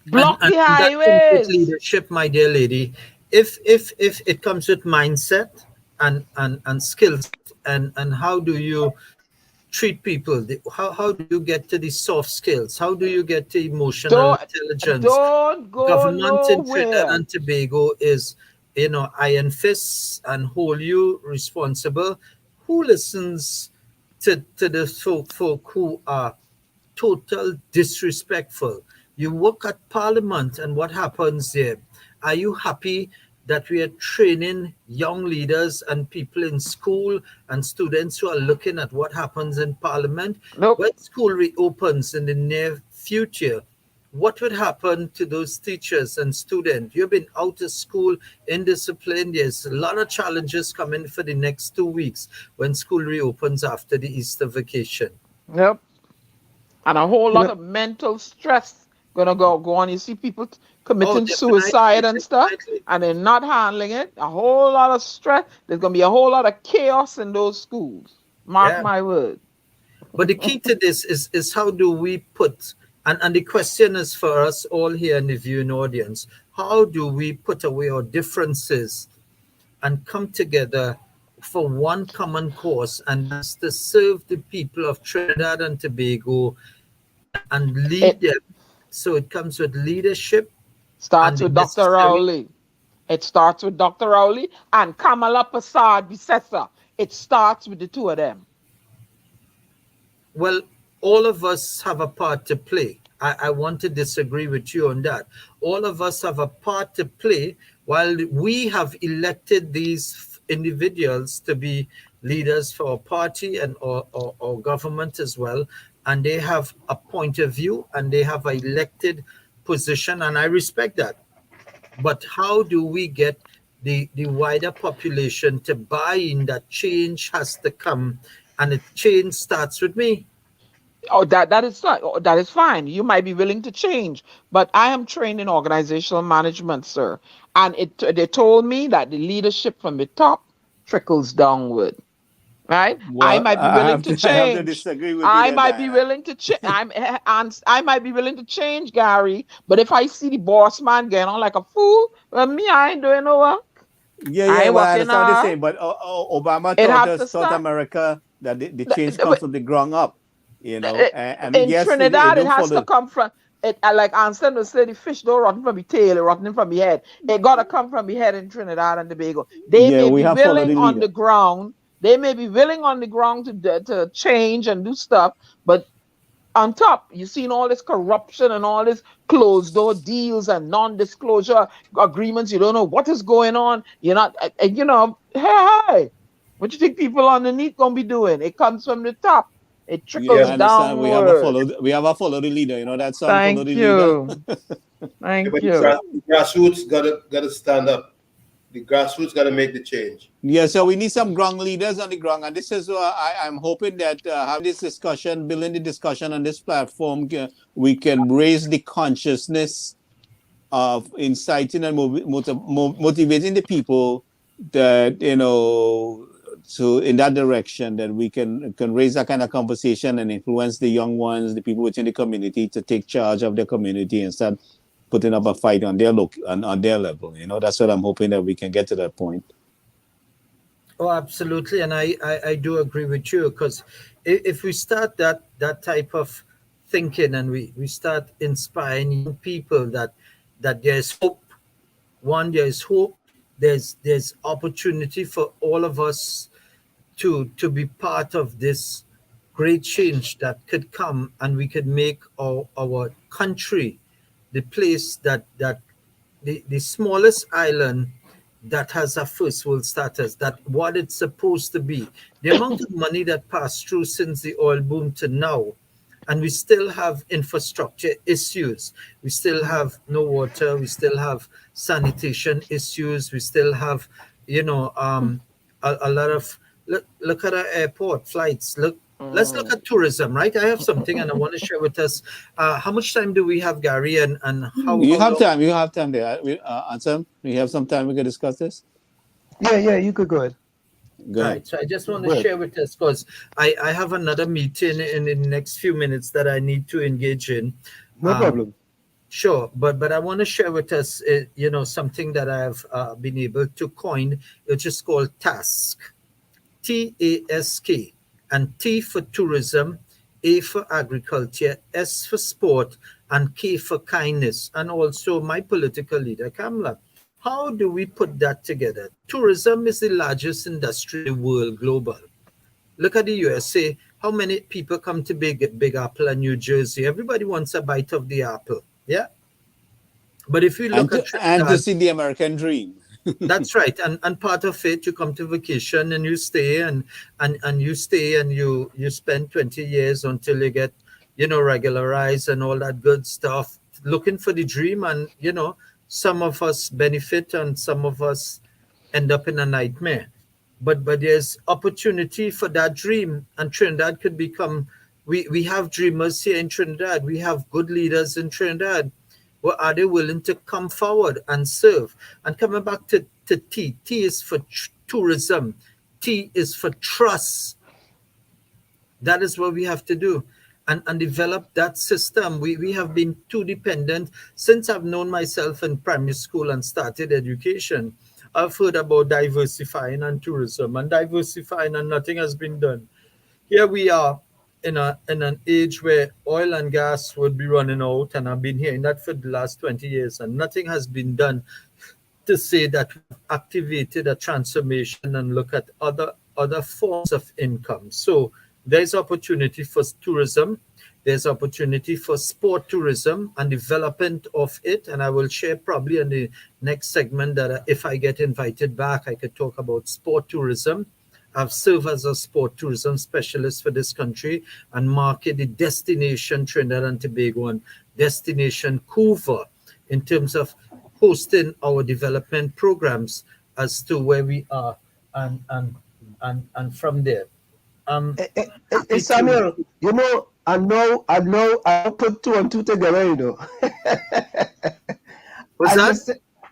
Block and the that comes with highways. leadership, my dear lady. If it comes with mindset and skills, and how do you treat people, how do you get to the soft skills, how do you get to emotional intelligence? Don't go Government in Trinidad nowhere. and Tobago is, iron fists and hold you responsible. Who listens to the folk who are total disrespectful? You work at Parliament, and what happens there? Are you happy that we are training young leaders and people in school and students who are looking at what happens in Parliament? Nope. When school reopens in the near future, what would happen to those teachers and students? You've been out of school, indisciplined. There's a lot of challenges coming for the next 2 weeks when school reopens after the Easter vacation. Yep. And a whole lot of mental stress gonna go on. You see people committing suicide and stuff, and they're not handling it. A whole lot of stress. There's gonna be a whole lot of chaos in those schools. Mark my word. But the key to this is how do we put, and the question is for us all here in the viewing audience, how do we put away our differences and come together for one common cause, and that's to serve the people of Trinidad and Tobago and lead them. So it comes with leadership. Starts with Dr. Rowley. It starts with Dr. Rowley and Kamala Prasad Bisesa. It starts with the two of them. Well, all of us have a part to play. I want to disagree with you on that. All of us have a part to play. While we have elected these individuals to be leaders for our party and our government as well, and they have a point of view and they have an elected position, and I respect that. But how do we get the wider population to buy in that change has to come, and the change starts with me? Oh, that is fine. You might be willing to change, but I am trained in organizational management, sir, and they told me that the leadership from the top trickles downward. Right? Well, I might be willing to I change. have to disagree with you. I might be willing to change. I might be willing to change, Gary. But if I see the boss man getting on like a fool, well, me, I ain't doing no work. Yeah, I understand what you're saying. But Obama taught America that the change comes from the ground up. And in yes, Trinidad, it has to come from it. Like Anselm would say, the fish don't rotten from the tail, it rotten from the head. It gotta come from the head in Trinidad and Tobago. They may be willing on the ground. They may be willing on the ground to change and do stuff, but on top, you've seen all this corruption and all this closed door deals and non-disclosure agreements. You don't know what is going on. You're not, hey, what you think people underneath gonna be doing? It comes from the top. It trickles down. We have a follow the leader. You know that song, Thank Follow the you. Leader. Thank you. The grassroots gotta stand up. The grassroots got to make the change. Yeah, so we need some ground leaders on the ground. And this is I'm hoping that have this discussion, building the discussion on this platform, we can raise the consciousness of inciting and motivating the people that, so in that direction, that we can raise that kind of conversation and influence the young ones, the people within the community to take charge of their community and start putting up a fight on their on their level. That's what I'm hoping that we can get to that point. Oh, absolutely. And I do agree with you, because if we start that type of thinking and we start inspiring young people that there's hope. One, there's hope. There's opportunity for all of us to be part of this great change that could come, and we could make our country the place that the smallest island that has a first world status, that what it's supposed to be. The amount of money that passed through since the oil boom to now, and we still have infrastructure issues. We still have no water. We still have sanitation issues. We still have, a lot of, look at our airport flights. Look, Let's look at tourism, right? I have something and I want to share with us. How much time do we have, Gary? And how You have long? time. You have time there. Ansem, we have some time. We can discuss this. Yeah, you could go ahead. Go ahead. Right. So I just want to share with us because I have another meeting in the next few minutes that I need to engage in. No problem. Sure, but I want to share with us, something that I've been able to coin, which is called TASK, TASK, and T for tourism, A for agriculture, S for sport, and K for kindness, and also my political leader, Kamala. How do we put that together? Tourism is the largest industry in the world global. Look at the USA. How many people come to Big Apple and New Jersey? Everybody wants a bite of the apple. Yeah. But if you look and to see the American dream. That's right. And part of it, you come to vacation and you stay and you stay and you spend 20 years until you get, regularized and all that good stuff, looking for the dream. And, some of us benefit and some of us end up in a nightmare. But there's opportunity for that dream, and Trinidad could become, we have dreamers here in Trinidad. We have good leaders in Trinidad. Well, are they willing to come forward and serve? And coming back to T is for tourism. T is for trust. That is what we have to do and develop that system. We have been too dependent. Since I've known myself in primary school and started education, I've heard about diversifying and tourism and diversifying, and nothing has been done. Here we are in an age where oil and gas would be running out, and I've been hearing that for the last 20 years, and nothing has been done to say that we've activated a transformation and look at other forms of income. So there's opportunity for tourism. There's opportunity for sport tourism and development of it. And I will share probably in the next segment that if I get invited back, I could talk about sport tourism. I've served as a sport tourism specialist for this country and market the destination Trinidad and Tobago and destination Couva in terms of hosting our development programs as to where we are and from there. Hey, Samuel, I put 2 and 2 together,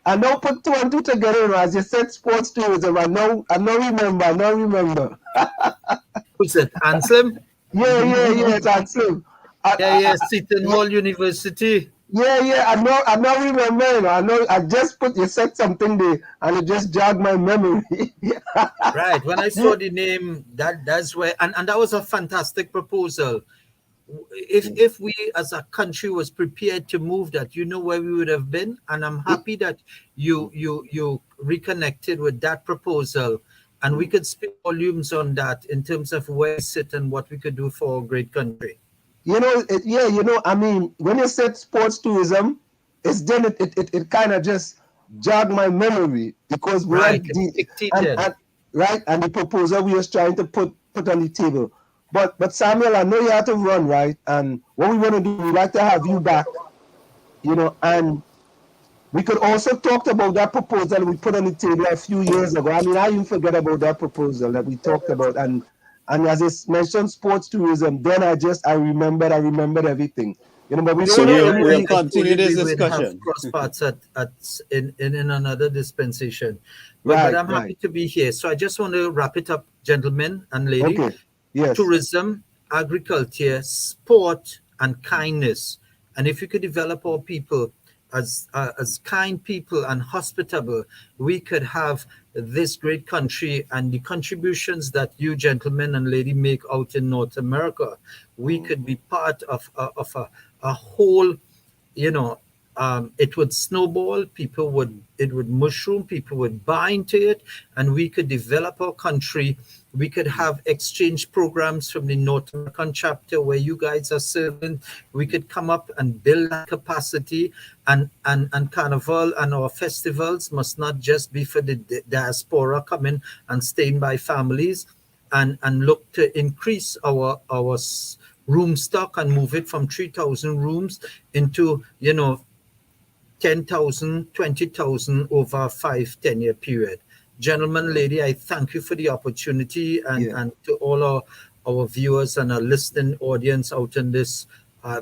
I know put 2 and 2 together, as you said, sports tourism. I know remember. Who's it, Anselm? Yeah, it's Anselm. Seton Hall University. Yeah, I know remember, I just you said something there, and it just jogged my memory. Right, when I saw the name, that's where, and that was a fantastic proposal. If we as a country was prepared to move that, where we would have been. And I'm happy that you reconnected with that proposal, and we could speak volumes on that in terms of where we sit and what we could do for a great country. I mean, when you said sports tourism, it kind of just jogged my memory, because we and the proposal we was trying to put on the table. But Samuel, I know you have to run, right? And what we want to do, we'd like to have you back, and we could also talk about that proposal we put on the table a few years ago. I mean, I even forget about that proposal that we talked about. And as I mentioned sports tourism, then I remembered everything. But we don't we'll continue this discussion. Have cross parts in another dispensation. But I'm happy to be here. So I just want to wrap it up, gentlemen and ladies. Okay. Yes. Tourism, agriculture, sport, and kindness. And if we could develop our people as kind people and hospitable, we could have this great country, and the contributions that you gentlemen and lady make out in North America, we could be part of a whole, it would snowball, it would mushroom, people would buy into it, and we could develop our country. We could have exchange programs from the North American chapter where you guys are serving. We could come up and build that capacity, and Carnival and our festivals must not just be for the diaspora coming and staying by families, and look to increase our room stock and move it from 3,000 rooms into, 10,000, 20,000 over a 5-10 year period. Gentlemen, lady, I thank you for the opportunity, and to all our viewers and our listening audience out in this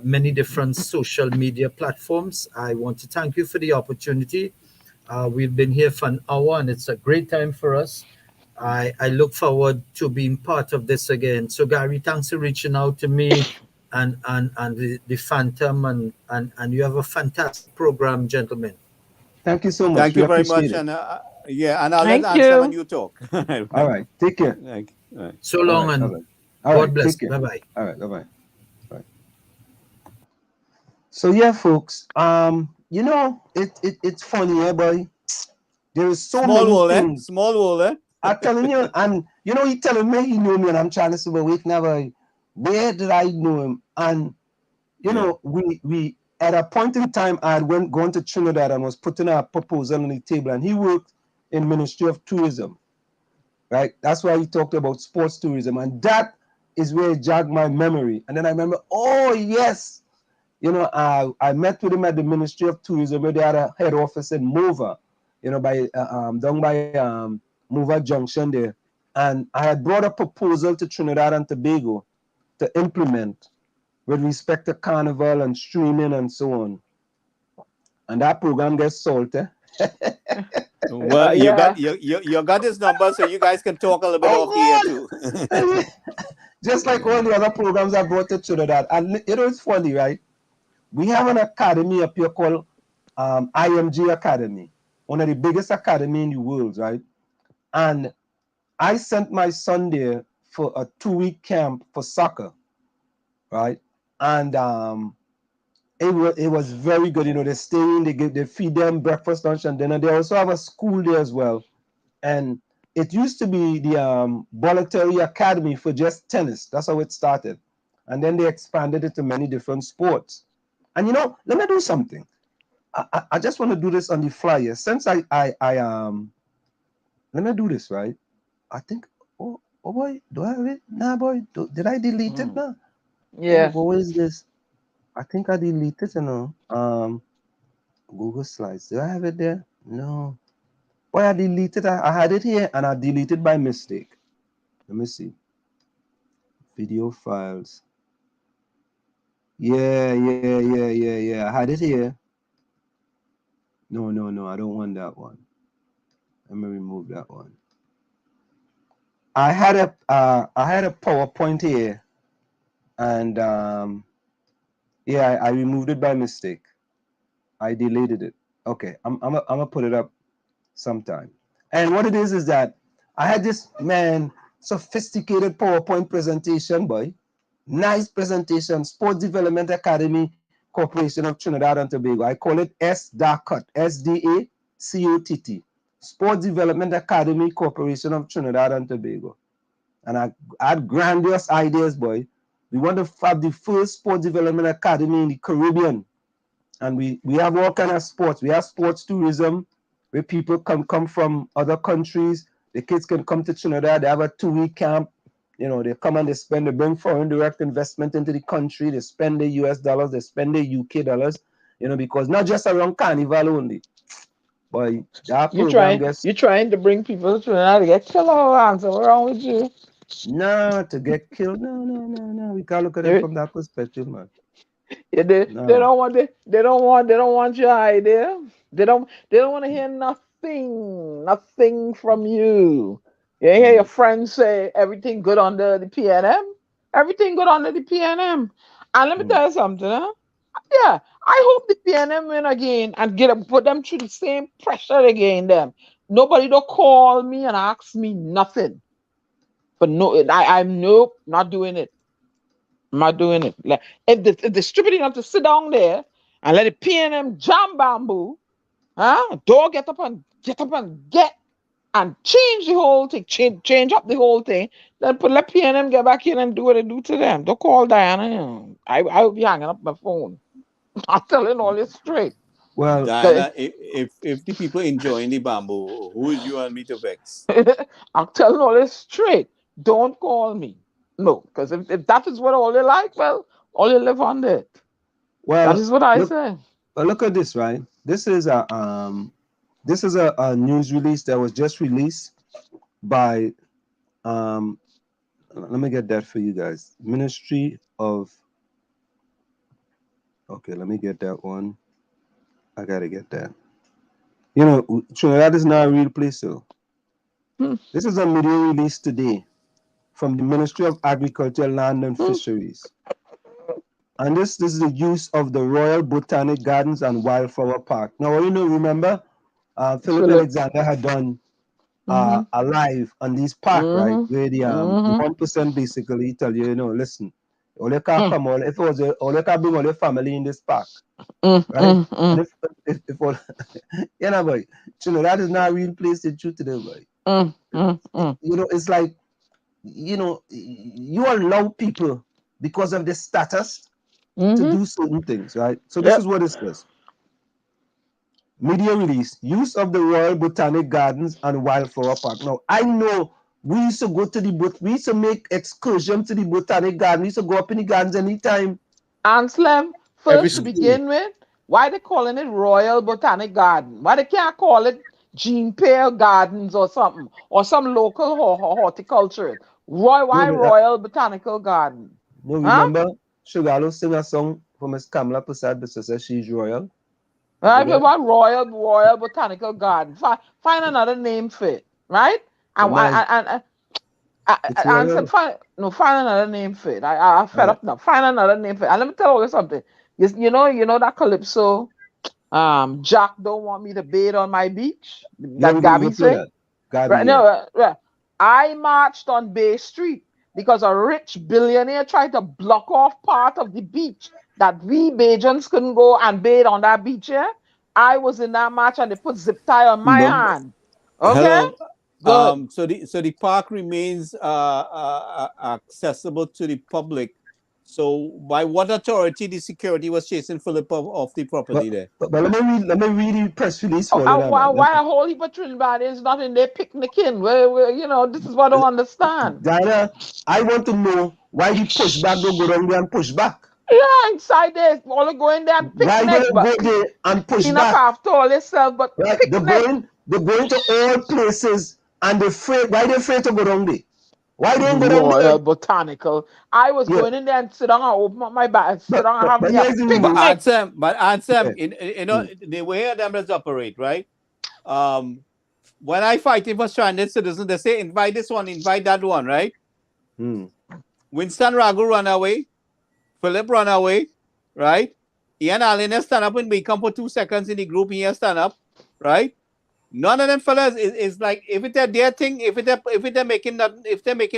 many different social media platforms. I want to thank you for the opportunity. We've been here for an hour, and it's a great time for us. I look forward to being part of this again. So Gary, thanks for reaching out to me and the Phantom, and you have a fantastic program, gentlemen. Thank you so much. Thank We you very appreciate much. it. And and I'll let Thank Ansel and you. you talk. All right. Take care. Right. So All long, right. and All right. All God right. bless. Take care. Bye-bye. All right. Bye-bye. Bye. So yeah, folks. It's funny, boy. There is so Small many world, things. Small world, I'm telling you, and he telling me he knew me, and I'm trying to say, but wait, never. Where did I know him? And we at a point in time, I had gone to Trinidad and was putting a proposal on the table, and he worked in Ministry of Tourism, right? That's why he talked about sports tourism, and that is where it jogged my memory. And then I remember, oh yes, I met with him at the Ministry of Tourism, where they had a head office in Mova, by down by Mova Junction there. And I had brought a proposal to Trinidad and Tobago to implement with respect to carnival and streaming and so on. And that program gets salty. Well, you got his number, so you guys can talk a little bit off the air too. Just like all the other programs I brought to Trinidad. And it's funny, right? We have an academy up here called IMG Academy, one of the biggest academy in the world, right? And I sent my son there for a 2-week camp for soccer, right? And it was very good. They stay in, they feed them breakfast, lunch, and dinner. They also have a school there as well. And it used to be the voluntary academy for just tennis. That's how it started. And then they expanded it to many different sports. And let me do something. I just want to do this on the flyer. Since I let me do this, right? I think, oh boy, do I have it? Nah, boy, did I delete it now? Yeah. What is this? I think I deleted it, Google Slides. Do I have it there? No. Boy, I deleted it. I had it here and I deleted by mistake. Let me see. Video files. Yeah. I had it here. No, I don't want that one. Let me remove that one. I had a PowerPoint here, and I removed it by mistake. I deleted it. Okay, I'm gonna put it up sometime. And what it is that I had this sophisticated PowerPoint presentation, boy. Nice presentation. Sports Development Academy Corporation of Trinidad and Tobago. I call it SDACOT. SDACOTT. Sports Development Academy Corporation of Trinidad and Tobago. And I had grandiose ideas, boy. We want to have the first sports development academy in the Caribbean. And we have all kind of sports. We have sports tourism, where people come from other countries. The kids can come to Trinidad. They have a 2-week camp. They come and they bring foreign direct investment into the country. They spend the US dollars. They spend the UK dollars, because not just around Carnival only. But that program you're trying to bring people to Trinidad to get killed all around. So what's wrong with you? No, to get killed. No. We can't look at it from that perspective, man. Yeah, they don't want your idea. They don't want to hear nothing from you. You hear your friends say everything good under the PNM? Everything good under the PNM. And let me tell you something, huh? Yeah, I hope the PNM win again and put them through the same pressure again. Them nobody don't call me and ask me nothing. But no, I'm nope, not doing it. I'm not doing it. Like, if the distributing have to sit down there and let the PNM jam bamboo, don't get up and get and change the whole thing, change up the whole thing, then let PNM get back in and do what they do to them. Don't call Diana. I will be hanging up my phone. I'm telling all this straight. Well, Diana, if the people enjoying the bamboo, who is you and me to vex? I'm telling all this straight. Don't call me. No, because if that is what all they like, well, all they live on it. Well, that is what I say. But look at this, right? This is a news release that was just released by let me get that for you guys. Ministry of. Okay, let me get that one. I gotta get that. You know, Trinidad is not a real place, though. This is a media release today from the Ministry of Agriculture, Land and Fisheries. And this is the use of the Royal Botanic Gardens and Wildflower Park. Now, you know, remember, Philip Alexander had done a live on these park, right? Where the 1% basically tell you, you know, listen, all you can come all if it was all you can bring all your family in this park. Right? And if all, you know, boy, you know, that is not a real place to shoot today, boy. You know, it's like, you know, you allow people because of the status to do certain things, right? So this is what it says. Media release, use of the Royal Botanic Gardens and Wildflower Park. Now, I know we used to go to we used to make excursion to the Botanic Garden. We used to go up in the gardens anytime. Anselm, first to begin with, why they calling it Royal Botanic Garden? Why they can't call it Jean Pierre Gardens or something, or some local horticulture? Why Royal Botanical Garden? No, remember, Shugalo sing a song for Miss Kamala Prasad that says she's royal. Right, what Royal Botanical Garden? Find another name for it, right? And find another name for it. I fed up now. Find another name for it. And let me tell you something. You know that Calypso. Jack don't want me to bathe on my beach. That Gabby thing. Right? No, right. I marched on Bay Street because a rich billionaire tried to block off part of the beach that we Bajans couldn't go and bathe on that beach. Yeah, I was in that march and they put zip tie on my hand. Okay. Hello. So the park remains accessible to the public. So by what authority the security was chasing Philip off the property there? But let me read the press release for you. Why a whole heap of Trinidadians not in there picnicking? Where you know, this is what I don't understand. Diana, I want to know why you push back, don't go down there and push back. Yeah, inside there, all go in there and picnic. Why don't go there and push back? After all yourself, but right? They're going to all places and why they afraid to go down there? Why don't go down there? Botanical. I was going in there and sit down and open up my bag, sit down and have me a picnic. But Ansem, you know, the way them operate, right? When I fight for stranded citizens, they say invite this one, invite that one, right? Winston Ragu run away, Philip run away, right? Ian Allen stand up and we come for 2 seconds in the group, he stand up, right? None of them fellas is like if it's their thing, if they're making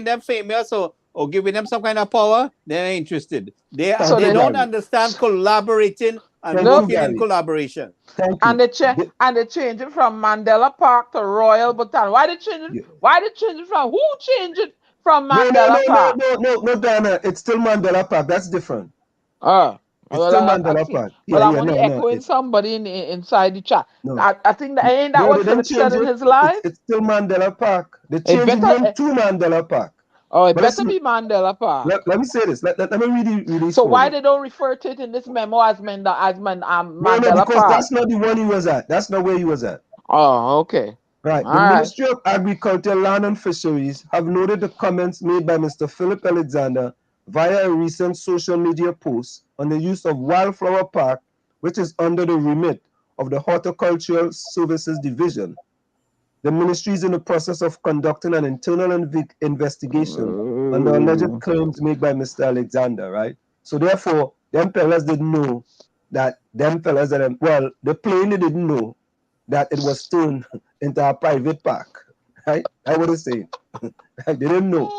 them famous or giving them some kind of power, they're interested. They don't understand collaborating and working in collaboration. And they change it from Mandela Park to Royal Botanic. Why they change it? Why they change it from? Who changed it from Mandela Park? No, Diana. It's still Mandela Park. That's different. It's still Mandela Park. But I'm only echoing somebody inside the chat. No. I think that ain't that what Philip said in his life. It's still Mandela Park. They changed the name to Mandela Park. Oh, it better be Mandela Park. Let me say this. Let me read it. So why they don't refer to it in this memo as Mandela Park? No, because that's not the one he was at. That's not where he was at. Oh, okay. Right. The Ministry of Agriculture, Land and Fisheries have noted the comments made by Mr. Philip Alexander via a recent social media post on the use of Wildflower Park, which is under the remit of the Horticultural Services Division. The ministry is in the process of conducting an internal investigation on the alleged claims made by Mr. Alexander, right? So therefore, them fellas didn't know that they plainly didn't know that it was turned into a private park, right? That's what it's saying. They didn't know.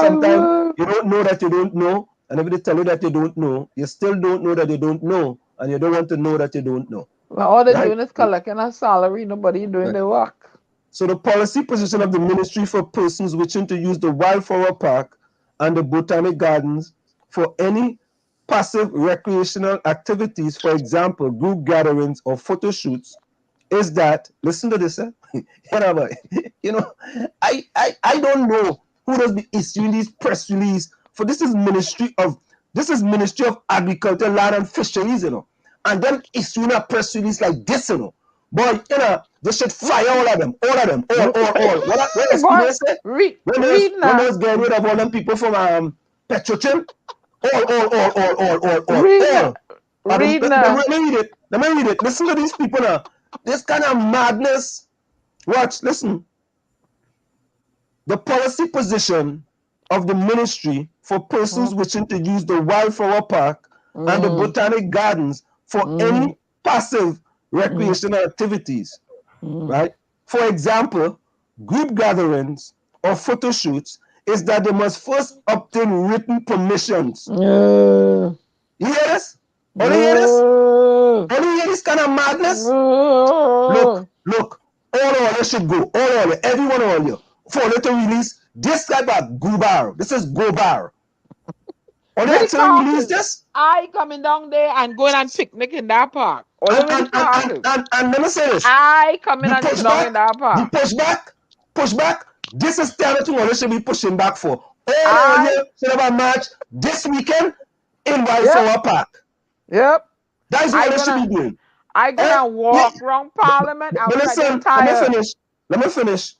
Sometimes you don't know that you don't know, and if they tell you that you don't know, you still don't know that you don't know, and you don't want to know that you don't know. Well, all they're doing is collecting a salary, nobody doing the work. So the policy position of the ministry for persons wishing to use the Wildflower Park and the Botanic Gardens for any passive recreational activities, for example, group gatherings or photo shoots, is that, listen to this, you know, I don't know who does be issuing these press release for this is Ministry of Agriculture, Land and Fisheries, you know, and then issuing a press release like this, you know. Boy, you know, they should fire all of them. All. What the Boy, students say? read When now. those getting rid of all them people from Petrochem, all. Read now. Let me read it. Listen to these people now. This kind of madness. Watch, listen. The policy position of the ministry for persons wishing to use the Wildflower Park and the Botanic Gardens for any passive recreational activities, right? For example, group gatherings or photo shoots is that they must first obtain written permissions. You hear this? Only hear this? Only hear this kind of madness? Look, all you should go. All you, every one of you. For a little release this type of goobar. This is gobar. Or they actually release this? I coming down there and going and picnic in that park. And let me say this. I coming and sit down in that park. The pushback. This is territory what they should be pushing back for. All of you should have a match this weekend in Wildflower Park. Yep. That's what they should be doing. I gonna walk around Parliament. But listen, let me finish.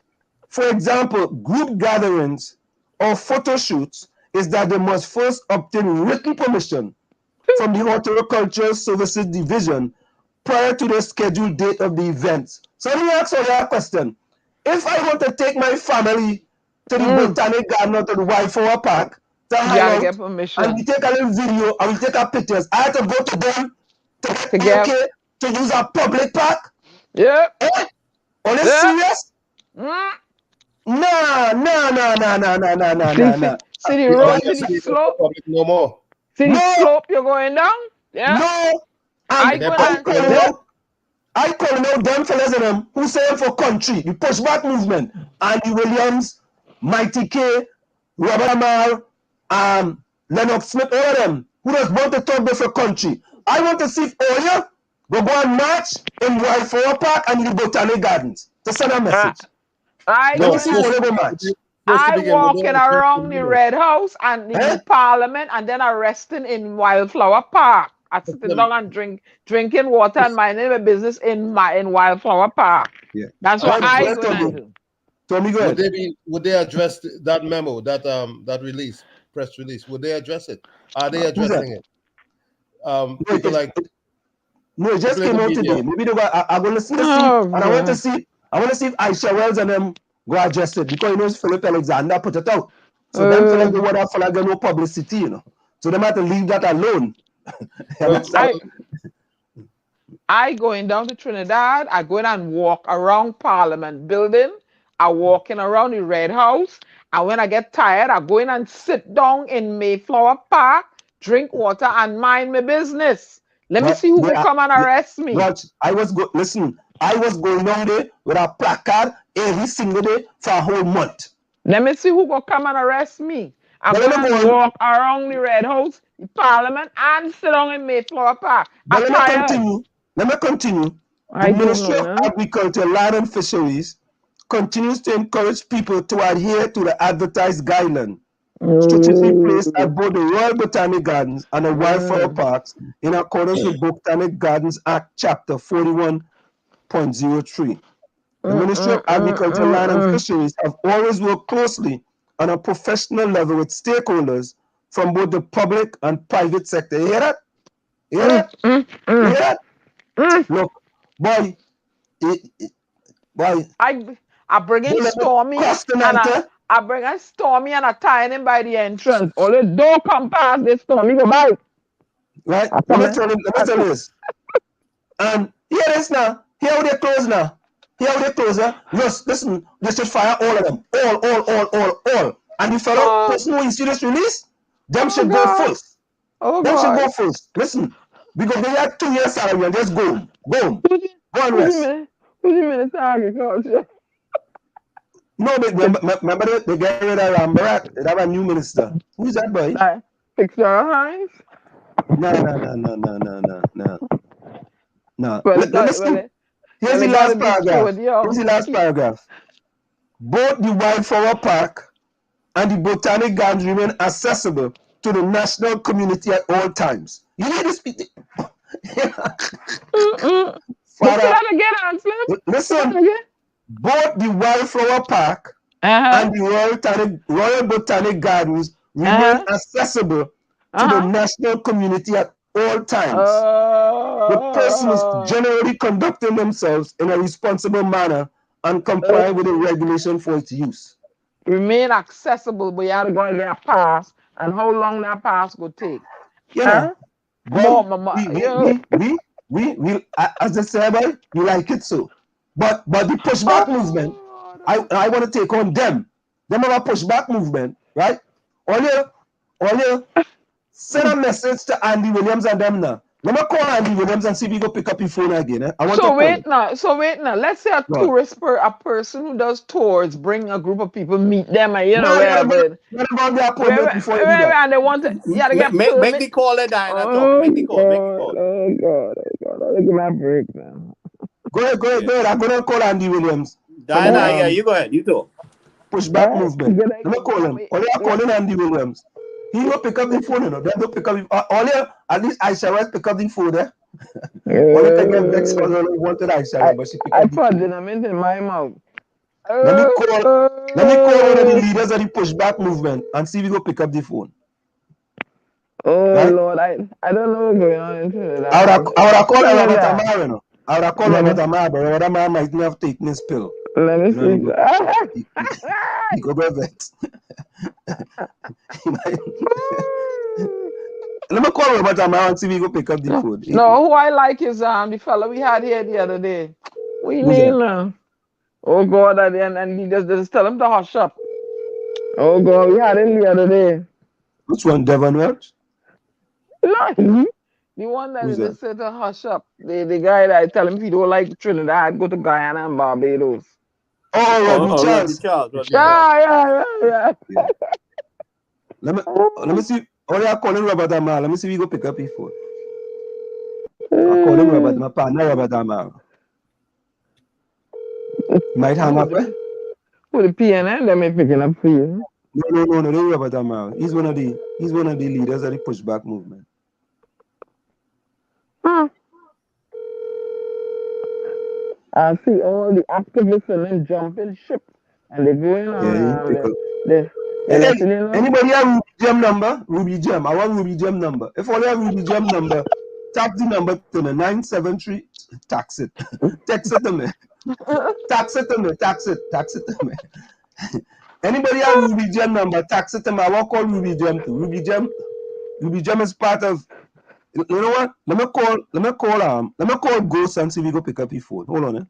For example, group gatherings or photo shoots is that they must first obtain written permission from the Horticultural Services Division prior to the scheduled date of the events. So let me ask you a question. If I want to take my family to the Botanic Garden or to the Wildflower Park to hang out, and we take a little video and we take our pictures, I have to go to them to use a public park? Yeah. Are you serious? No. See the road, see the slope? No more. See the slope you're going down? Yeah. No. I call out them fellas and them who say for country, the pushback movement, Andy Williams, Mighty K, Robert Amal, Lennox Smith, all of them who just want to talk about for country. I want to see if all you go and march in Wildflower Park and in the Botanic Gardens to send a message. I walking around the Red House and the Parliament and then resting in Wildflower Park. I sitting down and drinking water and minding my business in Wildflower Park. Yeah. That's what I gonna do. Tommy, go ahead. Would they address that memo, that press release? Would they address it? Are they addressing it? People like no, it just came out today. Maybe I'm gonna see and I want to see if Aisha Wells and them go address it because you know Philip Alexander put it out. So them fellas go what for like no publicity, you know. So they have to leave that alone. I going down to Trinidad, I go in and walk around Parliament building, I walking around the Red House, and when I get tired, I go in and sit down in Mayflower Park, drink water and mind my business. Let me see who will come and arrest me. I was going down there with a placard every single day for a whole month. Let me see who will come and arrest me. I'm going to walk around the Red House, the Parliament, and sit down in Mayflower Park. Let me continue. The Ministry of Agriculture, Land and Fisheries continues to encourage people to adhere to the advertised guideline strategically placed at both the Royal Botanic Gardens and the Wildflower Parks in accordance with Botanic Gardens Act Chapter 41.03. The Ministry of Agriculture, Land and Fisheries have always worked closely on a professional level with stakeholders from both the public and private sector. You hear that? You hear that? Look, boy, I bring in Stormy and I bring in Stormy and I tie him by the entrance. All the door come past this Stormy go by. Right? Let me tell you this. And hear this now. Hear how they close now. Hear how they close. Just listen. They should fire all of them. All. And the fellow person who is serious release, them should go first. Them should go first. Listen, because they had 2 years salary and just go. Go and rest. Who's the Minister of Agriculture? No, remember they get rid of Barack. They have a new minister. Who is that boy? Victor Hines? No. Listen. Here's the last paragraph. Both the Wildflower Park and the Botanic Gardens remain accessible to the national community at all times. You need to speak. Say that again, Anselm. Listen, both the Wildflower Park and the Royal Botanic Gardens remain accessible to the national community at all times. The persons generally conducting themselves in a responsible manner and comply with the regulation for its use. Remain accessible, but you have to go and get a pass. And how long that pass will take? Yeah. Well, we as I said, we like it so. But the pushback movement, I want to take on them. Them have a pushback movement, right? All you send a message to Andy Williams and them now. Let me call Andy Williams and see if he go pick up his phone again. I want so wait now. Let's say a tourist, a person who does tours, bring a group of people, meet them, and wherever. What about the appointment before you do that? And they want to, you gotta get make the caller, Diana. Talk. Make the call. Oh God! Look at my break now. Go ahead. I'm gonna call Andy Williams. Diana, yeah, you go ahead. You talk. Pushback movement. Let me call him. All you are calling Andy Williams. He will pick up the phone, you know. They don't pick up. At least Aisha West pick up the phone there. All you can get next call on wanted Aisha, but she pick up the phone. I'm in my mouth. Let me call one of the leaders of the pushback movement and see if he go pick up the phone. Right? Lord, I don't know what's going on in Trinidad. I would have called Robert Amar, you know. I would have called Robert Amar, but Robert Amar might not have taken his pill. Let me see. He go get vexed. Let me call Robert Amar and see if he go pick up the phone. No, who I like is the fella we had here the other day. We name now. Oh God, and he just tell him to hush up. Oh God, we had him the other day. Which one, Devon Welch? No, the one that just said to hush up. The guy that I tell him if he don't like Trinidad, go to Guyana and Barbados. Rodney Charles. Yeah. Let me see. Oh, they are calling Robert Amar. Let me see if he go pick up his phone. I'm calling Robert, my partner Robert Amar. Might hang up, eh? With the PNN, they may picking up for you. No, don't Robert Amar. He's one of the leaders of the pushback movement. I see all the activists and then jumping ship and they're going on. Anybody have Ruby Gem number? Ruby Gem. I want Ruby Gem number. If all you have Ruby Gem number, tap the number to the 973. Tax it. Text it to me. Tax it to me. Anybody have Ruby Gem number? Tax it to me. I want call Ruby Gem too. Ruby Gem is part of. You know what? Let me call Ghost and see if we go pick up his phone. Hold on, eh?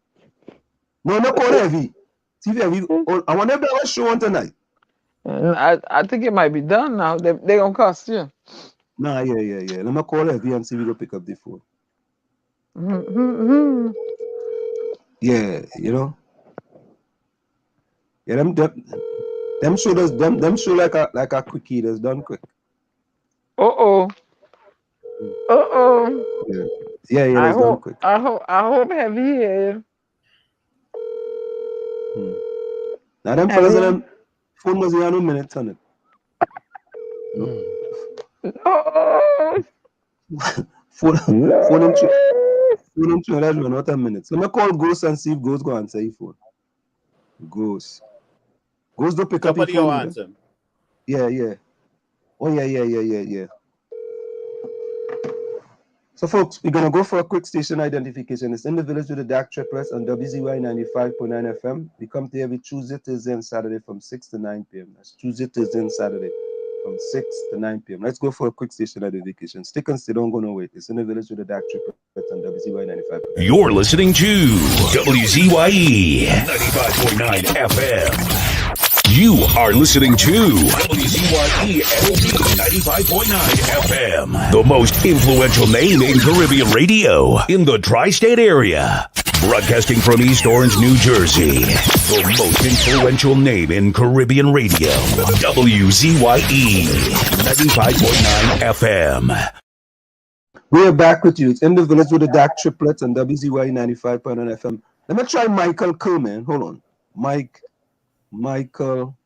No, call Heavy. See if Heavy. I want to have a show on tonight. I think it might be done now. They gonna cost you. Nah, yeah. Let me call Heavy and see if we go pick up the phone. Yeah, you know. Yeah, them show like a quickie. That's done quick. Yeah, that's done quick. I hope Heavy here. Now them fellas and them phone was here no minutes on it. Phone in Trinidad run out of minutes. Let me call Ghost and see if Ghost go answer your phone. Ghost don't pick up your phone. Answer. Yeah. Oh yeah. So folks, we're gonna go for a quick station identification. It's in the village with the DAG Triplets on WZYE 95.9 FM. We come to every Tuesday, Thursday, and Saturday from 6 to 9 p.m. That's Tuesday, Thursday, and Saturday from 6 to 9 p.m. Let's go for a quick station identification. Stick and stay, don't go nowhere. It's in the village with the DAG Triplets on WZYE 95. You're listening to WZYE 95.9 FM. You are listening to WZYE 95.9 FM, the most influential name in Caribbean radio in the tri-state area. Broadcasting from East Orange, New Jersey, the most influential name in Caribbean radio, WZYE 95.9 FM. We're back with you. It's in the village with the DAG Triplets and WZYE 95.9 FM. Let me try Michael Kerman. Hold on. Michael.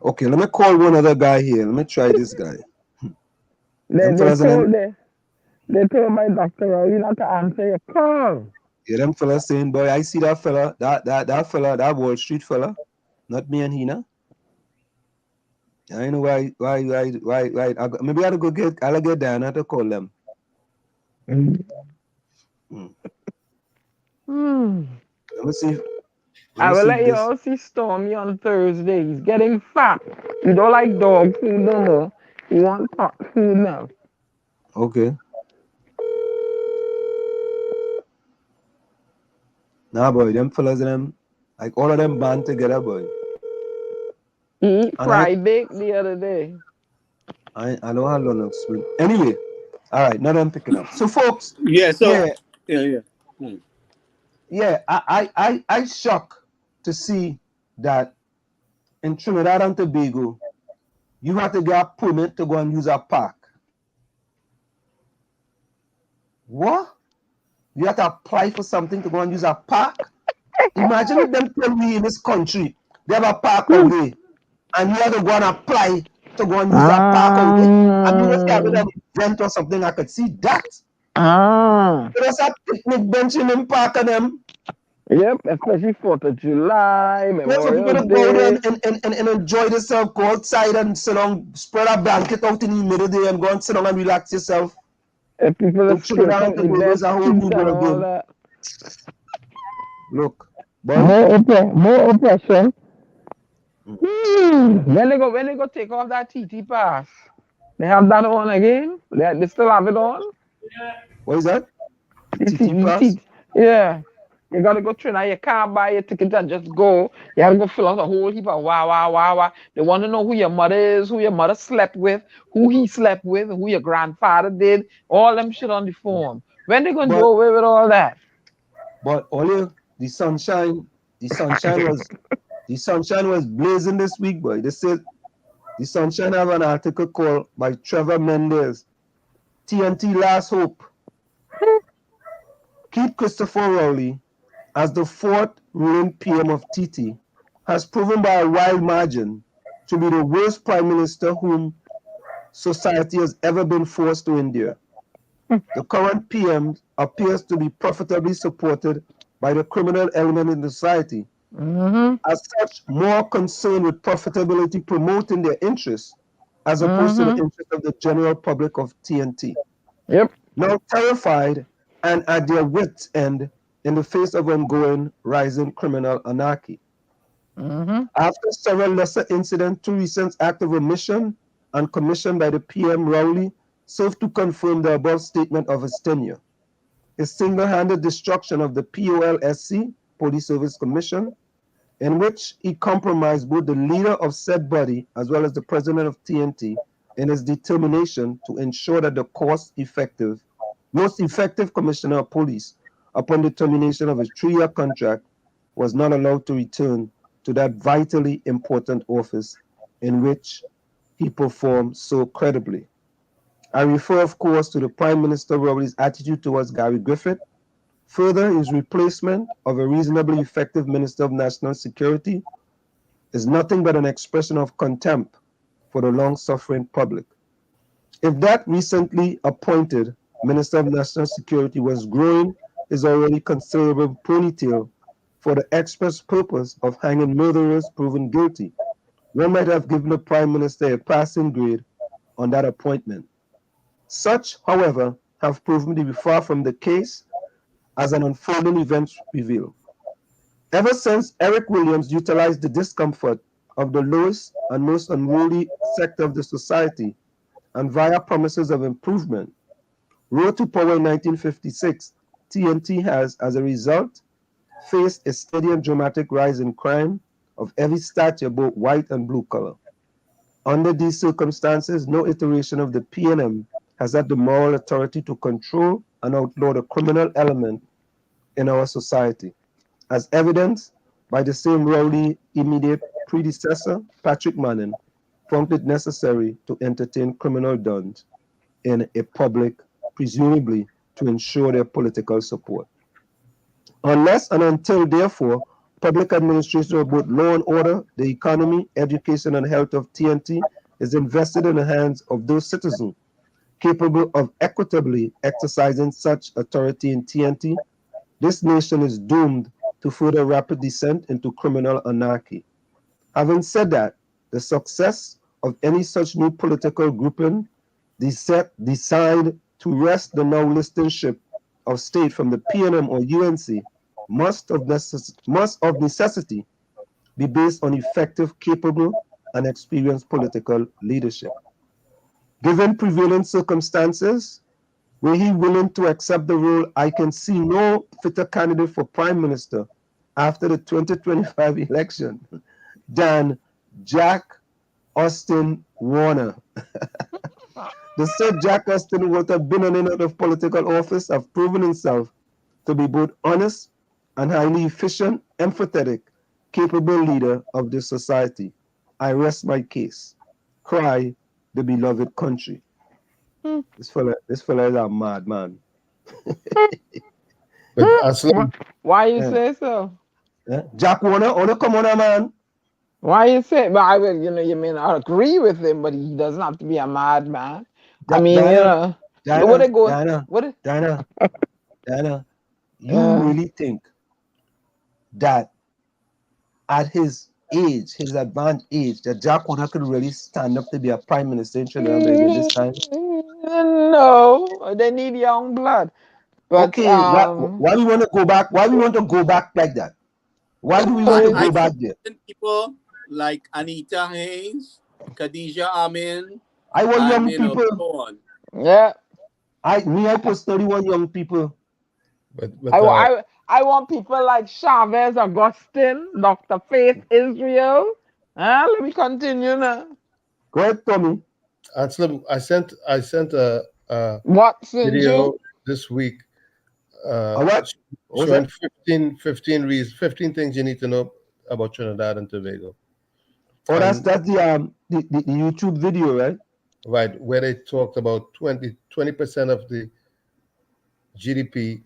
Okay, let me call one other guy here. Let me try this guy. They told my doctor, you not to answer your call. Yeah, them fellas saying, boy, I see that fella, that fella, that Wall Street fella, not me and he, now. I know why. Maybe I'll get Diana to call them. Let me see. I will let you all see Stormy on Thursday. He's getting fat. He don't like dog food no more. He want hot food now. Okay. Nah, boy, them fellas and them, like all of them band together, boy. He eat fried bake the other day. I don't have long explain. Anyway, all right, now I'm picking up. So, folks. Yeah. I shocked to see that in Trinidad and Tobago, you have to get a permit to go and use a park. What? You have to apply for something to go and use a park? Imagine if them tell me in this country they have a park away, and you have to go and apply to go and use a park away. I mean, if you have an event or something, I could see that. There's a picnic bench in them park of them. Yep, especially 4th of July, Memorial Day. Go there and enjoy yourself, go outside and sit down, spread a blanket out in the middle there and go and sit down and relax yourself. And people are skirt out the best a whole new and all that. Look, more oppression. When they go take off that TT pass, they have that on again? They still have it on? What is that? TT pass? Yeah. You gotta go Trinidad. You can't buy your ticket and just go. You have to go fill out a whole heap of wow. They want to know who your mother is, who your mother slept with, who he slept with, who your grandfather did. All them shit on the form. When they gonna do away with all that? But the sunshine was blazing this week, boy. They said the sunshine have an article called by Trevor Mendez, TNT Last Hope. Keith Christopher Rowley, as the 4th ruling PM of TT, has proven by a wide margin to be the worst prime minister whom society has ever been forced to endure. The current PM appears to be profitably supported by the criminal element in the society. As such, more concerned with profitability promoting their interests as opposed to the interest of the general public of TNT. Yep. Now terrified and at their wits' end in the face of ongoing rising criminal anarchy. After several lesser incidents, 2 recent acts of omission and commission by the PM Rowley serve to confirm the above statement of his tenure. His single-handed destruction of the POLSC, Police Service Commission, in which he compromised both the leader of said body as well as the president of TNT in his determination to ensure that the most effective commissioner of police upon the termination of his 3-year contract was not allowed to return to that vitally important office in which he performed so credibly. I refer, of course, to the Prime Minister Rowley's attitude towards Gary Griffith. Further, his replacement of a reasonably effective Minister of National Security is nothing but an expression of contempt for the long-suffering public. If that recently appointed Minister of National Security was growing his already considerable ponytail for the express purpose of hanging murderers proven guilty, one might have given the Prime Minister a passing grade on that appointment. Such, however, have proven to be far from the case, as an unfolding event reveal. Ever since Eric Williams utilized the discomfort of the lowest and most unruly sector of the society and via promises of improvement, rose to power in 1956, TNT has, as a result, faced a steady and dramatic rise in crime of every stature, both white and blue color. Under these circumstances, no iteration of the PNM has had the moral authority to control and outlaw the criminal element in our society, as evidenced by the same Rowley immediate predecessor, Patrick Manning, found it necessary to entertain criminal dons in a public, presumably to ensure their political support. Unless and until, therefore, public administration of both law and order, the economy, education, and health of TNT is invested in the hands of those citizens capable of equitably exercising such authority in TNT, this nation is doomed to further rapid descent into criminal anarchy. Having said that, the success of any such new political grouping decide to wrest the now listed ship of state from the PNM or UNC must of necessity be based on effective, capable, and experienced political leadership. Given prevailing circumstances, were he willing to accept the role, I can see no fitter candidate for Prime Minister after the 2025 election than Jack Austin Warner. The said Jack Austin Warner, been in and out of political office, have proven himself to be both honest and highly efficient, empathetic, capable leader of this society. I rest my case. Cry the beloved country. This fella is a madman. Why you say so? Jack Warner, come on, man. Why you say? But I will, you may not agree with him, but he doesn't have to be a madman. I mean, Diana, what they go? Diana, you really think that at his age, his advanced age, that Jack Warner could really stand up to be a prime minister in Trinidad this time? No, they need young blood. But, okay, why we want to go back? Why we want to go back like that? Why do we want to go back there? People like Anita Hayes, Khadija Amin. I want young people. Yeah. I personally want young people. But I want people like Chavez Augustine, Dr. Faith Israel. Let me continue now. Go ahead, Tommy. Ansel, I sent a video this week. Showing 15 things you need to know about Trinidad and Tobago. Oh, that's the YouTube video, right? Right, where they talked about 20% of the GDP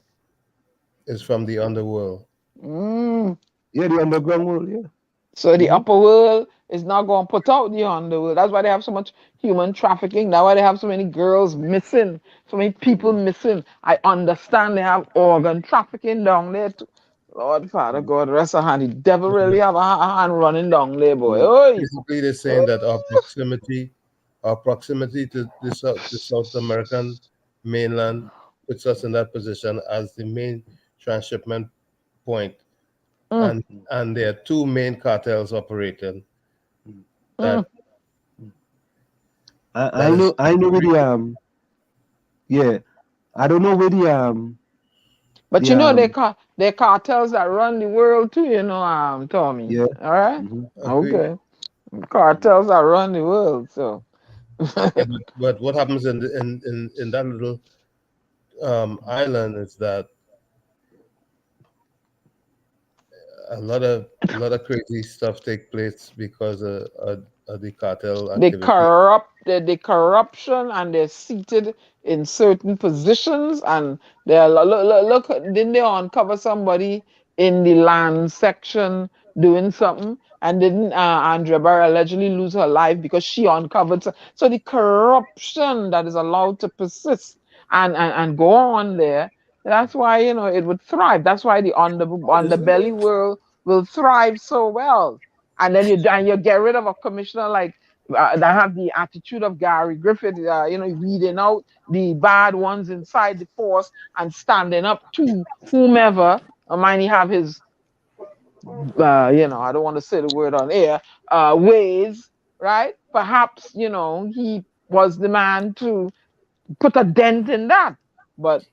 is from the underworld. Yeah, the underground world, yeah. So the upper world is not going to put out the underworld. That's why they have so much human trafficking. That's why they have so many girls missing, so many people missing. I understand they have organ trafficking down there too. Lord, Father God, rest a hand. The devil really have a hand running down there, boy. Basically, they're saying that our proximity to the South American mainland puts us in that position as the main transshipment point. And there are two main cartels operating. I know where the yeah. I don't know where the but they're cartels that run the world too, Tommy. Yeah. All right. Okay. Cartels that run the world. So. but what happens in that little island is that a lot of crazy stuff take place because of the cartel activity. The corruption, and they're seated in certain positions, and they're look didn't they uncover somebody in the land section doing something, and didn't Andrea Barr allegedly lose her life because she uncovered so the corruption that is allowed to persist and go on there. That's why it would thrive. That's why the underbelly world will thrive so well. And then you get rid of a commissioner like that have the attitude of Gary Griffith, weeding out the bad ones inside the force and standing up to whomever. Mind he have his, I don't want to say the word on air, ways, right? Perhaps he was the man to put a dent in that. But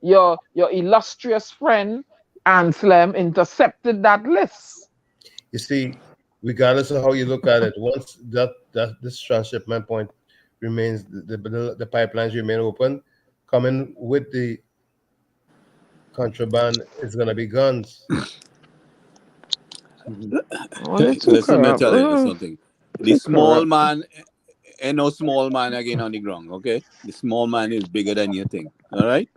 your illustrious friend Anselm intercepted that list. You see, regardless of how you look at it, once this transshipment point remains, the pipelines remain open, coming with the contraband is going to be guns. Listen, me tell you something. The small man, ain't no small man again on the ground, okay? The small man is bigger than you think, all right?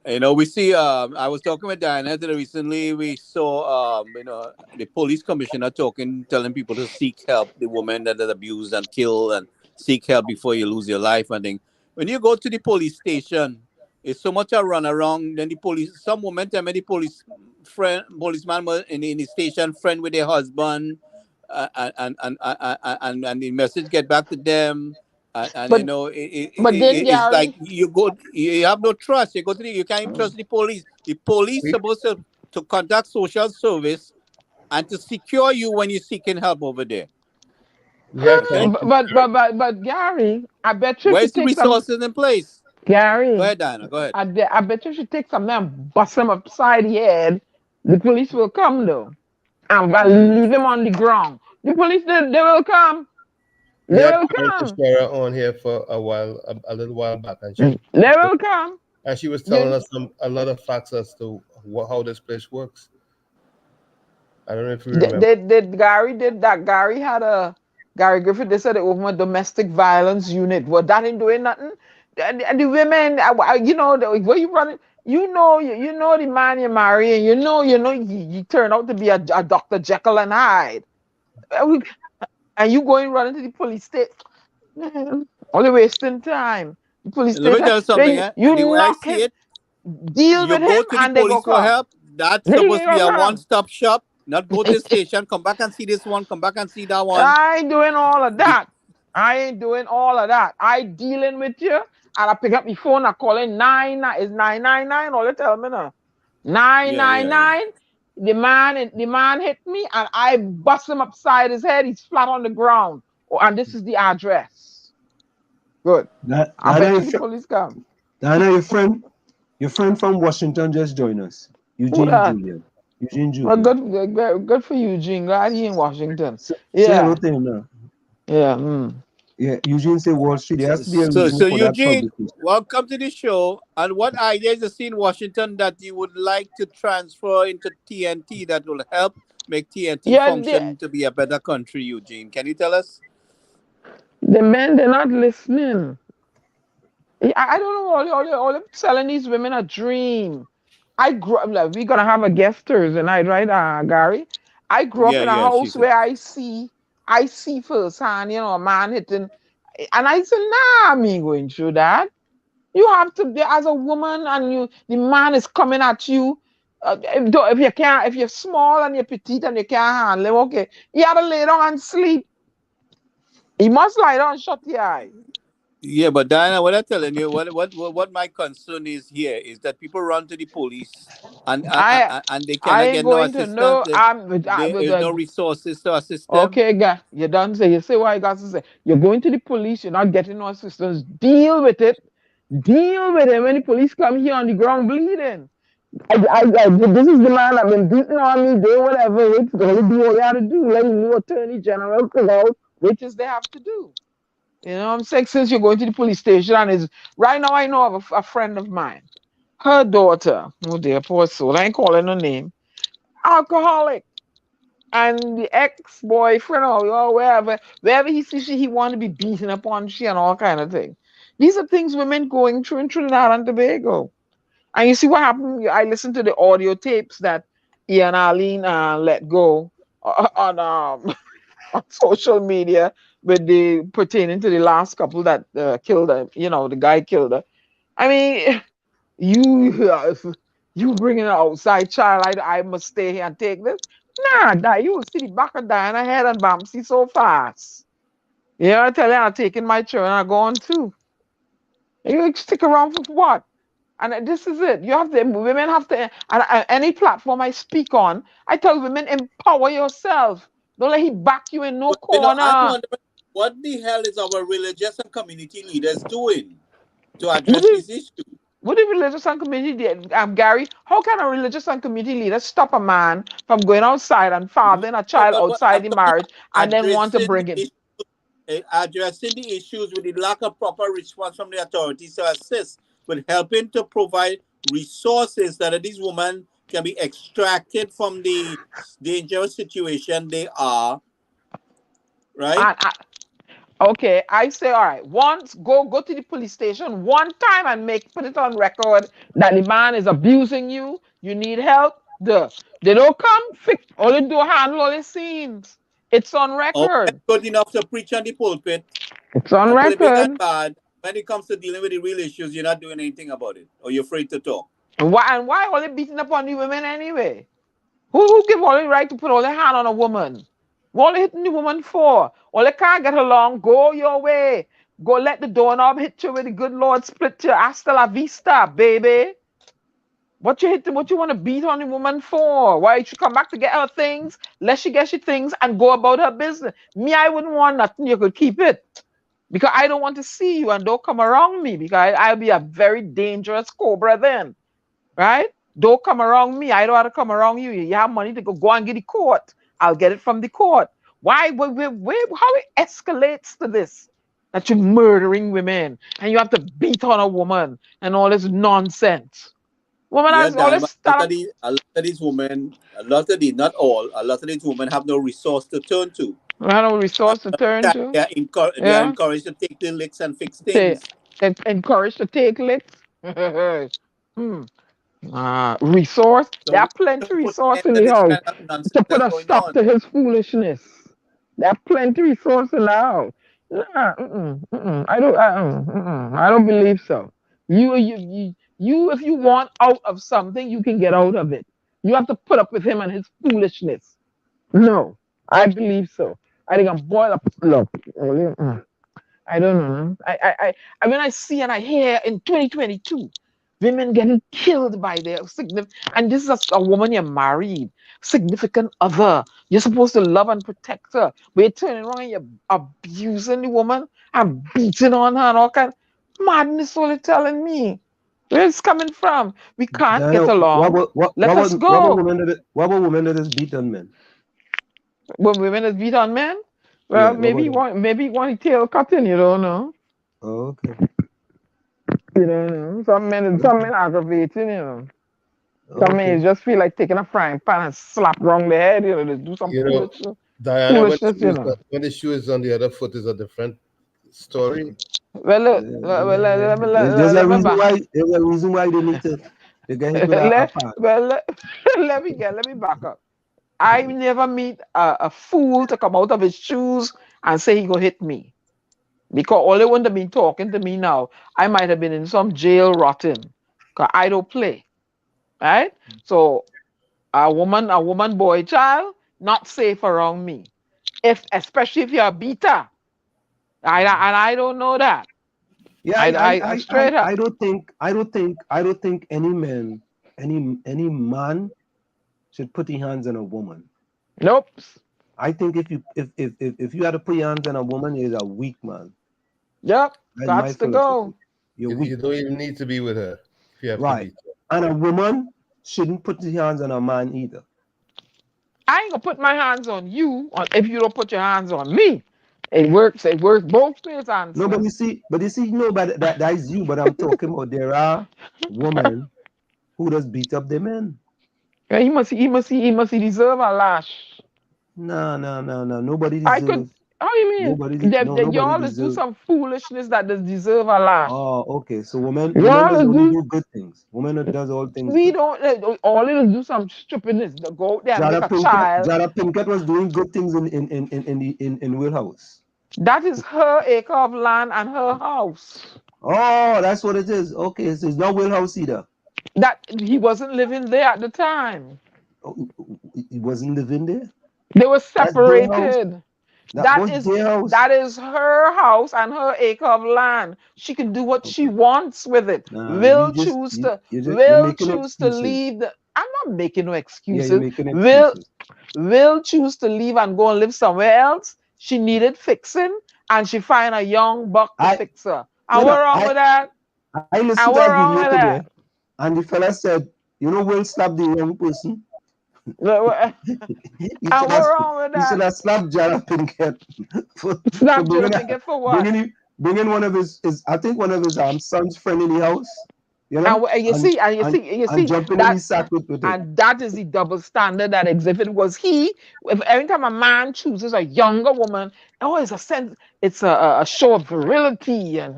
You know, we see. I was talking with Diana recently. We saw, the police commissioner telling people to seek help. The woman that is abused and killed, and seek help before you lose your life. And then when you go to the police station, it's so much a run around. Then the police, some momentum, the policeman was in the station, friend with their husband, and the message get back to them. And But you know, then it's like Gary, you have no trust. You can't even trust the police. The police supposed to contact social service and to secure you when you're seeking help over there. but Gary, I bet you Where's should the take some. resources in place? Gary, Go ahead, Diana. Go ahead. I bet you should take some and bust him upside the head. The police will come though, and leave him on the ground. The police, they will come. We They had will Karen come. Fitzgerald on here for a little while back, and They will come. she was telling us a lot of facts as to how this place works. I don't know if you remember. Gary Griffith. They said they opened a domestic violence unit. Well, that ain't doing nothing. And the women, where you running? You know the man you marry, and you turn out to be a Dr. Jekyll and Hyde. And you going running to the police station, only wasting time. The police Let me station, tell you something. you The way I knock see him, it, deal you with him, go to the and they go police for come. help. That's They supposed to be go a come. one-stop shop. Not go to the station, come back and see this one, come back and see that one. I ain't doing all of that. I dealing with you, and I pick up the phone. I call it 999. All you tell me now, 999. The man hit me, and I bust him upside his head. He's flat on the ground. Oh, and this is the address. Good. I bet you the police come. Diana, your friend from Washington just joined us. Eugene Julian. Well, good for Eugene. Glad he in Washington. Say Yeah. hello to him now. Yeah. Yeah, Eugene say Wall Street. There has to be a reason So for that Eugene, publication. welcome to the show. And what ideas you see in Washington that you would like to transfer into TNT that will help make TNT function to be a better country, Eugene? Can you tell us? The men, they're not listening. I don't know. All selling these women a dream. I grew up, like, we're going to have a guest Thursday night, right, Gary? I grew up in a house where I see firsthand, a man hitting. And I said, nah, me ain't going through that. You have to be as a woman, and the man is coming at you. If you're small and you're petite and you can't handle him, okay, you have to lay down and sleep. He must lie down and shut the eye. Yeah, but Diana, what I'm telling you, what my concern is here is that people run to the police and they cannot get no assistance. There is no resources to assist them. Okay, guy, you done say. You say what I got to say. You're going to the police. You're not getting no assistance. Deal with it. Deal with it. When the police come here on the ground bleeding. This is the man that been beating on me, do whatever. It's going to do what you have to do. Let the new attorney general come out, which is they have to do. You know what I'm saying? Since you're going to the police station, and right now I know of a friend of mine. Her daughter, oh dear, poor soul, I ain't calling her name, alcoholic. And the ex-boyfriend or wherever he sees he want to be beaten upon she and all kind of things. These are things women going through in Trinidad and Tobago. And you see what happened? I listened to the audio tapes that Ian Arlene let go on social media pertaining to the last couple that killed her. The guy killed her. I mean, you bringing an outside child, I must stay here and take this. Nah, you will see the back of Diana head and Bamsey so fast. I tell you, I'm taking my children, I'm going too. You stick around for what? And this is it. Women have to, and any platform I speak on, I tell women, empower yourself. Don't let him back you in no corner. I'm wondering, what the hell is our religious and community leaders doing to address this issue? What the religious and community did, Gary? How can a religious and community leader stop a man from going outside and fathering a child outside the marriage and then want to bring it? Addressing the issues with the lack of proper response from the authorities to assist with helping to provide resources that these women can be extracted from the dangerous situation they are, right? Okay, I say, all right, once go to the police station one time and put it on record that the man is abusing you, you need help. They don't come fix all they do handle all the scenes. It's on Oh, record. good enough to preach on the pulpit It's on and play big and record. bad. When it comes to dealing with the real issues, you're not doing anything about it, or you're afraid to talk. And why all they beating up on the women anyway? Who give all the right to put all their hand on a woman? What they hitting the woman for? All they can't get along, go your way. Go let the doorknob hit you with the good Lord split you. Hasta la vista, baby. What you want to beat on the woman for? Why she come back to get her things? Let she get she things and go about her business. Me, I wouldn't want nothing. You could keep it. Because I don't want to see you and don't come around me because I'll be a very dangerous cobra then. Right? Don't come around me. I don't want to come around you. You have money to go and get the court. I'll get it from the court. Why? How it escalates to this? That you're murdering women and you have to beat on a woman and all this nonsense. Woman Yeah, has all damn, this a lot stuff. of these women, not all, a lot of these women have no resource to turn to. No resource to turn to. They are encouraged to take the licks and fix things. Encouraged to take licks. Resource. So There we are plenty have to put resource an in end to the this house kind of nonsense to put that's a going stop on. to his foolishness. There are plenty resource in the house. I don't believe so. You, if you want out of something, you can get out of it. You have to put up with him and his foolishness. No, I believe so. I think I'm boiled up. Look, I don't know. I mean, I see and I hear in 2022, women getting killed by their significant, and this is a woman you're married, significant other. You're supposed to love and protect her. But you're turning around and you're abusing the woman and beating on her and all kind of madness. All you're telling me. Where's it's coming from? We can't get along. Let us go. What about women that is beat on men? When women is beat on men, well, Yeah, maybe one tail cutting. You don't know. Oh, okay. You know, some men aggravating, you know. Some men just feel like taking a frying pan and slap wrong the head, you know, to do some Diana, foolishness, you know. when the shoe is on the other foot is a different story. Well, look, there's a reason why they need to get hit with a pan. let me back up. I never meet a fool to come out of his shoes and say he gonna hit me. Because all they wouldn't have been talking to me now, I might have been in some jail rotting. Because I don't play. Right? So a woman, boy, child, not safe around me. Especially if you're a beater. And I don't know that. Yeah, I don't think any man should put his hands on a woman. Nope. I think if you had to put your hands on a woman, you're a weak man. Yep. That's the goal. You don't even need to be with her. If you have right. To beat her. And a woman shouldn't put his hands on a man either. I ain't gonna put my hands on you if you don't put your hands on me. It works both ways, Ansel. No, but you see, no, but that is you. But I'm talking about there are women who just beat up the men. Yeah, he must deserve a lash. No. Nobody deserves. How you mean? You always do some foolishness that deserve a lash. Oh, okay. So women does only do good things. Women does all things. We don't. All it is do some stupidness. Go out there and make a child. Jada Pinkett was doing good things in Will House. That is her acre of land and her house. Oh, that's what it is. Okay, so it's not Will House either. That he wasn't living there at the time. Oh, he wasn't living there? They were separated. That is her house and her acre of land. She can do what she wants with it. Will choose to leave. I'm not making no excuses. Will choose to leave and go and live somewhere else. She needed fixing, and she find a young buck to fix her. And what's wrong with that? I listened to that video today, and the fella said, "Will slap the young person." He should have slapped Jada Pinkett for what? Bringing one of his I think one of his son's friend in the house You know? And you see jumping that, in his sack with it. and that is the double standard that exists. Because if every time a man chooses a younger woman, oh, it's a sense, it's a show of virility, and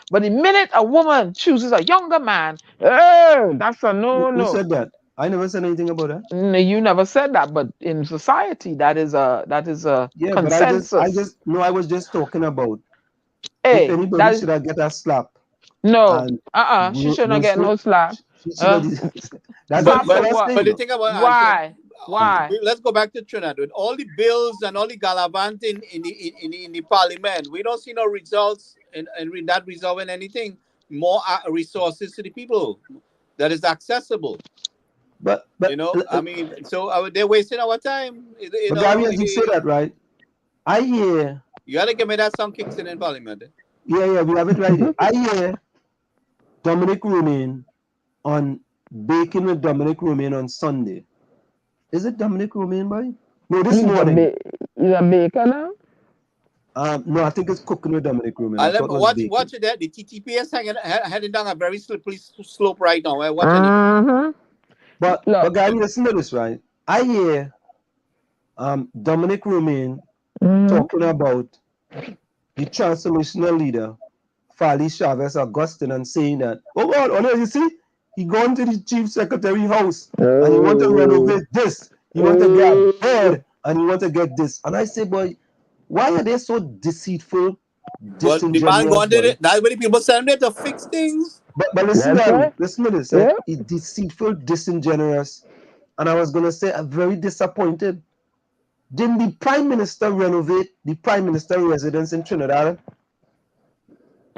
but the minute a woman chooses a younger man, that's a no. Who said that? I never said anything about that. No, you never said that, but in society, that is a Yeah, consensus. but I was just talking about hey, if anybody should have get a slap. No, she shouldn't get no slap. But the thing about why? Let's go back to Trinidad. With all the bills and all the gallivanting in the parliament, we don't see no results in that resolving anything. More resources to the people that is accessible. But you know, I mean, so they're wasting our time. You know, Gary, you say that, right? I hear. You gotta give me that song kicks in parliament. Yeah, we have it right here. I hear Dominic Romain on Baking with Dominic Romain on Sunday. Is it Dominic Romain, boy? No, this morning. Is a baker now? No, I think it's Cooking with Dominic Romain. Watch it there. The TTPS heading down a very slippery slope right now. Watch it. But Gary, listen to this, right? I hear Dominic Romain talking about the transformational leader, Fali Chavez Augustine, and saying that, oh God, you see, he gone to the chief secretary house and he want to renovate this, he want to get a bed, and he want to get this. And I say, boy, why are they so deceitful? But the man wanted it. That's why people send them to fix things. But listen to this. Yeah. He's deceitful, disingenuous, and I was gonna say, I'm very disappointed. Didn't the Prime Minister renovate the Prime Minister residence in Trinidad?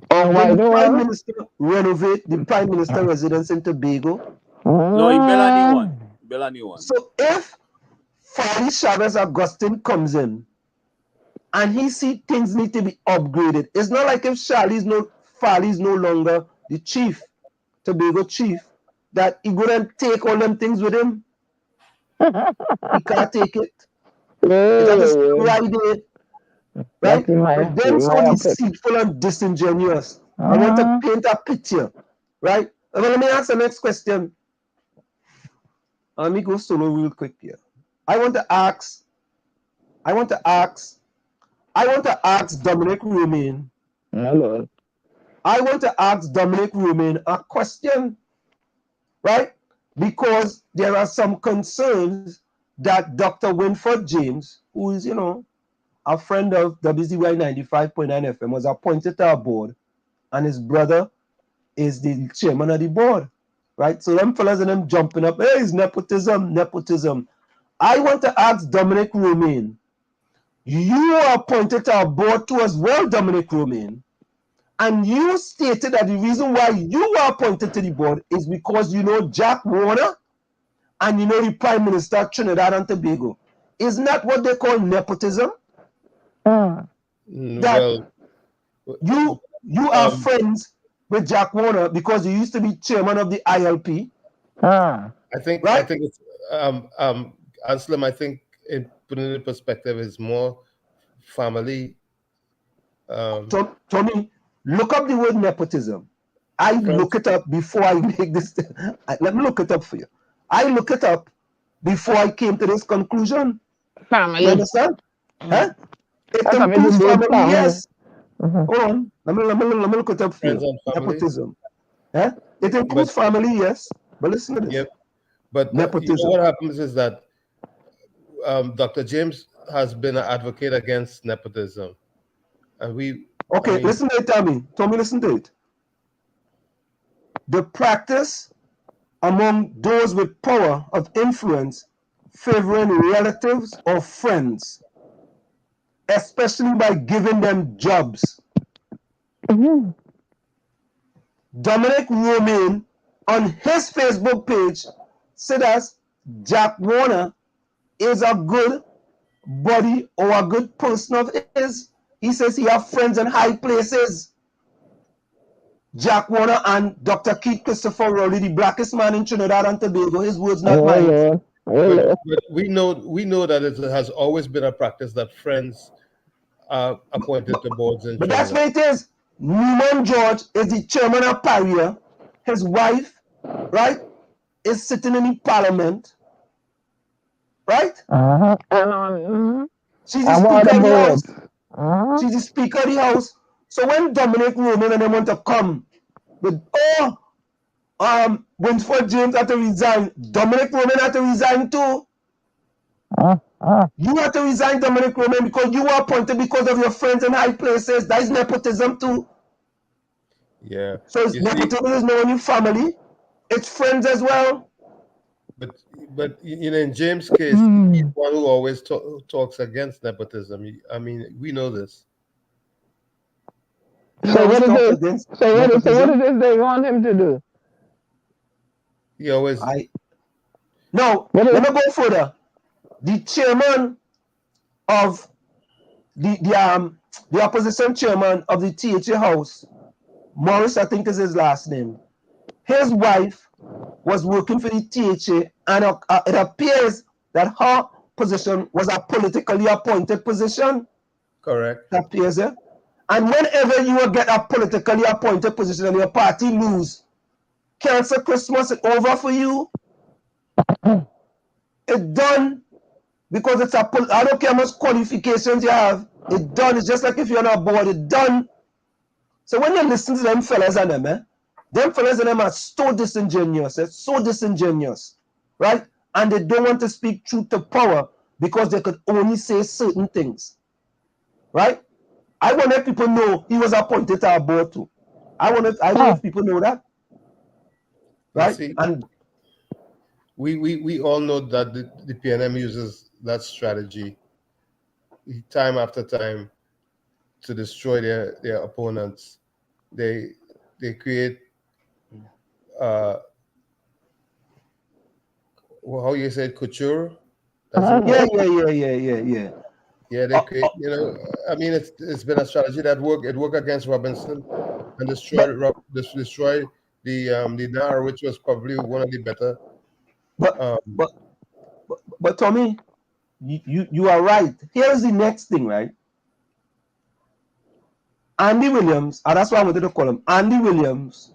Didn't the Prime Minister renovate the Prime Minister residence in Tobago? No, he built a new one. So if Fali Chavez Augustine comes in and he see things need to be upgraded, it's not like if Fali's no longer the chief, Tobago chief, that he wouldn't take all them things with him. He can't take it. It's right there. Right? But then so deceitful and disingenuous. I want to paint a picture. Right? Let me ask the next question. Let me go solo real quick here. I want to ask Dominic Romain. Hello. I want to ask Dominic Romain a question, right? Because there are some concerns that Dr. Winford James, who is, a friend of WZYE 95.9 FM, was appointed to our board, and his brother is the chairman of the board, right? So them fellas and them jumping up, hey, it's nepotism. I want to ask Dominic Romain, you are appointed to our board too as well, Dominic Romain, and you stated that the reason why you were appointed to the board is because you know Jack Warner and you know the Prime Minister of Trinidad and Tobago. Isn't that what they call nepotism? That you are friends with Jack Warner because you used to be chairman of the ILP. I think it's Anselm, I think in putting it in perspective is more family. Tommy, look up the word nepotism. I look it up before I make this. Let me look it up for you. I look it up before I came to this conclusion. Family. You understand? Huh? It includes family, yes. Hold on. Let me look it up for you. Nepotism. Huh? It includes family, yes. But listen to this. Yep. But nepotism. What happens is that Dr. James has been an advocate against nepotism. And listen to it, Tommy. Tommy, listen to it. The practice among those with power of influence favoring relatives or friends, especially by giving them jobs. Dominic Romain on his Facebook page said that Jack Warner is a good buddy or a good person of his. He says he has friends in high places. Jack Warner and Dr. Keith Christopher Rowley, the blackest man in Trinidad and Tobago. His words, not mine. But we know that it has always been a practice that friends are appointed to boards in Trinidad. But that's what it is. Newman George is the chairman of Paria. his wife, right, is sitting in the parliament, right? She's the speaker of the house. She's the speaker of the house. So when Dominic Roman and they want to come with, Winsford James had to resign, Dominic Roman had to resign too. You have to resign, Dominic Roman, because you were appointed because of your friends in high places. That is nepotism too. Yeah. So it's nepotism is not only family, it's friends as well. But in James' case, he's one who always talks against nepotism. I mean, we know this. So what is this? So what is this they want him to do? He always. No, let me go further. The chairman of the opposition chairman of the THA House, Morris, I think is his last name. His wife was working for the THA, and it appears that her position was a politically appointed position. Correct. It appears, yeah? And whenever you will get a politically appointed position and your party lose, cancel Christmas, it's over for you. It's done. Because it's I don't care how much qualifications you have, it's done. It's just like if you're on a board, it's done. So when you listen to them fellas and them fellas and them are so disingenuous. It's so disingenuous, right? And they don't want to speak truth to power because they could only say certain things, right? I want to let people know he was appointed to our board too. I want to let people know that, right? See, and we all know that the PNM uses that strategy time after time to destroy their opponents. They create how you said couture. Yeah. Yeah, they create. I mean, it's been a strategy that worked. It worked against Robinson and destroyed the Dar, which was probably one of the better. But Tommy, you are right. Here's the next thing, right? Andy Williams, and that's why I wanted to call him. Andy Williams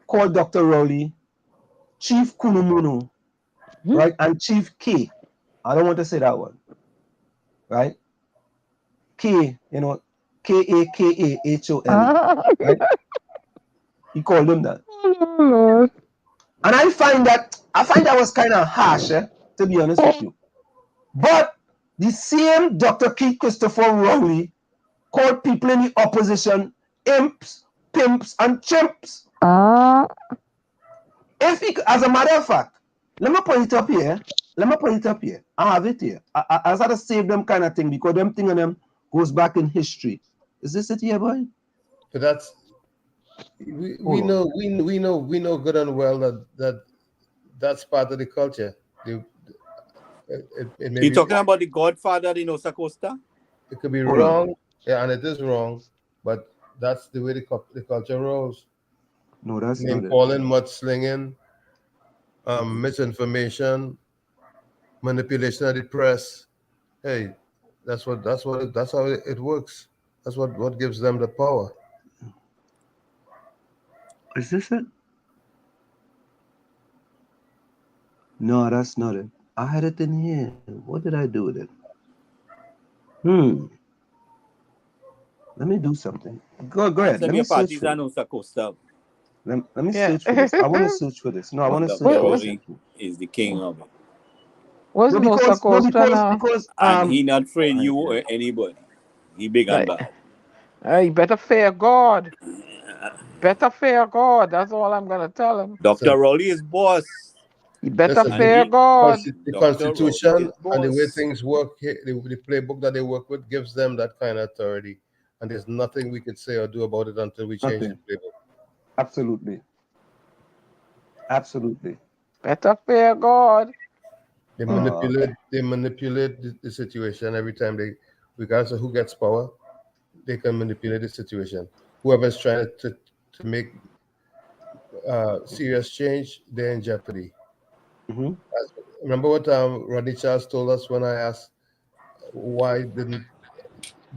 called Dr. Rowley Chief Kunumunu, right? And Chief K. I don't want to say that one, right? K, Kakahol, right? He called him that. And I find that was kind of harsh, to be honest with you. But the same Dr. Keith Christopher Rowley called people in the opposition imps, pimps, and chimps. If he, as a matter of fact, let me put it up here. I have it here. I had to save them kind of thing because them thing and them goes back in history. Is this it here, boy? But that's we know good and well that's part of the culture. You're talking about the Godfather in Osa Costa? It could be wrong, yeah, and it is wrong, but that's the way the culture rolls. No, that's name not calling, mudslinging, misinformation, manipulation of the press. Hey, that's how it works. That's what gives them the power. Is this it? No, that's not it. I had it in here. What did I do with it? Let me do something. Go ahead. Let me search for it. Let me search for this. I want to search for this. No, I want to search for this. Is the king of it. What's because and he not afraid you or anybody. He big and bad. You better fear God. Better fear God. That's all I'm gonna tell him. Dr. Rowley is boss. You better fear God. The Constitution and the way things work, the playbook that they work with gives them that kind of authority. And there's nothing we could say or do about it until we change the playbook. Absolutely. Better fear God. They manipulate the situation every time regardless of who gets power, they can manipulate the situation. Whoever's trying to make serious change, they're in jeopardy. Remember what Rodney Charles told us when I asked why didn't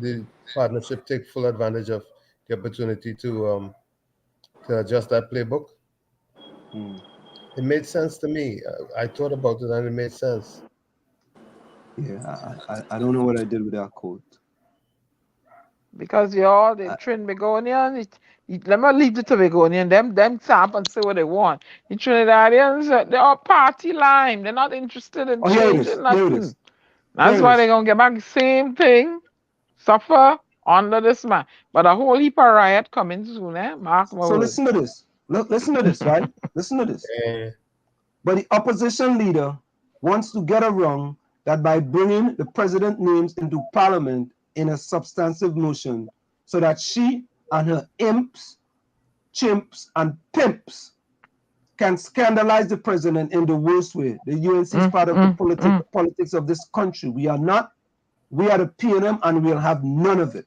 the partnership take full advantage of the opportunity to adjust that playbook? It made sense to me. I thought about it and it made sense. Yeah, I don't know what I did with that quote. Because y'all, the Trinbagonians, let me leave the Tobagonian, them tap and say what they want. The Trinidadians, they're all party line. They're not interested in changing nothing. That's why they're going to get back the same thing, suffer under this man. But a whole heap of riot coming soon, Mark my words. Listen to this. Listen to this, right? Listen to this. But the opposition leader wants to get around that by bringing the president names into parliament in a substantive motion so that she and her imps, chimps, and pimps can scandalize the president in the worst way. The UNC is part of the politics of this country. We are not. We are the PNM and we'll have none of it.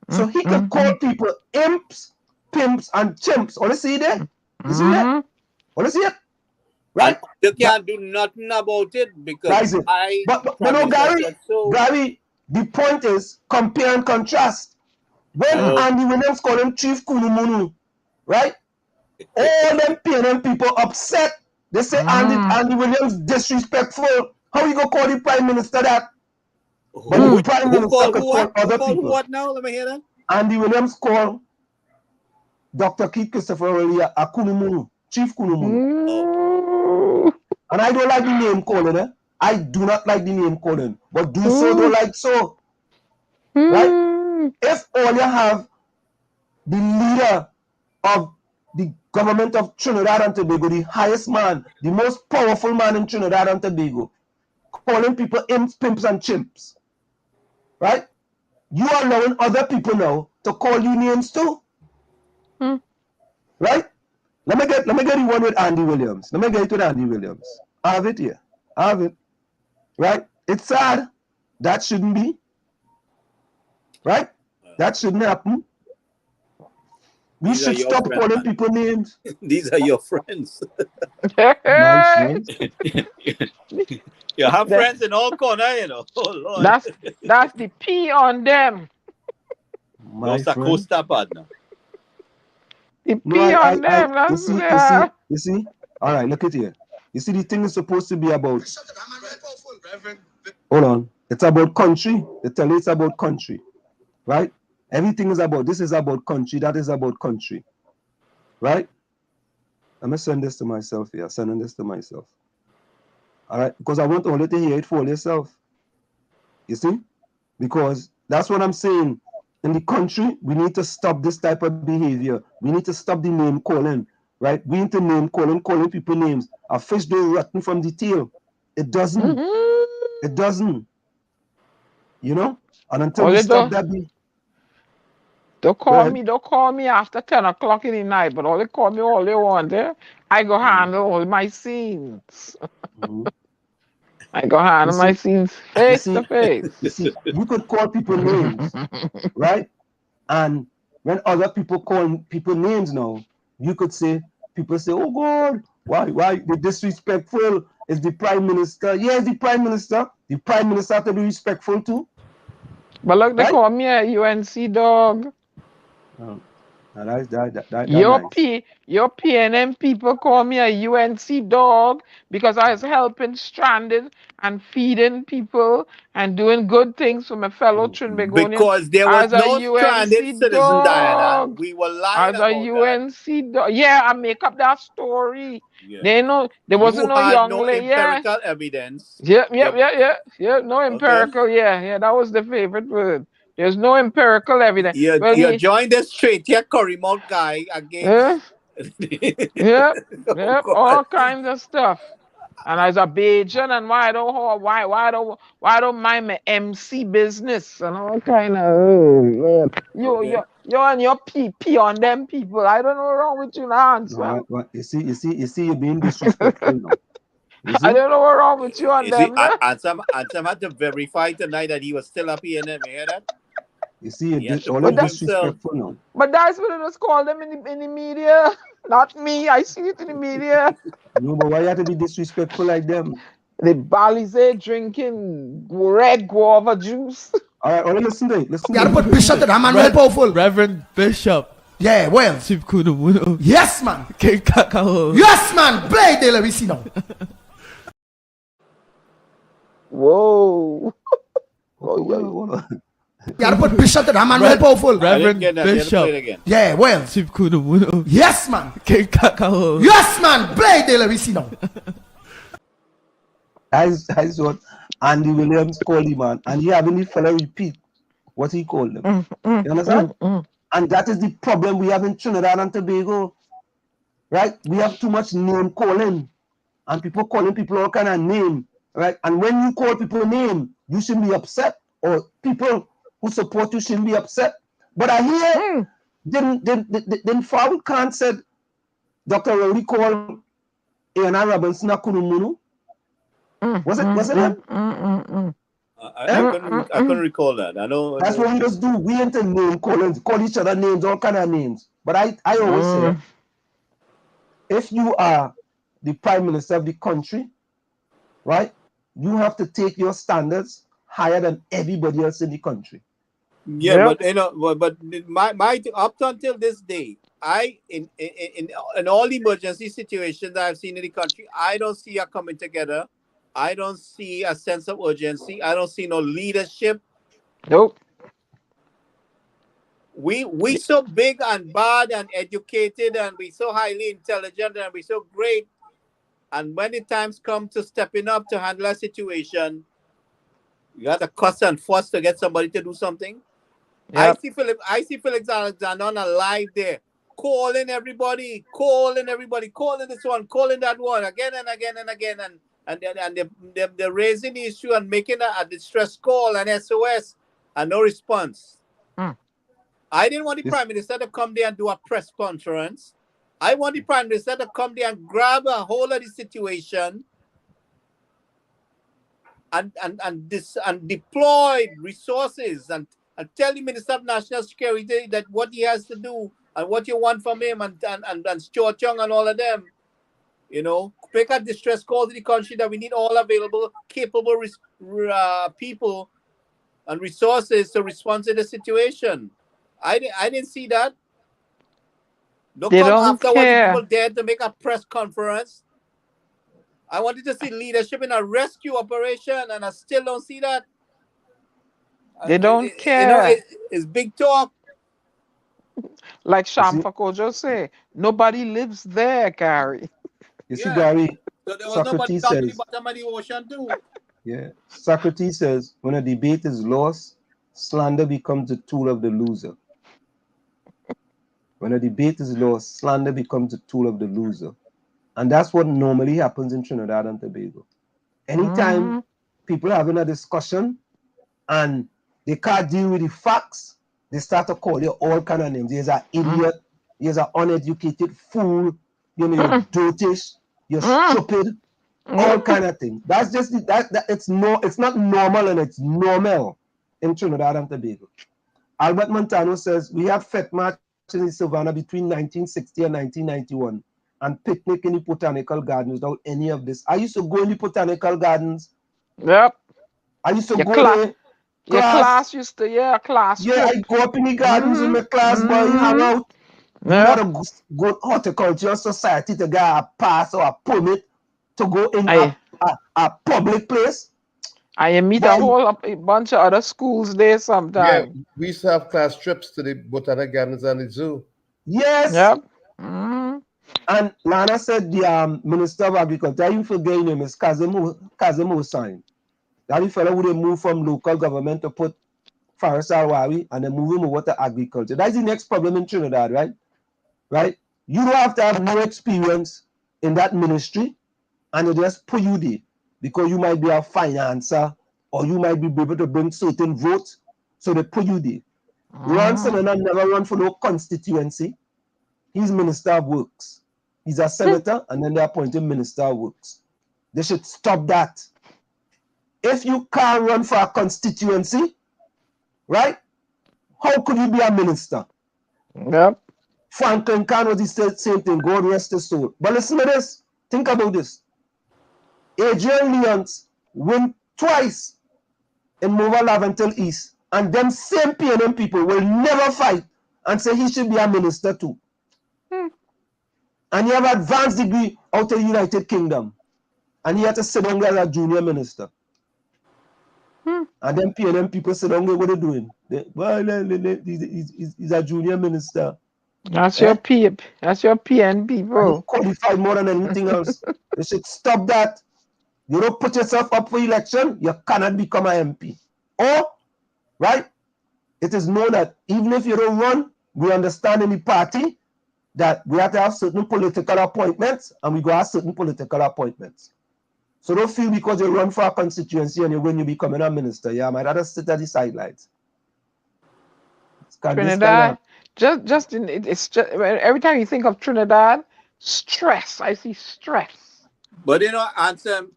So he can call people imps, pimps, and chimps. All you see there? You see that? All you see it? Right? And you can't do nothing about it because but no, Gary, the point is compare and contrast. When Andy Williams called him Chief Kunumunu, right? All them PNM people upset. They say Andy Williams disrespectful. How you gonna call the Prime Minister that? But the Prime Minister could call other people. What now? Let me hear that. Andy Williams called Dr. Keith Christopher earlier a Kunumunu, Chief Kunumunu. And I don't like the name calling. I do not like the name calling. But do so, don't like so. Right? If all you have the leader of the government of Trinidad and Tobago, the highest man, the most powerful man in Trinidad and Tobago, calling people imps, pimps, and chimps, right? You are allowing other people now to call you names too, right? Let me get the one with Andy Williams. Let me get it with Andy Williams. I have it here. I have it, right? It's sad. That shouldn't be, right? That shouldn't happen. We should stop calling people names. These are your friends. My friends. You have friends in all corners, you know. Oh, Lord. That's the P on them. That's a Costa partner. The P on them. You see? All right, look at here. You see, the thing is supposed to be about. Hold on. It's about country. They tell you it's about country, right? Everything is about, this is about country, that is about country, right? I'm going to send this to myself here, sending this to myself. All right, because I want all you to hear it for yourself. You see? Because that's what I'm saying. In the country, we need to stop this type of behavior. We need to stop the name calling, right? We need to name calling people names. A fish don't rotten from the tail. It doesn't. It doesn't. You know? And until we stop that Don't call me after 10 o'clock in the night, but all they call me all they want. I go handle all my scenes. I go handle my scenes face to face. You see, you could call people names, right? And when other people call people names now, you could say, people say, oh God, why the disrespectful is the Prime Minister. Yes, the Prime Minister. The Prime Minister have to be respectful too. But look, they call me a UNC dog. Your PNM people call me a UNC dog because I was helping stranded and feeding people and doing good things for my fellow Trinbagonians. Because there was no stranded citizen, Diana. We were lying about UNC dog. Yeah, I make up that story. Yeah. They know there wasn't no young lady. Empirical evidence. Yeah. No empirical. Okay. Yeah. That was the favorite word. There's no empirical evidence. You joined the straight curry mouth guy against. Yep. All kinds of stuff. And as a Bajan, and why don't mind my MC business and all kind of you and your PP on them people. I don't know what's wrong with you now. No, you see, you're being disrespectful now. I don't know what's wrong with you on them. And some had to verify tonight that he was still up here. You hear that? You see, all disrespectful now. But that's what it was called them in the media. Not me. I see it in the media. No, but why you have to be disrespectful like them? The Balize drinking red guava juice. All right, listen to it. You gotta put Bishop to that man, real powerful. Reverend Bishop. Yeah, well. Yes, man. Yes, man. Play it, let me see now. Whoa. You gotta put Bishop to that man, very powerful. Reverend Bishop. Yeah, well. Yes, man. Yes, man. Play it, let me see now. That's what Andy Williams called him, man. And he having the fella repeat what he called them. You understand? And that is the problem we have in Trinidad and Tobago. Right? We have too much name calling. And people calling people all kind of name. Right? And when you call people name, you shouldn't be upset. Or people who support you shouldn't be upset. But I hear then Farouk Khan said Dr. Rowley called A&R Robinson a Kunumunu. Was it him? I couldn't recall that. I know that's what we just do. We into name calling, call each other names, all kind of names. But I always say, if you are the prime minister of the country, right, you have to take your standards higher than everybody else in the country. Yeah, but you know, but my up until this day, in all emergency situations that I've seen in the country, I don't see a coming together. I don't see a sense of urgency. I don't see no leadership. Nope. We so big and bad and educated and we so highly intelligent and we so great. And when the times come to stepping up to handle a situation, you got to cuss and fuss to get somebody to do something. Yep. I see Felix Alexander on a live there, calling everybody, calling this one, calling that one again and again and again, and they're raising the issue and making a distress call and SOS and no response. I didn't want the Prime Minister to come there and do a press conference. I want the Prime Minister to come there and grab a hold of the situation and deploy resources and tell the Minister of National Security that what he has to do and what you want from him and Stuart Young and all of them. You know, make a distress call to the country that we need all available, capable people and resources to respond to the situation. I didn't see that. Don't come after what the people dared to make a press conference. I wanted to see leadership in a rescue operation, and I still don't see that. They don't care. You know, it's big talk. Like Sham Fakojo say, nobody lives there, Gary. You see, Gary, so there was nobody down to the bottom of the ocean too. Yeah. Socrates says, when a debate is lost, slander becomes the tool of the loser. When a debate is lost, slander becomes the tool of the loser. And that's what normally happens in Trinidad and Tobago. Anytime people are having a discussion and they can't deal with the facts, they start to call you all kind of names. There's an idiot, there's an uneducated fool, you know, you're dotish, you're stupid, all kind of things. That's just it's not normal, and it's normal in Trinidad and Tobago. Albert Montano says we have fet march in the Savannah between 1960 and 1991 and picnic in the botanical gardens without any of this. I used to go in the botanical gardens. Yep. I used to go there. Your class used to, class. Yeah, I go up in the gardens with my class, boy, hang out. Not a good horticulture society to get a pass or a permit to go in a public place. I meet a whole bunch of other schools there sometimes. Yeah, we used to have class trips to the Botanic Gardens and the zoo. Yes. Yep. And Lana said the Minister of Agriculture, I forget his name, is Kazim Hussain. That fellow would move from local government to put Faris Alwawi and then move him over to agriculture. That's the next problem in Trinidad, right? Right? You don't have to have no experience in that ministry, and they just put you there because you might be a financer or you might be able to bring certain votes, so they put you there. Ranson and I never run for no constituency. He's Minister of Works. He's a senator, and then they appoint him Minister of Works. They should stop that. If you can't run for a constituency, right? How could you be a minister? Yep. Franklin Khan was the same thing. God rest his soul. But listen to this. Think about this. Adrian Leons win twice in Mova Laventel East, and them same PNM people will never fight and say he should be a minister too. And he have advanced degree out of the United Kingdom. And he had to sit down there as a junior minister. And then PNM people sit down there, what are they doing? He's a junior minister. That's your PNP, bro. Qualified more than anything else. They should stop that. You don't put yourself up for election, you cannot become an MP. Or, right, it is known that even if you don't run, we understand in the party that we have to have certain political appointments, and we go have certain political appointments. So don't feel because you run for a constituency and you're going to be becoming a minister. Yeah, I might rather sit at the sidelines. Trinidad, it's just every time you think of Trinidad, stress. I see stress. But answer,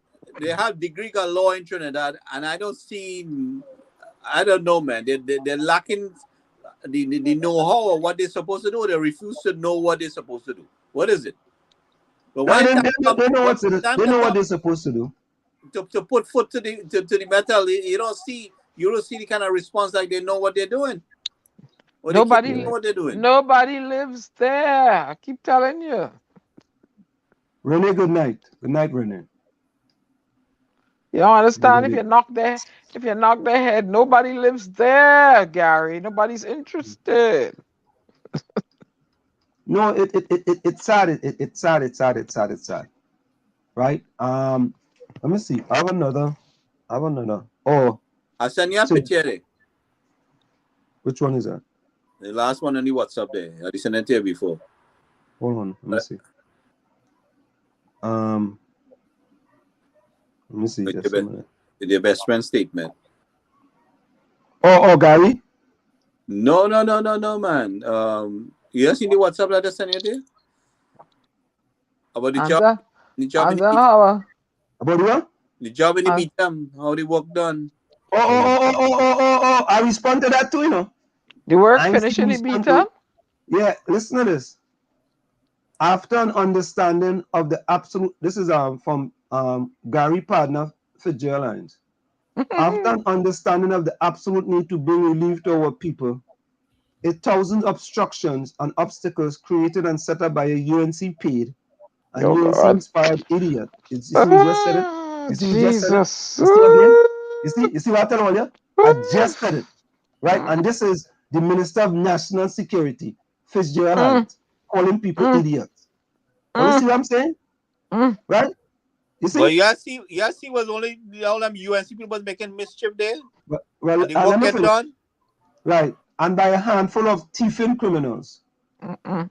they have degree galore in Trinidad, and I don't see. I don't know, man. They're lacking the know-how of what they're supposed to do. They refuse to know what they're supposed to do. What is it? But they know what they're supposed to do. To put foot to the metal, you don't see the kind of response like they know what they're doing. Nobody know what they're doing. Nobody lives there. I keep telling you. Renee, good night. Good night, Renee. You don't understand? If you knock their head, nobody lives there, Gary. Nobody's interested. No, it's sad. It's sad. Right? Let me see. I have another. Oh. I'll send you a picture. Which one is that? The last one on the WhatsApp there. I sent it to you before. Hold on. Let me see. Let me see. Just a minute. Your best friend statement. Oh, Gary? No, man. You have seen the WhatsApp that I sent you there? About the job? The job in the About what? The job in the meeting, how the work done. Oh, I respond to that too, you know. The work finished in the meeting? Yeah, listen to this. After an understanding of the absolute, this is from Gary Partner for Airlines. After an understanding of the absolute need to bring relief to our people, 1,000 obstructions and obstacles created and set up by a UNC paid and UNC inspired idiot. You see, he just said it. You see, he just said it. You see what I tell you? I just said it, right? And this is the Minister of National Security, Fitzgerald, calling people idiots. You see what I'm saying? Right? You see? Well, you see was only all them UNC people was making mischief there? Well, the work get done? Right. And by a handful of thieving criminals who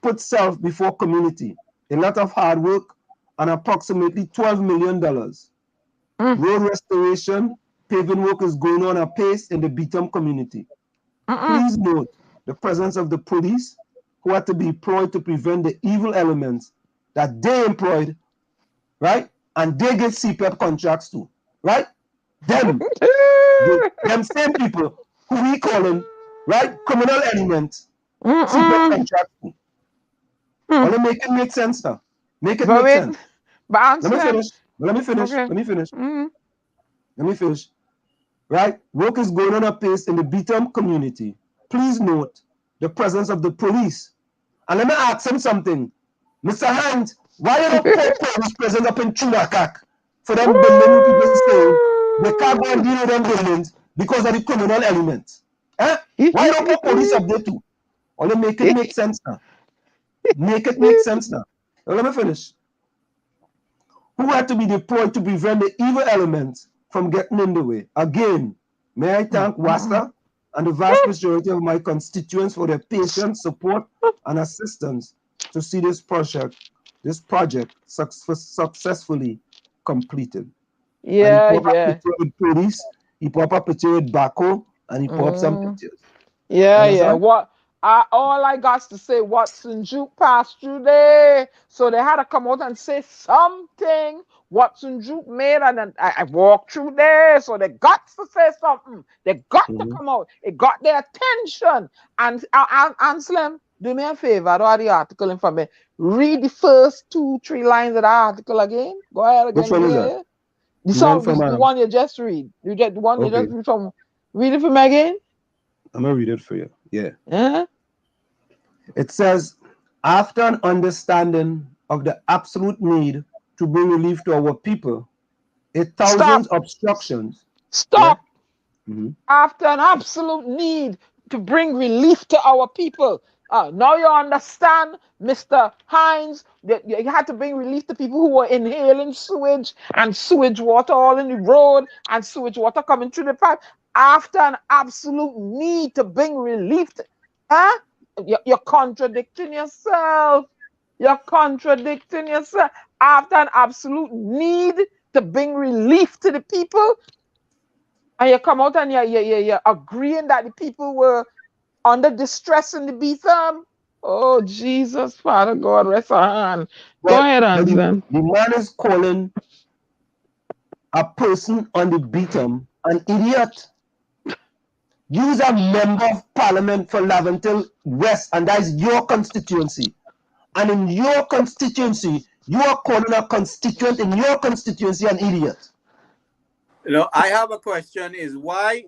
put self before community. A lot of hard work and approximately $12 million. Road restoration, paving work is going on apace in the Beetham community. Please note the presence of the police who are to be employed to prevent the evil elements that they employed, right? And they get CPAP contracts too, right? Them same people who we calling, right, criminal elements, CPAP contracts too. Well, make it make sense now. Make it make sense. Let me finish. Right? Work is going on apace in the Beetham community. Please note the presence of the police. And let me ask him something. Mr. Hunt, why you don't put police presence up in Chunakak for them building people saying they can't go and deal with them buildings because of the criminal elements? Eh? Why you don't put police up there too? Only make it make sense now. Make it make sense now. Now let me finish. Who had to be deployed to prevent the evil elements from getting in the way? Again, may I thank WASA and the vast majority of my constituents for their patience, support, and assistance to see this project successfully completed. Yeah. With police, he put up a picture with Baco, and he put up some pictures. Yeah. What? All I got to say, Watson Juke passed through there. So they had to come out and say something. Watson Juke made, and then I walked through there. So they got to say something. They got to come out. It got their attention. And Anselm, do me a favor, don't have the article in front of me. Read the first 2-3 lines of the article again. Go ahead again. Which one is that? The one you just read. You get the one you just read from. Read it for me again. I'm going to read it for you. Yeah. Yeah. It says, after an understanding of the absolute need to bring relief to our people, thousands of obstructions. Stop. Yeah? After an absolute need to bring relief to our people. Now you understand, Mr. Hines, that you had to bring relief to people who were inhaling sewage and sewage water all in the road and sewage water coming through the pipe. After an absolute need to bring relief to, you're contradicting yourself. You're contradicting yourself. After an absolute need to bring relief to the people, and you come out and you're agreeing that the people were under distress in the Betham. Oh, Jesus, Father God, rest our hand. Go ahead, Anselm. The man is calling a person on the Betham an idiot. You're a member of parliament for Laventille West, and that is your constituency. And in your constituency, you are calling a constituent in your constituency an idiot. You know, I have a question: is why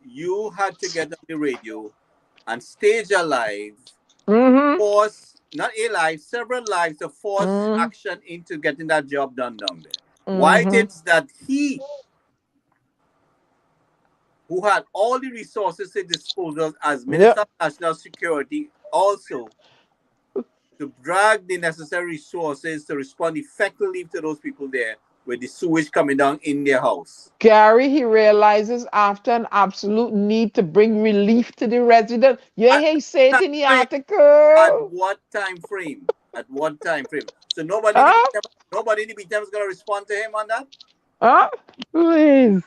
you had to get on the radio and stage a live, force not a live, several lives to force action into getting that job done down there? Why it is that he, who had all the resources at disposal as Minister of National Security, also to drag the necessary resources to respond effectively to those people there with the sewage coming down in their house? Gary, he realizes after an absolute need to bring relief to the resident. You hear he say it in the article. At what time frame? At what time frame? So nobody in the BTM is going to respond to him on that? Please.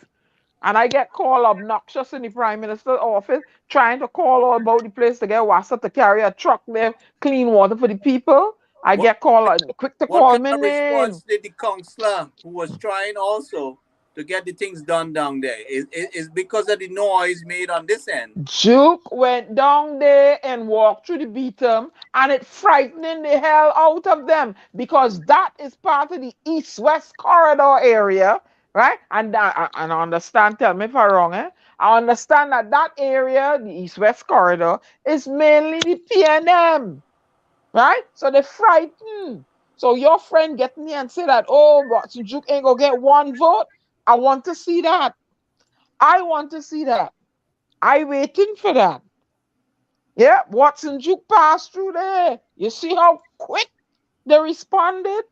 And I get called obnoxious in the Prime Minister's office, trying to call all about the place to get WASA to carry a truck there, clean water for the people. I get called quick to call me name. Response did the councillor who was trying also to get the things done down there? Is because of the noise made on this end. Juke went down there and walked through the Betham, and it frightening the hell out of them because that is part of the east-west corridor area, right? And I understand, tell me if I'm wrong, I understand that area, the east-west corridor, is mainly the PNM, right? So they're frightened. So your friend get me and say that, oh, Watson Juke ain't gonna get one vote. I want to see that. I want to see that. I waiting for that. Yeah, Watson Juke passed through there. You see how quick they responded?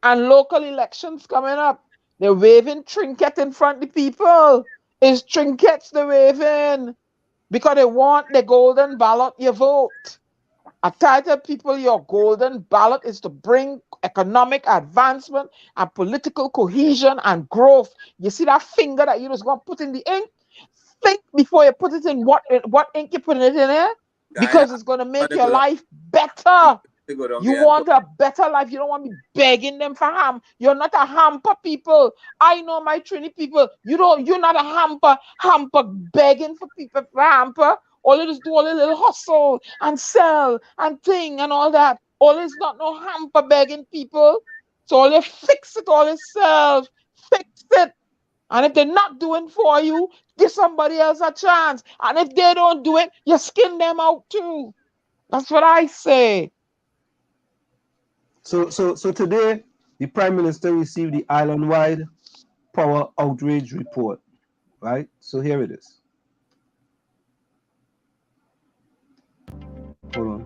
And local elections coming up. They're waving trinket in front of the people. It's trinkets they're waving. Because they want the golden ballot, you vote. I tell people your golden ballot is to bring economic advancement and political cohesion and growth. You see that finger that you just going to put in the ink? Think before you put it in what ink you put it in there, because it's going to make your life better. You want a better life. You don't want to be begging them for ham. You're not a hamper people. I know my Trini people. You're not a hamper begging for people for hamper. All you just do all a little hustle and sell and thing and all that. All is not no hamper begging people. So all you fix it all yourself. Fix it. And if they're not doing for you, give somebody else a chance. And if they don't do it, you skin them out too. That's what I say. So today, the Prime Minister received the island-wide power outrage report, right? So here it is. Hold on.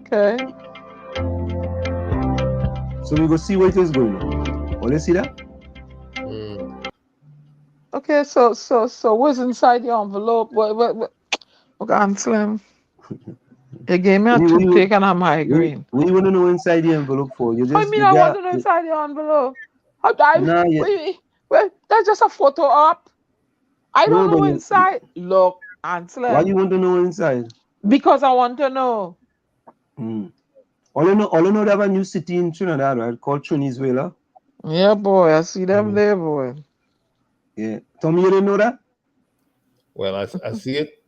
Okay. So we go see what is going on. Will you see that? Okay, so what's inside the envelope? What? Okay, I'm slim. You gave me a toothpick and a migraine. What do you want to know inside the envelope for? You just. I want to know inside the envelope. That's just a photo up. I don't know inside. Look, Ansel. Why do you want to know inside? Because I want to know. All you know, they have a new city in Trinidad, right? Called Trinidad. Yeah, boy, I see them there, boy. Yeah, Tommy, you didn't know that? Well, I see it.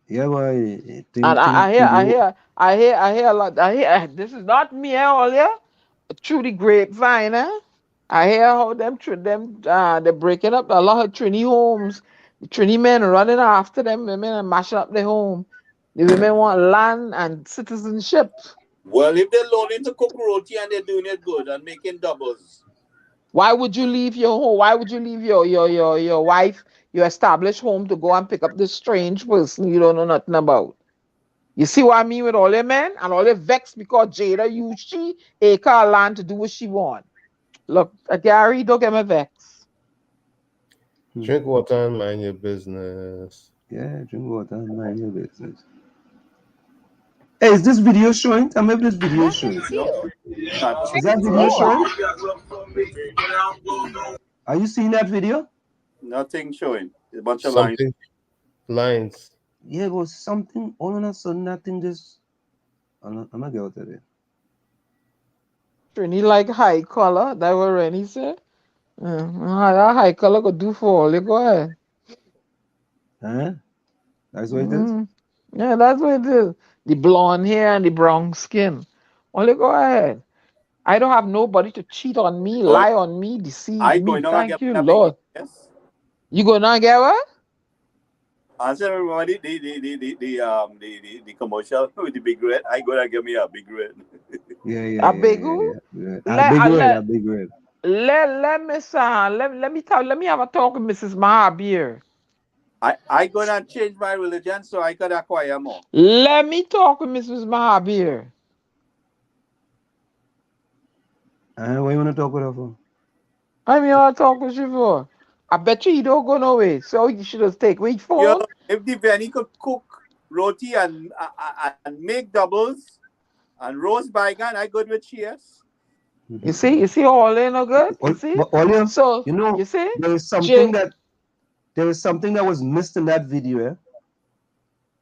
Yeah, boy. And I hear a lot. This is not me all here. Through the grapevine, I hear how they're breaking up a lot of Trini homes. The Trini men running after them women and mashing up their home. The women want land and citizenship. Well, if they're learning to cook roti and they're doing it good and making doubles. Why would you leave your home? Why would you leave your wife, your established home to go and pick up this strange person you don't know nothing about? You see what I mean with all them men? And all they vexed because Jada used she acre of land to do what she want. Look, Gary, don't get me vexed. Drink water and mind your business. Yeah, drink water and mind your business. Hey, is this video showing? Tell me if this video is showing. Is that video showing? Are you seeing that video? Nothing showing. A bunch of lines. Yeah, it was something. All of a sudden, that thing just. I'm gonna get out of there. Trini like high color. That what Rennie said. That high color could do for all. You go ahead. Huh? That's what it is? Yeah, that's what it is. The blonde hair and the brown skin. Only go ahead. I don't have nobody to cheat on me, lie on me, deceive me. Thank you, Lord. Yes. You go now get what? Answer everybody the commercial with the big red. I gonna give me a big red. A big red. A big red. Let me have a talk with Mrs. Mahabir. I gonna change my religion so I could acquire more. Let me talk with Mrs. Mahabir. What you want to talk with her for? I mean, I'll talk with you for. I bet you don't go nowhere. So you should have take which phone? Yo, if the Benny could cook roti and make doubles and roast bacon, I good with cheers. You see, all in no good. You see, so you see, there is something that was missed in that video. Eh?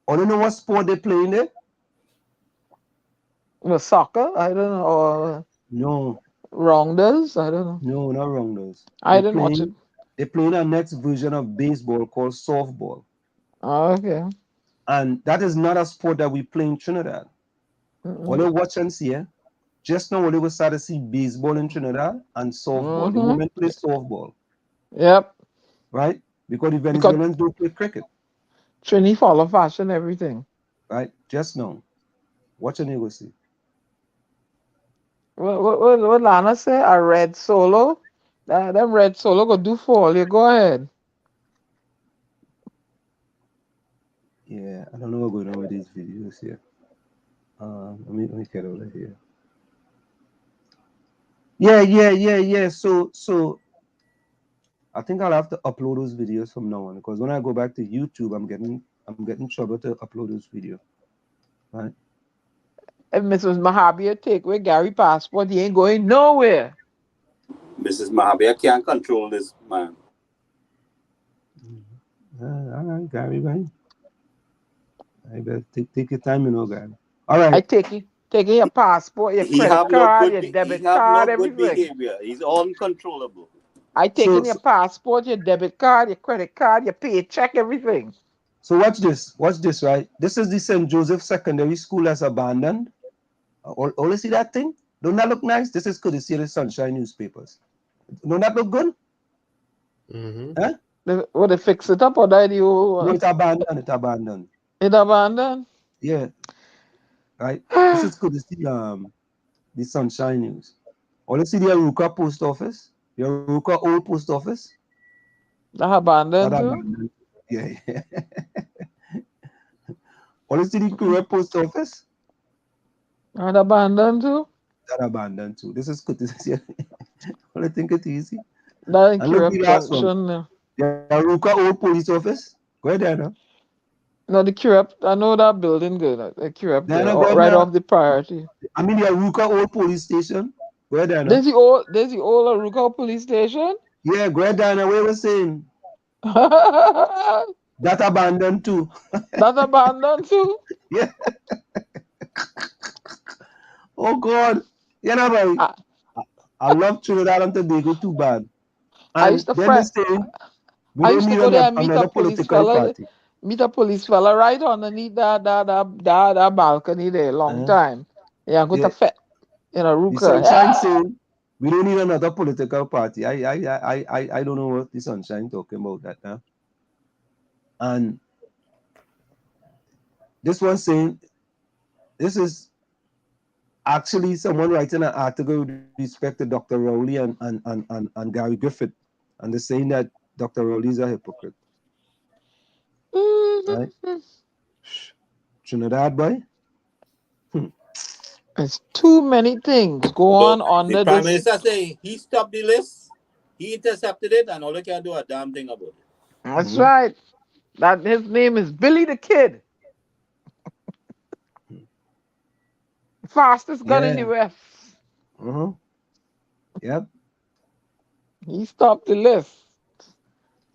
All you know what sport they playing there? Well, soccer. I don't know. Or no. Rounders. I don't know. No, not rounders. I didn't watch it. They're playing a next version of baseball called softball. Oh, okay. And that is not a sport that we play in Trinidad. All you watch and see, just now we start to see baseball in Trinidad and softball. The women play softball. Yep. Right? Because the Venezuelans don't play cricket. Trini follow fashion, everything. Right? Just now. Watch and you go see. What Lana say? A red solo? Them red solo go do for all. You go ahead. Yeah, I don't know what's going on with these videos here. Let me get over here. Yeah. So I think I'll have to upload those videos from now on, because when I go back to YouTube, I'm getting trouble to upload those videos. Right? If Mrs. Mahabir take away Gary passport, he ain't going nowhere. Mrs. Mahabir can't control this man. All right, Gary, right? I better take your time, Gary. All right. I taking your passport, your credit card, your debit card, everything. Good behavior. He's uncontrollable. I taking your passport, your debit card, your credit card, your paycheck, everything. So watch this. Watch this, right? This is the St. Joseph Secondary School that's abandoned. All see that thing? Don't that look nice? This is courtesy of the Sunshine newspapers. Don't that look good? Huh? Will they fix it up or that you? No, it's abandoned. It's abandoned. It abandoned? Yeah. Right? This is courtesy the Sunshine News. All you see the Aruka post office? The Aruka old post office? That abandoned too? Yeah. All you see the Kure post office? That abandoned too? That abandoned too. This is courtesy. All I think it's easy. That in Kure function. The Aruka old police office? Go ahead there now. No, the Kure, I know that building good. The Kure, right off the priority. I mean the Aruka old police station. Go ahead there now. There's the old Aruka police station? Yeah, go ahead there now. What was saying? That abandoned too. That abandoned too? Yeah. Oh God. You know, boy. I love Trinidad and Tobago too bad. And I used to go there and meet a police fella. meet a police fella right underneath that balcony there, long time. Yeah, go to fet. You know, The Ruka. Sunshine saying we don't need another political party. I don't know what the Sunshine talking about that now. And this one saying this is actually someone writing an article with respect to Dr. Rowley and Gary Griffith, and they're saying that Dr. Rowley is a hypocrite. Right? Trinidad boy. There's too many things go on under the Prime this. Minister say he stopped the list, he intercepted it, and all they can do a damn thing about it. That's right. That his name is Billy the Kid. Fastest gun in the West. Yep. He stopped the list.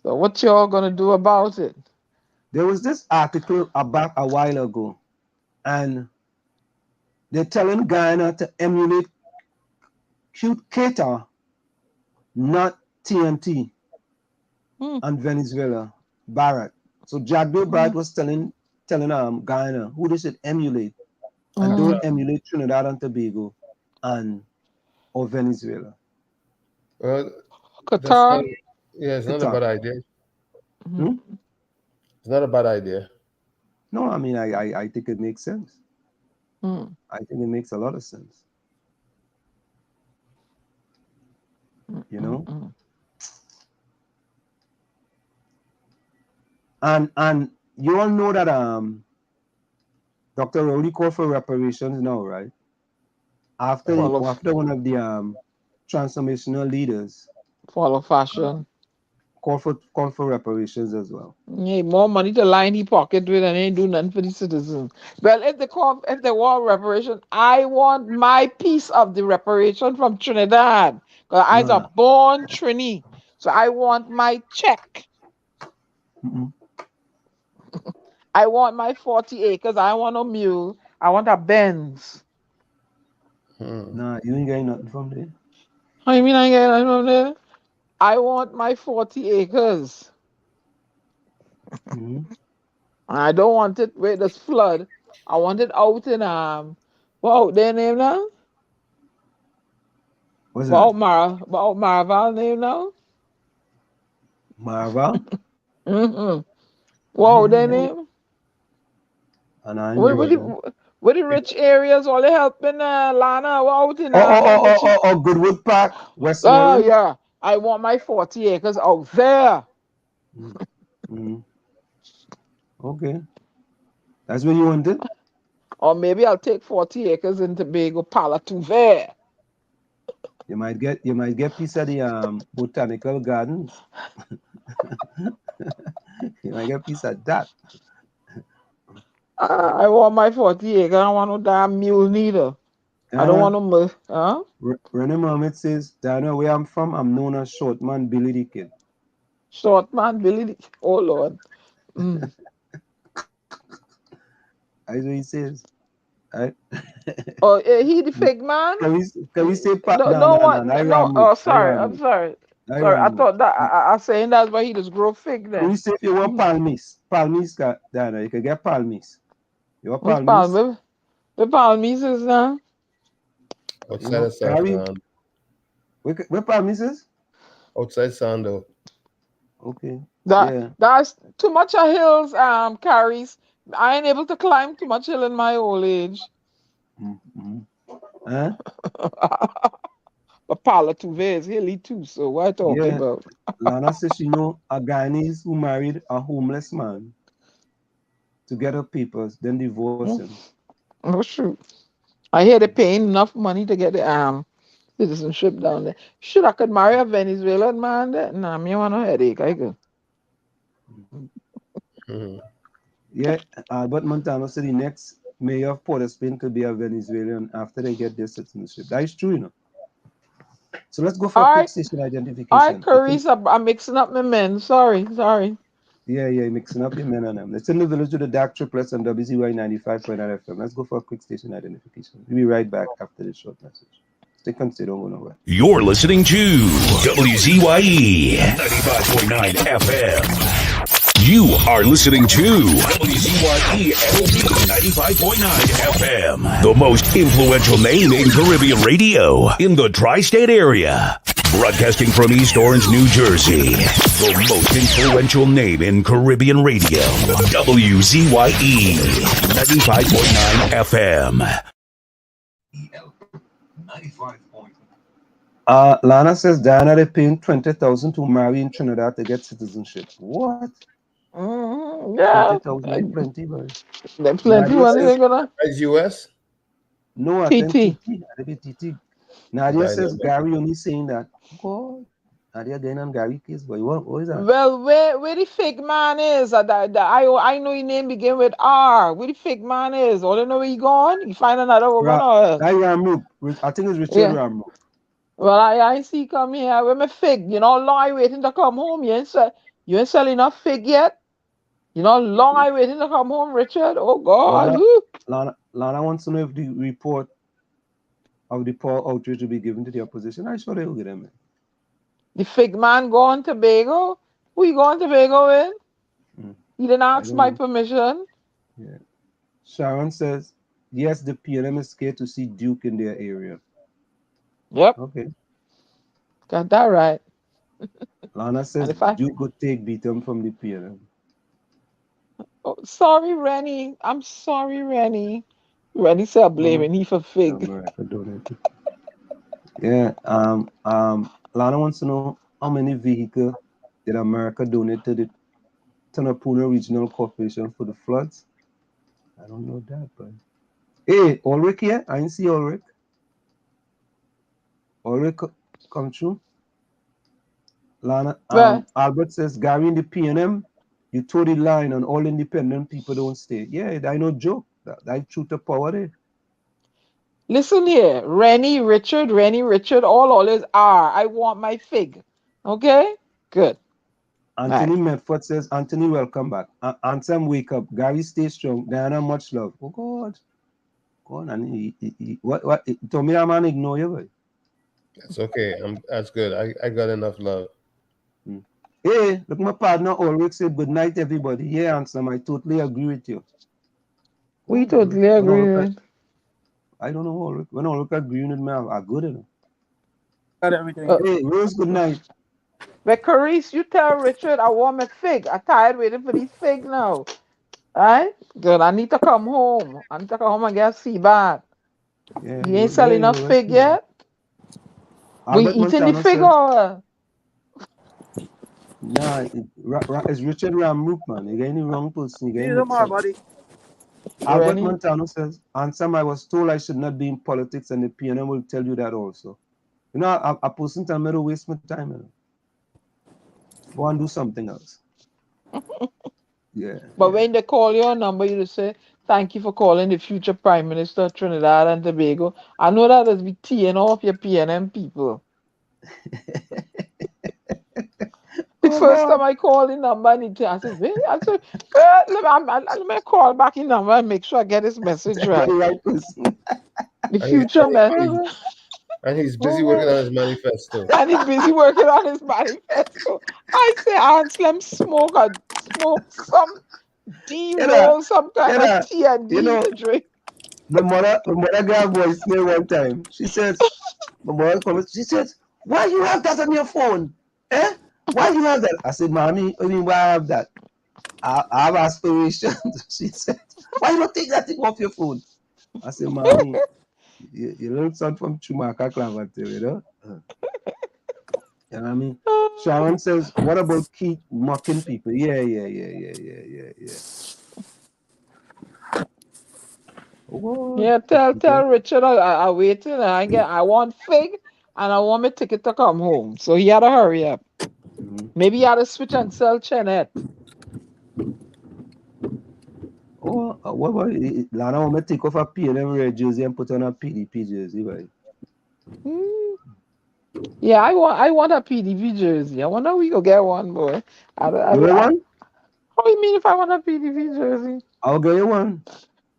So what y'all gonna do about it? There was this article about a while ago, and they're telling Guyana to emulate cute Qatar, not TNT, and Venezuela, Barrett. So Jagdo Barrett was telling Guyana who they should emulate, and don't emulate Trinidad and Tobago or Venezuela. Well, Qatar. It's not a bad idea. Mm-hmm. It's not a bad idea. No, I mean, I think it makes sense. I think it makes a lot of sense. You know? And you all know that Dr. Rowley called for reparations now, right? After one of the transformational leaders follow fashion. Call for reparations as well. Yeah, more money to line his pocket with, and ain't do nothing for the citizens. Well, if they want reparation, I want my piece of the reparation from Trinidad. Because I was a born Trini. So I want my check. I want my 40 acres. I want a mule. I want a Benz. Nah, you ain't getting nothing from there. How you mean I ain't getting nothing from there? I want my 40 acres. I don't want it where there's flood. I want it out in what their name now? What's that? What Marval name now? Marval? What their name? Where the rich areas all they helping Lana out in Goodwood Park, West Oh yeah. I want my 40 acres out there. Okay. That's where you want it? Or maybe I'll take 40 acres in Tobago, Palatuve. You might get piece of the botanical gardens. You might get piece of that. I want my 40 acres. I don't want no damn mule neither. I don't want no René Mohammed says, Dana, where I'm from, I'm known as Short Man Billy the Kid. Short Man Billy the Kid. Oh Lord. That's what he says. Right? Oh, he the fake man? Can we say No, sorry. I'm sorry. Sorry, I thought that I saying that's why he just grow fig then. Can we say if you want palmis? Palmis, Dana, you can get palmis. You want palmis? The palmis is now? Outside of Sound. Where palmis is? Outside Sound. Okay. That's too much of hills, carries. I ain't able to climb too much hill in my old age. Huh? But Palatuve is hilly too, so what I talking about? Lana says she know a Guyanese who married a homeless man to get her papers, then divorce him. Oh shoot. I hear they're paying enough money to get the citizenship down there. Should I could marry a Venezuelan man there? Nah, me want no headache. I could. Yeah, Albert Montano said the next mayor of Port of Spain could be a Venezuelan after they get their citizenship. That is true, you know. So let's go for a quick station identification. All right, Carissa, I'm mixing up my men. Sorry. Yeah, mixing up your men and them. Let's in the village with the DAG Triplets on WZYE 95.9 FM. Let's go for a quick station identification. We'll be right back after this short message. Stay constant, don't go nowhere. You're listening to WZYE 95.9 FM. You are listening to WZYE 95.9 FM, the most influential name in Caribbean radio in the tri-state area. Broadcasting from East Orange, New Jersey, the most influential name in Caribbean radio, WZYE 95.9 FM. Lana says Diana, they're paying $20,000 to marry in Trinidad to get citizenship. What? Yeah. 20,000 plenty, boy. There's plenty money they're gonna. Is US? No, I think TT. Nadia says Gary only saying that. God. Nadia getting on Gary case, boy. What is that? Well, where the fake man is? I know his name begin with R. Where the fake man is? All I know where he gone. You find another woman or Ramroop. I think it's Richard Ramroop. Well, I see come here with my fig. You know, long I waiting to come home. You ain't sell enough fig yet. You know, long I waiting to come home, Richard. Oh God. Lana wants to know if the report of the poor outrage will be given to the opposition. I sure they will get them. The fig man going to Tobago? Who you going to Tobago with? He didn't ask my permission. Yeah. Sharon says, yes, the PLM is scared to see Duke in their area. Yep. Okay. Got that right. Lana says Duke could beat them from the PLM. Oh, sorry, Rennie. I'm sorry, Rennie. Rennie said I'm blaming he for fig. Yeah. Lana wants to know how many vehicles did America donate to the Tanapuna Regional Corporation for the floods? I don't know that, but hey, Ulrich here? I didn't see Ulrich. Ulrich come true. Lana, Albert says, Gary in the PNM, you told the line and all independent people don't stay. Yeah, I no joke. That truth to power there. Listen here, Rennie, Richard, all is R. I want my fig. Okay? Good. Anthony Medford says, Anthony, welcome back. Ansem, wake up. Gary, stay strong. Diana, much love. Oh, God. Go on. And what? Tommy, I'm going to ignore you, boy. That's okay. That's good. I got enough love. Hey, look, my partner Ulrich said, good night, everybody. Yeah, Ansem, I totally agree with you. We totally agree with. I don't know, Ulrich. When Ulrich agree with me, I'm good enough. Got everything. Hey, Rose, good night. But Carice, you tell Richard I want my fig. I'm tired waiting for these fig now. Alright? Good. I need to come home. I need to come home and get Seabad. Yeah, you ain't selling enough fig yet? We eating the fig or? Nah, it's Richard Ramroop, man. You get any wrong person. You get buddy. Albert Montano says, Ansem, I was told I should not be in politics, and the PNM will tell you that also. You know, a person tell me to waste my time. You know? Go and do something else. Yeah. But when they call your number, you just say, thank you for calling the future Prime Minister of Trinidad and Tobago. I know that is be teeing off your PNM people. The first time I called the number, I said, really? I said, let me call back the number and make sure I get his message right. The future message. And he's busy working on his manifesto. I say, Anselm, smoke some D-roll, some kind of tea and to drink. My mother got a voicemail one time. She says, why you have that on your phone? Eh? Why you have that? I said, Mommy, I mean, why I have that? I have aspirations. She said, why you don't take that thing off your phone? I said, Mommy, you learn something from Chumaka Clavante, you know? You know what I mean? Sharon says, what about Keith mocking people? Yeah. What? Yeah, tell Richard I waiting. I want fig and I want my ticket to come home. So he had to hurry up. Maybe he had to switch and sell Chenet. Oh, what about it? Lana want me to take off a PNM red jersey and put on a PDP jersey, right? Yeah, I want a PDP jersey. I wonder we go get one, boy. You want one? How do you mean if I want a PDP jersey? I'll get you one.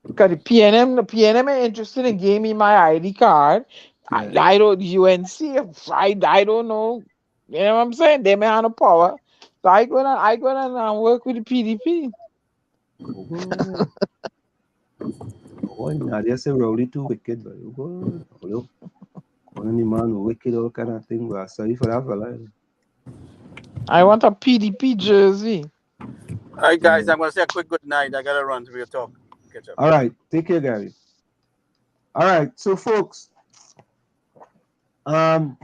Because the PNM are interested in giving me my ID card. Yeah. I don't UNC. I don't know. You know what I'm saying? They may have no power. So I go down and work with the PDP. Oh, Nadia say Rowley too wicked, but you go, hello. Calling the man wicked, all kind of thing, but sorry for that fella. I want a PDP jersey. All right, guys, I'm going to say a quick good night. I got to run to your talk. Catch up. All right, take care, Gary. All right, so folks, Anthony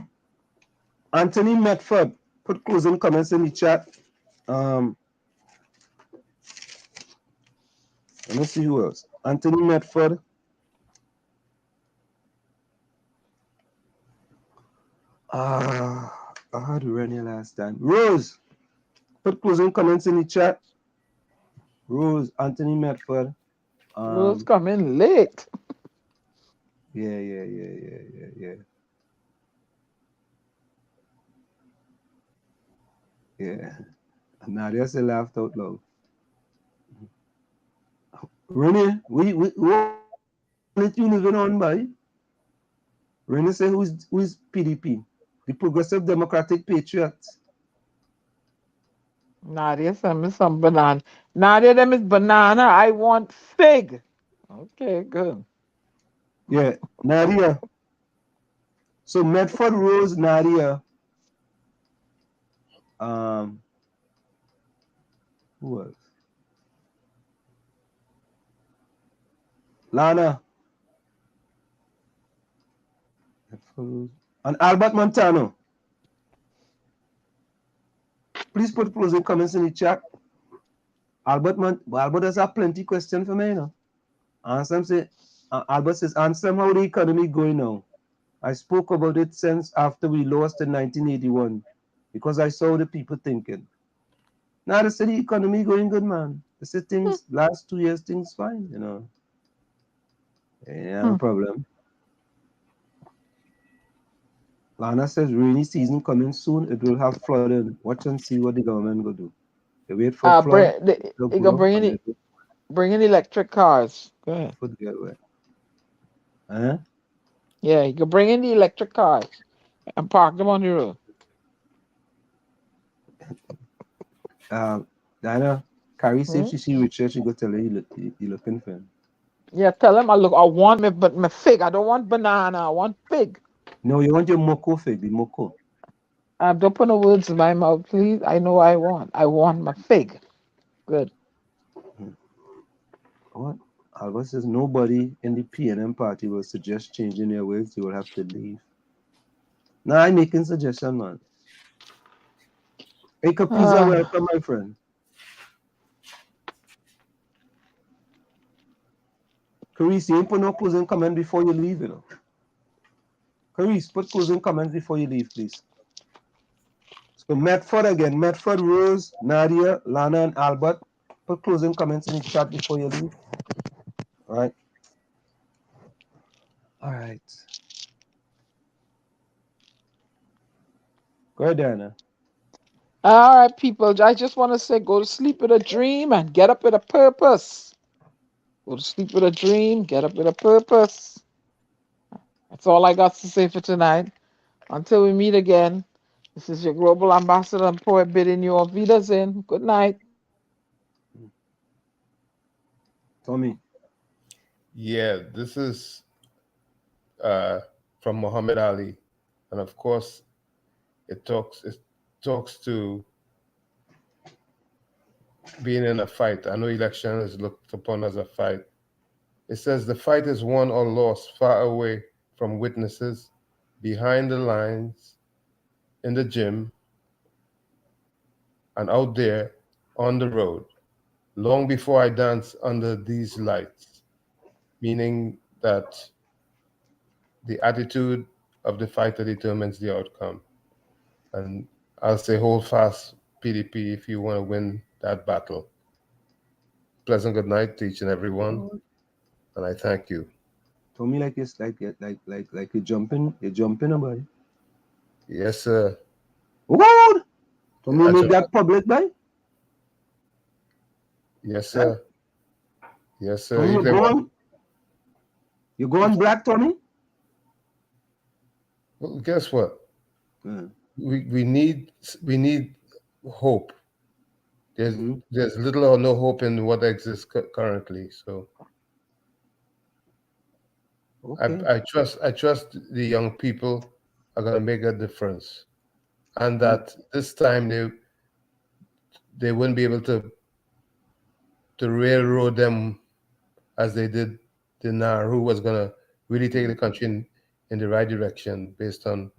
Medford put closing comments in the chat. Let me see who else. Anthony Medford. I had Rennie last time. Rose, put closing comments in the chat. Rose, Anthony Medford. Rose coming late. Yeah. Yeah. Nadia said laughed out loud. Rennie, what you living on by? Rennie said who's PDP? The Progressive Democratic Patriots. Nadia send me some banana. Nadia, them is banana. I want fig. Okay, good. Yeah, Nadia. So Medford, Rose, Nadia. Who else? Lana. And Albert Montano. Please put closing comments in the chat. Albert does have plenty questions for me, you know. Albert says, answer how the economy going now. I spoke about it since after we lost in 1981 because I saw the people thinking. Now they say the economy going good, man. They say things, last 2 years, things fine, you know. Yeah, no problem. Lana says rainy season coming soon. It will have flooding. Watch and see what the government will do. They wait for flood. You go bring in electric cars. Go ahead. Put the way. Huh? Yeah, you can bring in the electric cars and park them on the road. Diana, Carrie said if she see Richard, she go tell her you looking for him. Yeah, tell him I want my fig. I don't want banana. I want fig. No, you want your moko fig, the moko. Don't put no words in my mouth, please. I know I want. I want my fig. Good. What? Albert says nobody in the PNM party will suggest changing their ways. They will have to leave. Now I'm making suggestion, man. Hey, Capiza, welcome, my friend. Carice, you ain't put no closing comment before you leave, you know. Carice, put closing comments before you leave, please. So Medford again. Medford, Rose, Nadia, Lana, and Albert. Put closing comments in the chat before you leave. All right. All right. Go ahead, Diana. All right, people. I just want to say go to sleep with a dream and get up with a purpose. Go to sleep with a dream, get up with a purpose. That's all I got to say for tonight. Until we meet again, this is your global ambassador and poet bidding you auf Wiedersehen. Good night. Tommy. Yeah, this is from Muhammad Ali, and of course, it talks to being in a fight. I know election is looked upon as a fight. It says the fight is won or lost far away from witnesses, behind the lines, in the gym, and out there on the road, long before I dance under these lights, meaning that the attitude of the fighter determines the outcome. And I'll say hold fast, PDP, if you want to win that battle. Pleasant good night to each and everyone, and I thank you. Tommy, like it's like you're jumping about it. Yes, sir. What? Tommy, make that public, boy. Yes, sir. Yes, sir. Tommy, you going black, Tommy? Well, guess what? We need hope. there's little or no hope in what exists currently. So I trust the young people are going to make a difference, and that this time they wouldn't be able to railroad them as they did Dinar, who was going to really take the country in the right direction based on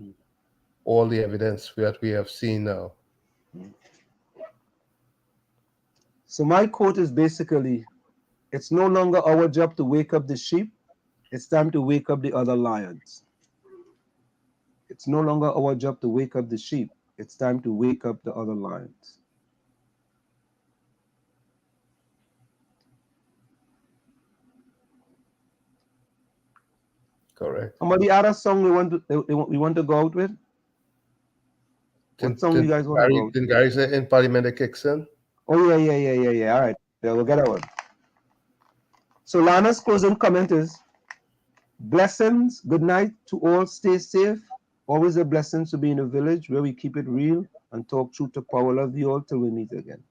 all the evidence that we have seen now. So my quote is basically, it's no longer our job to wake up the sheep. It's time to wake up the other lions. It's no longer our job to wake up the sheep. It's time to wake up the other lions. Correct. Somebody other song we want to go out with? What song you guys want to go out? Didn't Gary say In Parliament it kicks in? Oh, yeah. All right. Yeah, we'll get that one. So Lana's closing comment is, blessings, good night to all, stay safe. Always a blessing to be in a village where we keep it real and talk truth to power. Love you all till we meet again.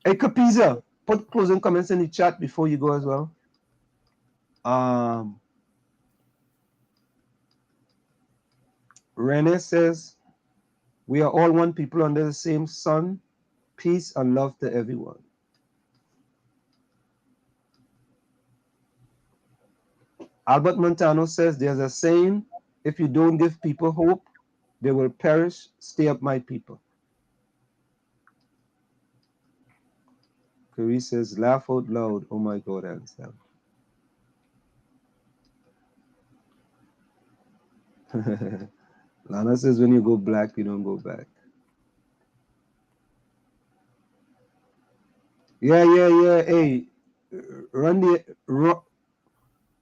Hey, Capiza, put closing comments in the chat before you go as well. Rene says, we are all one people under the same sun. Peace and love to everyone. Albert Montano says, there's a saying, if you don't give people hope, they will perish. Stay up, my people. Curry says, laugh out loud. Oh my God, Ansel. Lana says, when you go black, you don't go back. Yeah. Hey,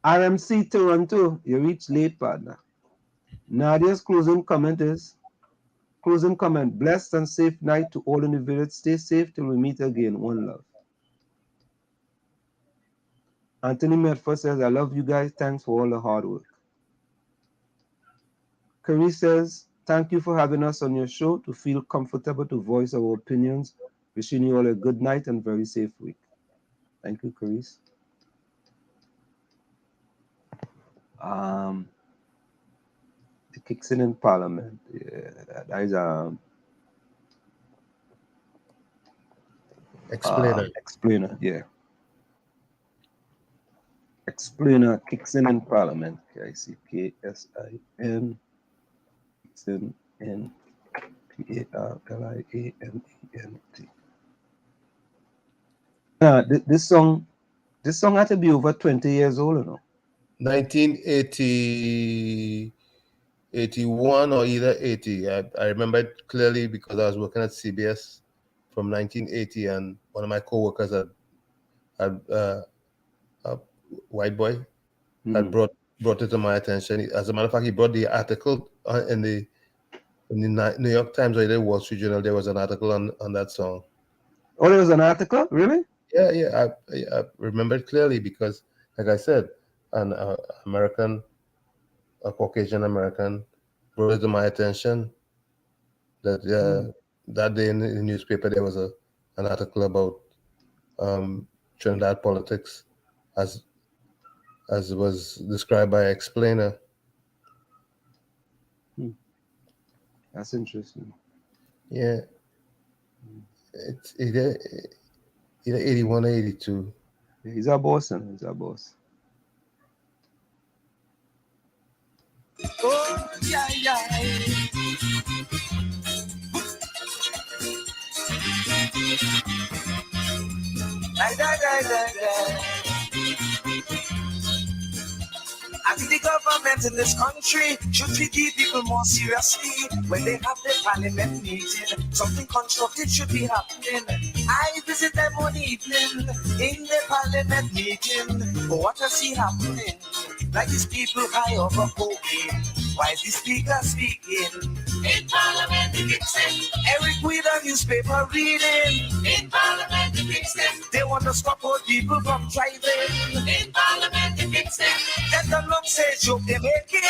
RMC Toronto, you reached late, partner. Nadia's closing comment, blessed and safe night to all in the village. Stay safe till we meet again. One love. Anthony Medford says, I love you guys. Thanks for all the hard work. Curry says, thank you for having us on your show to feel comfortable to voice our opinions. Wishing you all a good night and very safe week. Thank you, Carice. The kicks in Parliament. Yeah, that is Explainer, yeah. Explainer kicks in Parliament. KICKSIN. Kicks in PARLIAMENT. This song had to be over 20 years old, you know. 1981 or either 80. I remember it clearly because I was working at CBS from 1980, and one of my co-workers had a white boy had brought it to my attention. As a matter of fact, he brought the article in the New York Times or the Wall Street Journal. There was an article on that song. Oh, there was an article? Really? Yeah. I remember it clearly because, like I said, an American, a Caucasian American, brought it to my attention that that day in the newspaper there was an article about Trinidad politics as was described by Explainer. That's interesting. Yeah. It's either 81 or 82. He's our boss, and he's our boss. Oh, yeah. I think the government in this country should treat the people more seriously when they have their parliament meeting. Something constructive should be happening. I visit them one evening in the parliament meeting. But what I see happening, like these people high over cocaine. Why is the speaker speaking? In Parliament, the Vixen. Eric with a newspaper reading. In Parliament, the Vixen. They want to stop old people from driving. In Parliament, the Vixen. Get the long say joke they're making.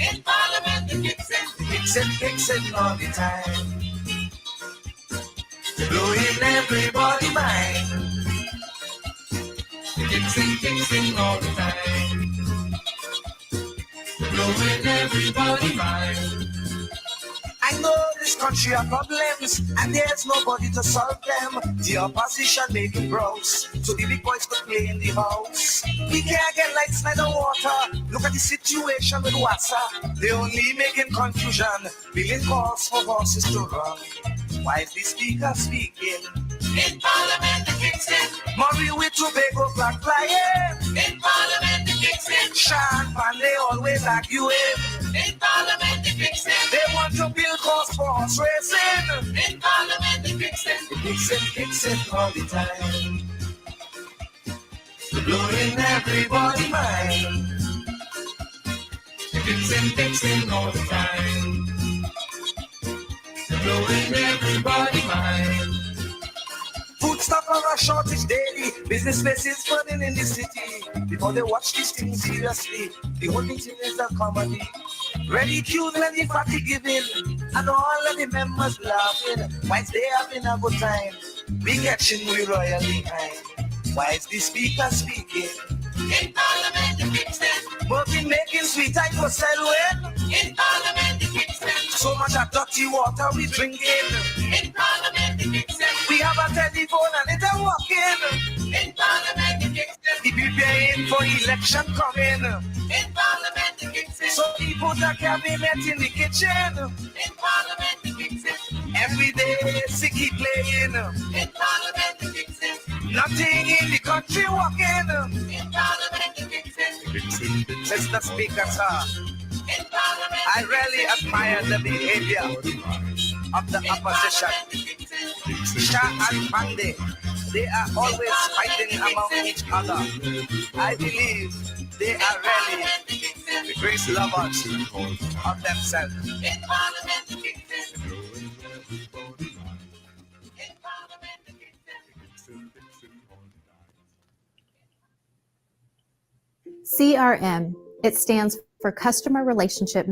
In Parliament, the Vixen. Fixing all the time. Blowing everybody mind. Fixing all the time. Blowing everybody mind. I know this country have problems and there's nobody to solve them. The opposition making browse so the big boys could play in the house. We can't get lights, neither water. Look at the situation with WZYE. They only making confusion, billing calls for horses to run. Why is the speaker speaking? In Parliament the Kingston. Murray with Tobago flag flying. In Parliament the Kingston. Sean Pandey always arguing. In Parliament the Kingston. They want to build course for horse racing. In Parliament the Kingston. Kingston all the time. Blowing everybody mind. Kingston all the time. Blowing everybody mind. Food stuff are a shortage daily. Business places burning in the city. Before they watch this thing seriously, the whole thing is a comedy. Ridicule and the party giving, and all of the members laughing. Whilst they having a good time, we catching we royally high. Why is the speaker speaking? In Parliament the Kingston. Working making sweet I go sell well. In Parliament the Kingston. So much of dirty water we drinking. In Parliament the Kingston. We have a telephone and it's a walking. In Parliament the Kingston. We preparing for election coming. In Parliament the Kingston. So we put a cabinet in the kitchen. In Parliament the Kingston. Every day Sicky playing. In Parliament the Kingston. Nothing in the country walking. In Parliament the Kingston. Says the speaker, sir. In Parliament, I really admire the behavior of the opposition. Shah and Pandey, they are always fighting among each other. I believe they are really the great lovers of themselves. In Parliament the Kingston. CRM, it stands for Customer Relationship